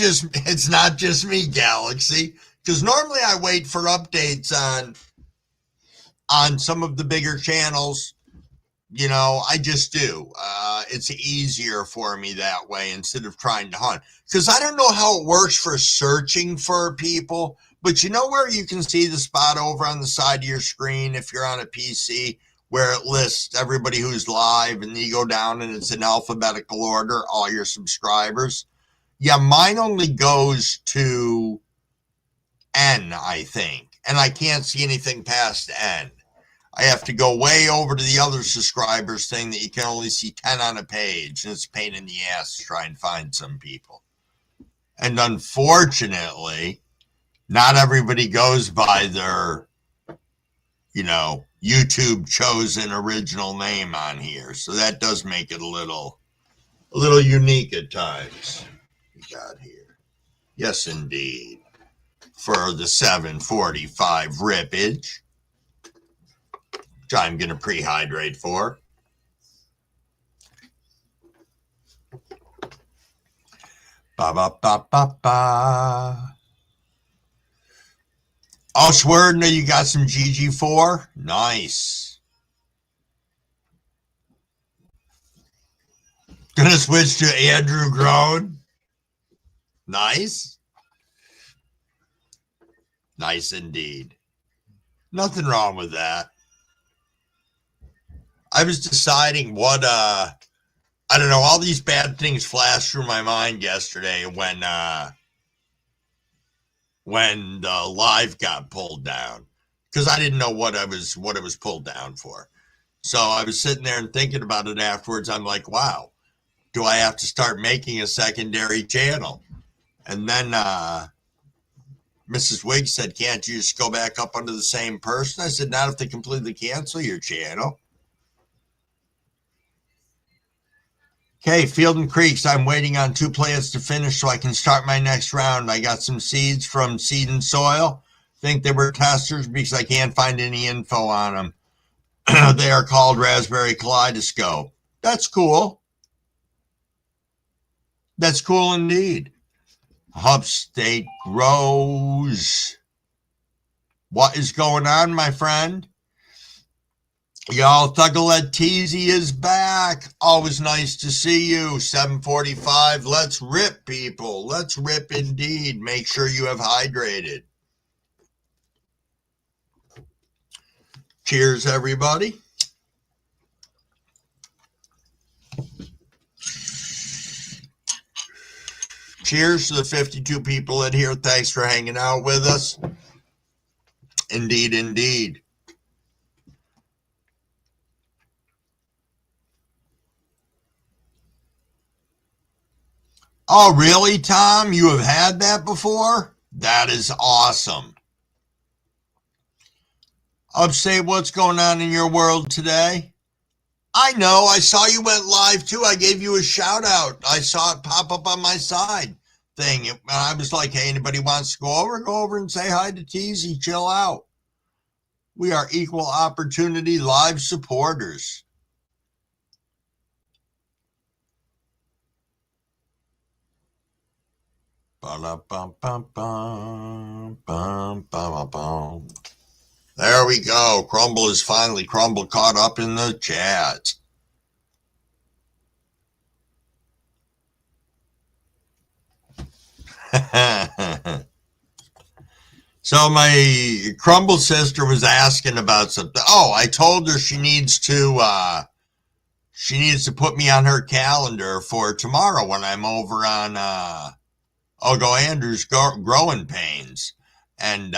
just me, Galaxy, because normally I wait for updates on some of the bigger channels. You know, I just do. It's easier for me that way instead of trying to hunt. Because I don't know how it works for searching for people, but you know where you can see the spot over on the side of your screen if you're on a PC where it lists everybody who's live, and you go down and it's in alphabetical order, all your subscribers. Yeah, mine only goes to N, I think, and I can't see anything past N. I have to go way over to the other subscribers thing that you can only see 10 on a page, and it's a pain in the ass to try and find some people. And unfortunately, not everybody goes by their, YouTube chosen original name on here. So that does make it a little unique at times. We got here. Yes, indeed. For the 745 rippage, which I'm going to pre-hydrate for. Ba ba ba ba ba. Oh, swear, no, you got some GG4? Nice. Gonna switch to Andrew Grown. Nice. Nice indeed. Nothing wrong with that. I was deciding what, I don't know, all these bad things flashed through my mind yesterday when the live got pulled down, because I didn't know what it was pulled down for. So I was sitting there and thinking about it afterwards. I'm like, wow, do I have to start making a secondary channel? And then Mrs. Wiggs said, can't you just go back up under the same person? I said, not if they completely cancel your channel. Okay, Field and Creeks, I'm waiting on 2 plants to finish so I can start my next round. I got some seeds from Seed and Soil. Think they were testers because I can't find any info on them. They are called Raspberry Kaleidoscope. That's cool. That's cool indeed. Upstate grows. What is going on, my friend? Y'all, Thugalet Teasy is back. Always nice to see you. 7:45. Let's rip, people. Let's rip indeed. Make sure you have hydrated. Cheers, everybody. Cheers to the 52 people in here. Thanks for hanging out with us. Indeed, indeed. Oh, really, Tom? You have had that before? That is awesome. Upstate, what's going on in your world today? I know. I saw you went live, too. I gave you a shout-out. I saw it pop up on my side thing. And I was like, hey, anybody wants to go over and say hi to Teasy. Chill out. We are equal opportunity live supporters. There we go. Crumble is finally caught up in the chat. So my Crumble sister was asking about something. Oh, I told her she needs to put me on her calendar for tomorrow when I'm over on Ogo Andrews Growing Pains. And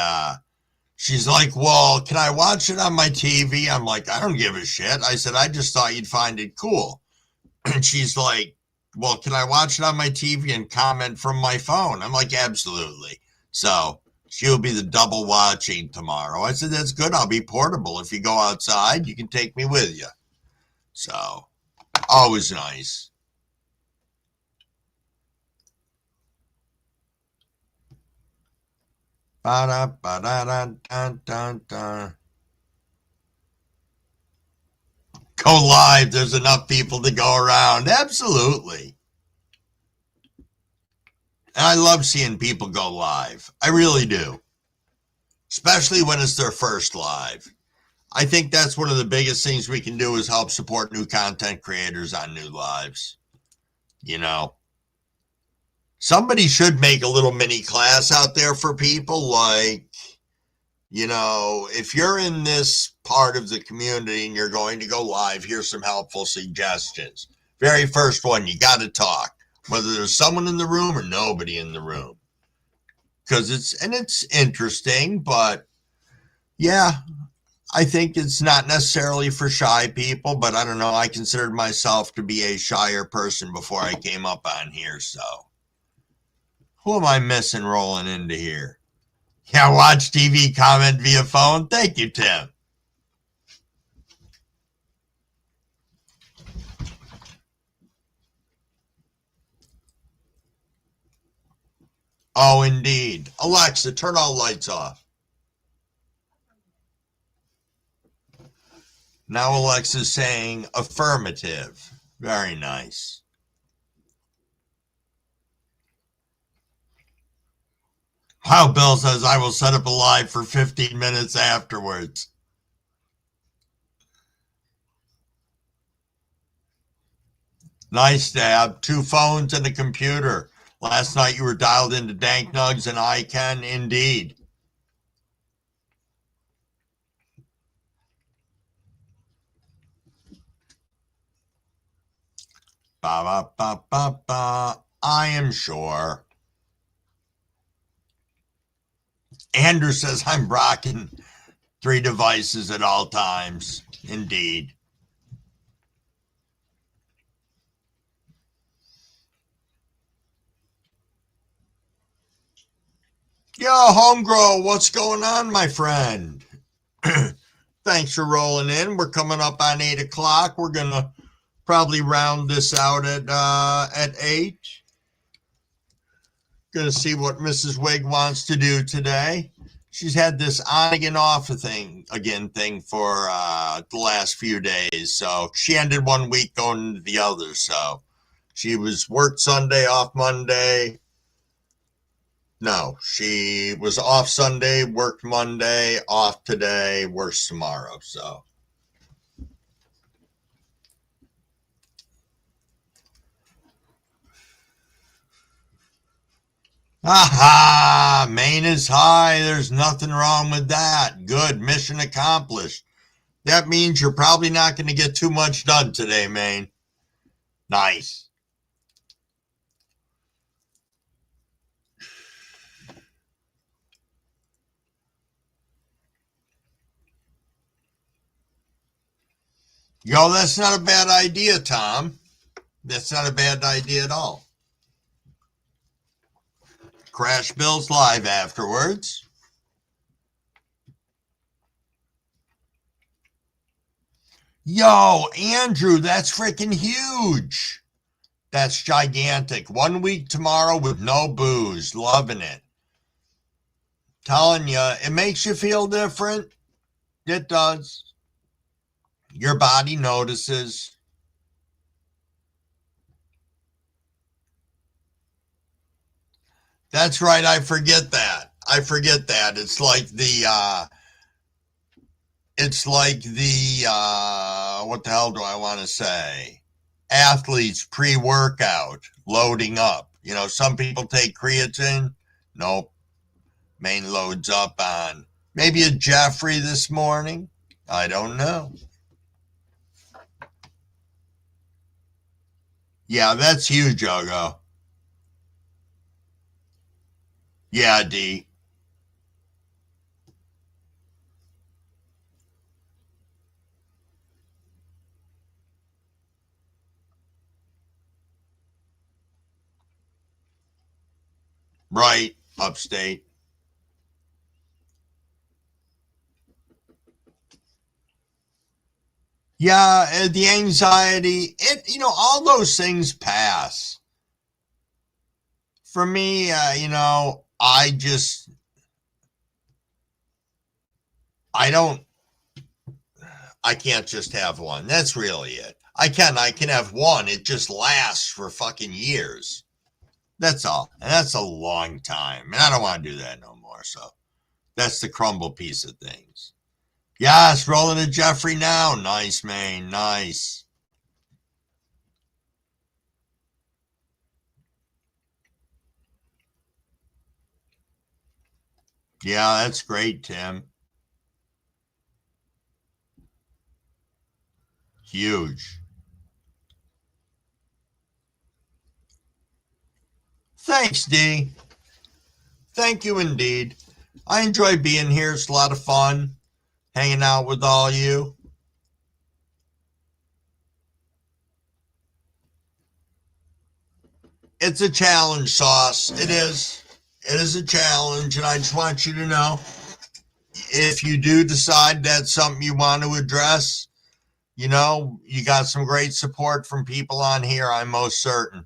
she's like, well, can I watch it on my TV? I'm like, I don't give a shit. I said, I just thought you'd find it cool. And she's like, well, can I watch it on my TV and comment from my phone? I'm like, absolutely. So she'll be the double watching tomorrow. I said, that's good. I'll be portable. If you go outside, you can take me with you. So always nice. Ba-da-ba-da-da-da-da-da. Go live. There's enough people to go around. Absolutely. And I love seeing people go live. I really do. Especially when it's their first live. I think that's one of the biggest things we can do is help support new content creators on new lives. You know, somebody should make a little mini class out there for people. Like, you know, if you're in this part of the community and you're going to go live, here's some helpful suggestions. Very first one, you got to talk, whether there's someone in the room or nobody in the room. Because it's interesting, but yeah, I think it's not necessarily for shy people, but I don't know. I considered myself to be a shyer person before I came up on here. So who am I missing rolling into here? Yeah, watch TV, comment via phone. Thank you, Tim. Oh, indeed. Alexa, turn all lights off. Now Alexa's saying affirmative. Very nice. Wow, Bill says I will set up a live for 15 minutes afterwards. Nice, Dab. 2 phones and a computer. Last night you were dialed into Dank Nugs and I can indeed. Ba ba ba ba ba. I am sure. Andrew says I'm rocking 3 devices at all times. Indeed. Yo, Homegrow, what's going on, my friend? Thanks for rolling in. We're coming up on 8 o'clock. We're going to probably round this out at 8. Going to see what Mrs. Wig wants to do today. She's had this on again off thing for the last few days. So she ended one week going into the other. So she was worked Sunday, off Monday. No, she was off Sunday, worked Monday, off today, works tomorrow. So aha, Maine is high. There's nothing wrong with that. Good, mission accomplished. That means you're probably not going to get too much done today, Maine. Nice. Yo, that's not a bad idea, Tom. That's not a bad idea at all. Crash Bill's live afterwards. Yo, Andrew, that's freaking huge. That's gigantic. 1 week tomorrow with no booze. Loving it. Telling you, it makes you feel different. It does. Your body notices. That's right. I forget that. It's like what the hell do I want to say? Athletes pre-workout loading up. You know, some people take creatine. Nope. Main loads up on maybe a Jeffrey this morning. I don't know. Yeah, that's huge, Ogo. Yeah, D. Right, upstate. Yeah, the anxiety, all those things pass. For me, I can't just have one. That's really it. I can have one. It just lasts for fucking years. That's all. And that's a long time. And I don't want to do that no more. So that's the crumble piece of things. Yes, rolling a Jeffrey now. Nice, man. Nice. Yeah, that's great, Tim. Huge. Thanks, D. Thank you indeed. I enjoy being here. It's a lot of fun hanging out with all you. It's a challenge, Sauce. It is. It is a challenge, and I just want you to know, if you do decide that's something you want to address, you got some great support from people on here. I'm most certain.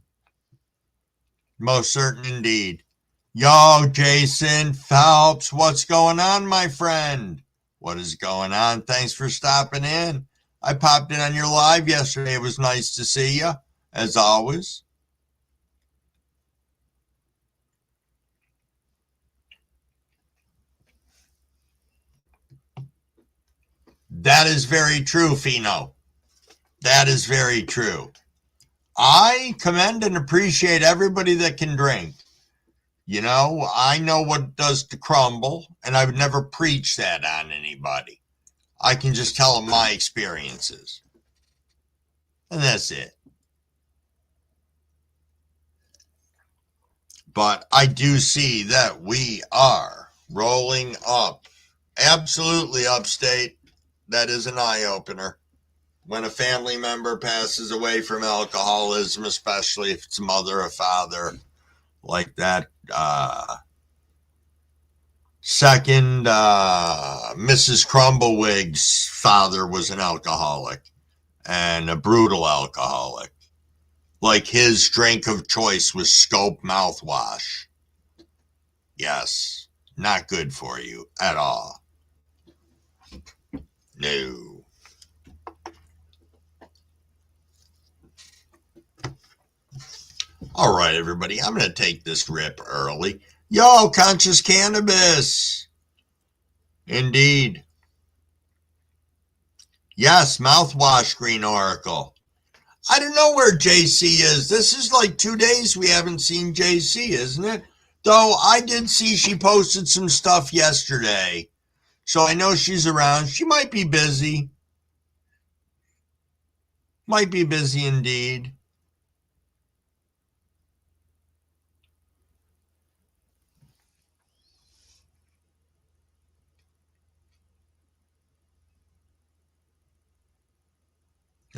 Most certain indeed. Yo, Jason Phelps, what's going on, my friend? What is going on? Thanks for stopping in. I popped in on your live yesterday. It was nice to see you, as always. That is very true, Fino. That is very true. I commend and appreciate everybody that can drink. I know what it does to crumble, and I would never preach that on anybody. I can just tell them my experiences. And that's it. But I do see that we are rolling up. Absolutely upstate. That is an eye-opener. When a family member passes away from alcoholism, especially if it's a mother or father, like that. Second, Mrs. Crumblewigg's father was an alcoholic and a brutal alcoholic. Like his drink of choice was Scope mouthwash. Yes, not good for you at all. No. All right, everybody, I'm going to take this rip early. Yo, conscious cannabis. Indeed. Yes, mouthwash, Green Oracle. I don't know where JC is. This is like 2 days we haven't seen JC, isn't it? Though I did see she posted some stuff yesterday. So I know she's around. She might be busy. Might be busy indeed.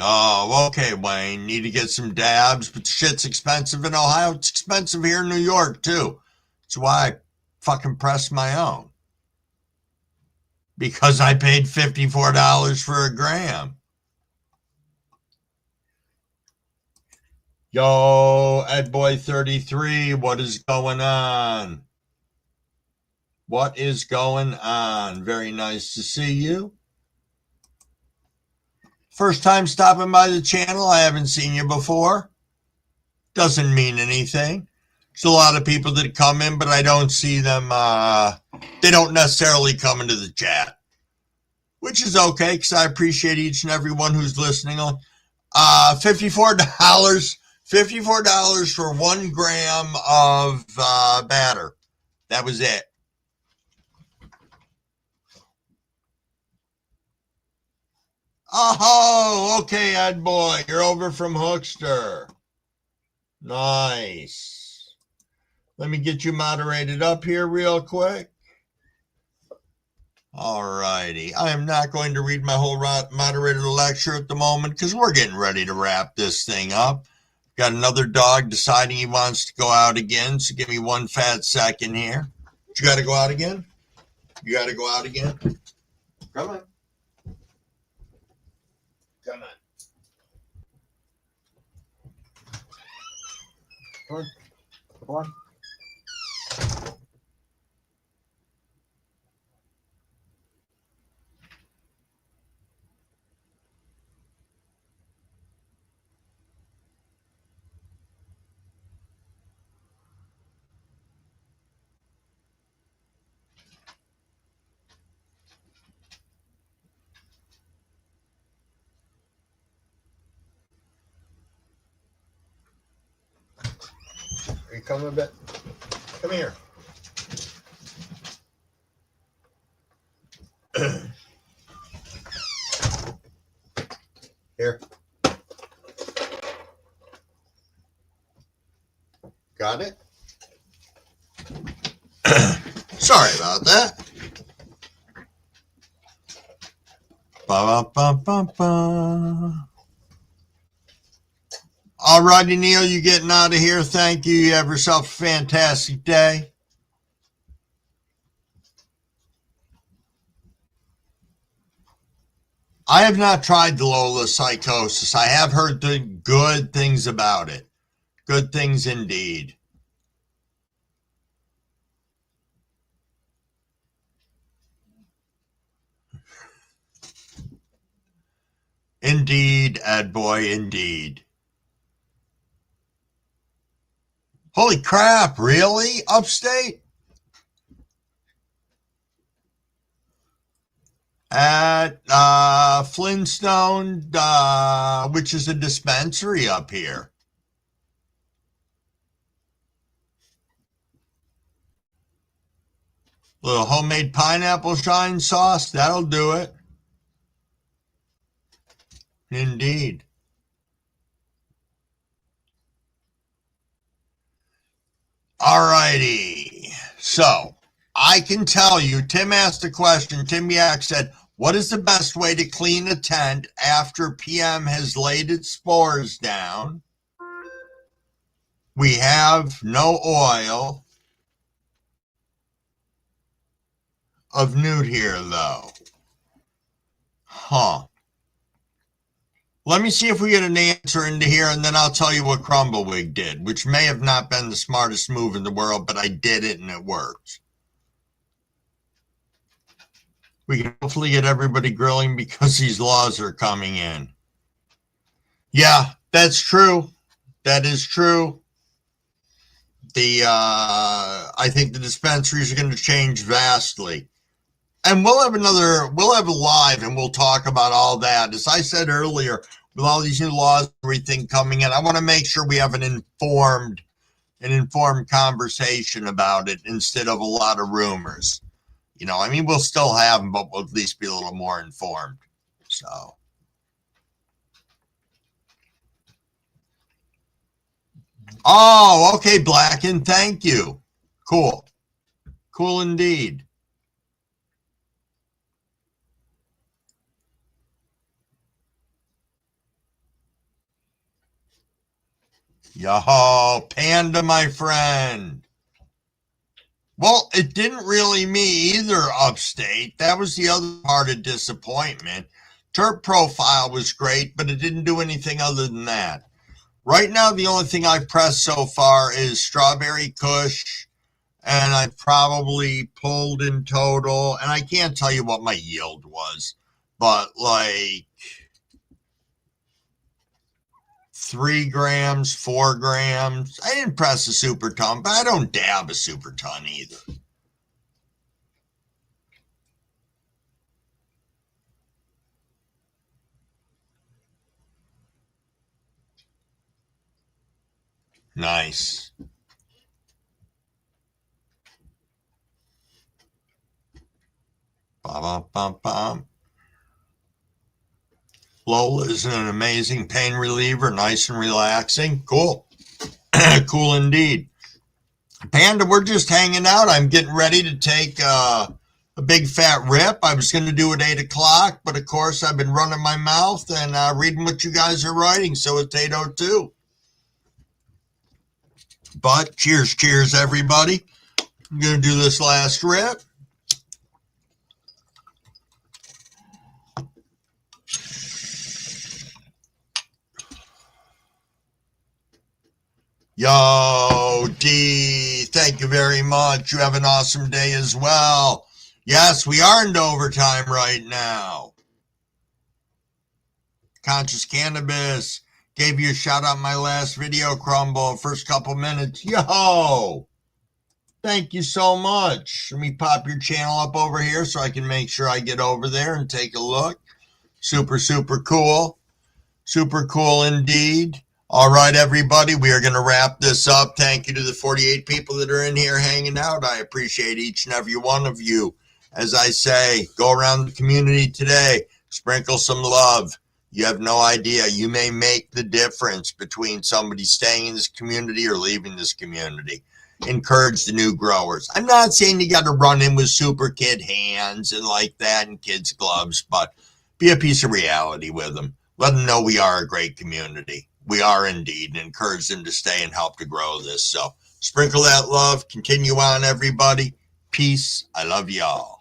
Oh, okay, Wayne. Need to get some dabs, but the shit's expensive in Ohio. It's expensive here in New York, too. That's why I fucking pressed my own. Because I paid $54 for a gram. Yo, Edboy33, what is going on? What is going on? Very nice to see you. First time stopping by the channel. I haven't seen you before. Doesn't mean anything. There's a lot of people that come in, but I don't see them. They don't necessarily come into the chat, which is okay because I appreciate each and every one who's listening. $54. $54 for 1 gram of batter. That was it. Oh, okay, Ed boy. You're over from Hookster. Nice. Let me get you moderated up here real quick. All righty. I am not going to read my whole moderated lecture at the moment because we're getting ready to wrap this thing up. Got another dog deciding he wants to go out again, so give me 1 fat second here. You got to go out again? You got to go out again? Come on. Come on. Come on. Come on. Are you coming a bit? Come here. Here. Got it? Sorry about that. Ba-ba-ba-ba-ba. All righty, Neil, you getting out of here. Thank you. You have yourself a fantastic day. I have not tried the Lola Psychosis. I have heard the good things about it. Good things indeed. Indeed, Ed boy, indeed. Holy crap, really? Upstate? At Flintstone, which is a dispensary up here. Little homemade pineapple shine sauce, that'll do it. Indeed. All righty. So I can tell you, Tim asked a question. Tim Yak said, what is the best way to clean a tent after PM has laid its spores down? We have no oil of newt here, though. Huh. Let me see if we get an answer into here, and then I'll tell you what Crumbawig did, which may have not been the smartest move in the world, but I did it and it worked. We can hopefully get everybody grilling because these laws are coming in. Yeah, that's true. That is true. I think the dispensaries are going to change vastly. And we'll have a live and we'll talk about all that. As I said earlier, with all these new laws, everything coming in, I want to make sure we have an informed conversation about it instead of a lot of rumors. You know, I mean, we'll still have them, but we'll at least be a little more informed. So. Oh, okay, Blacken. Thank you. Cool. Cool indeed. Yo, Panda, my friend. Well, it didn't really me either, Upstate. That was the other part of disappointment. Terp profile was great, but it didn't do anything other than that. Right now, the only thing I've pressed so far is Strawberry Kush, and I've probably pulled in total, and I can't tell you what my yield was, but like 3 grams, 4 grams. I didn't press a super ton, but I don't dab a super ton either. Nice. Ba-bum-bum-bum. Lola is an amazing pain reliever, nice and relaxing. Cool. Cool indeed. Panda, we're just hanging out. I'm getting ready to take a big fat rip. I was going to do it 8 o'clock, but of course I've been running my mouth and reading what you guys are writing, so it's 8:02. But cheers, everybody. I'm going to do this last rip. Yo, D, thank you very much. You have an awesome day as well. Yes, we are into overtime right now. Conscious Cannabis gave you a shout out in my last video, Crumble, first couple minutes. Yo, thank you so much. Let me pop your channel up over here so I can make sure I get over there and take a look. Super, super cool. Super cool indeed. All right, everybody, we are going to wrap this up. Thank you to the 48 people that are in here hanging out. I appreciate each and every one of you. As I say, go around the community today, sprinkle some love. You have no idea. You may make the difference between somebody staying in this community or leaving this community. Encourage the new growers. I'm not saying you got to run in with super kid hands and like that and kids gloves, but be a piece of reality with them. Let them know we are a great community. We are indeed, and encourage them to stay and help to grow this. So sprinkle that love. Continue on, everybody. Peace. I love y'all.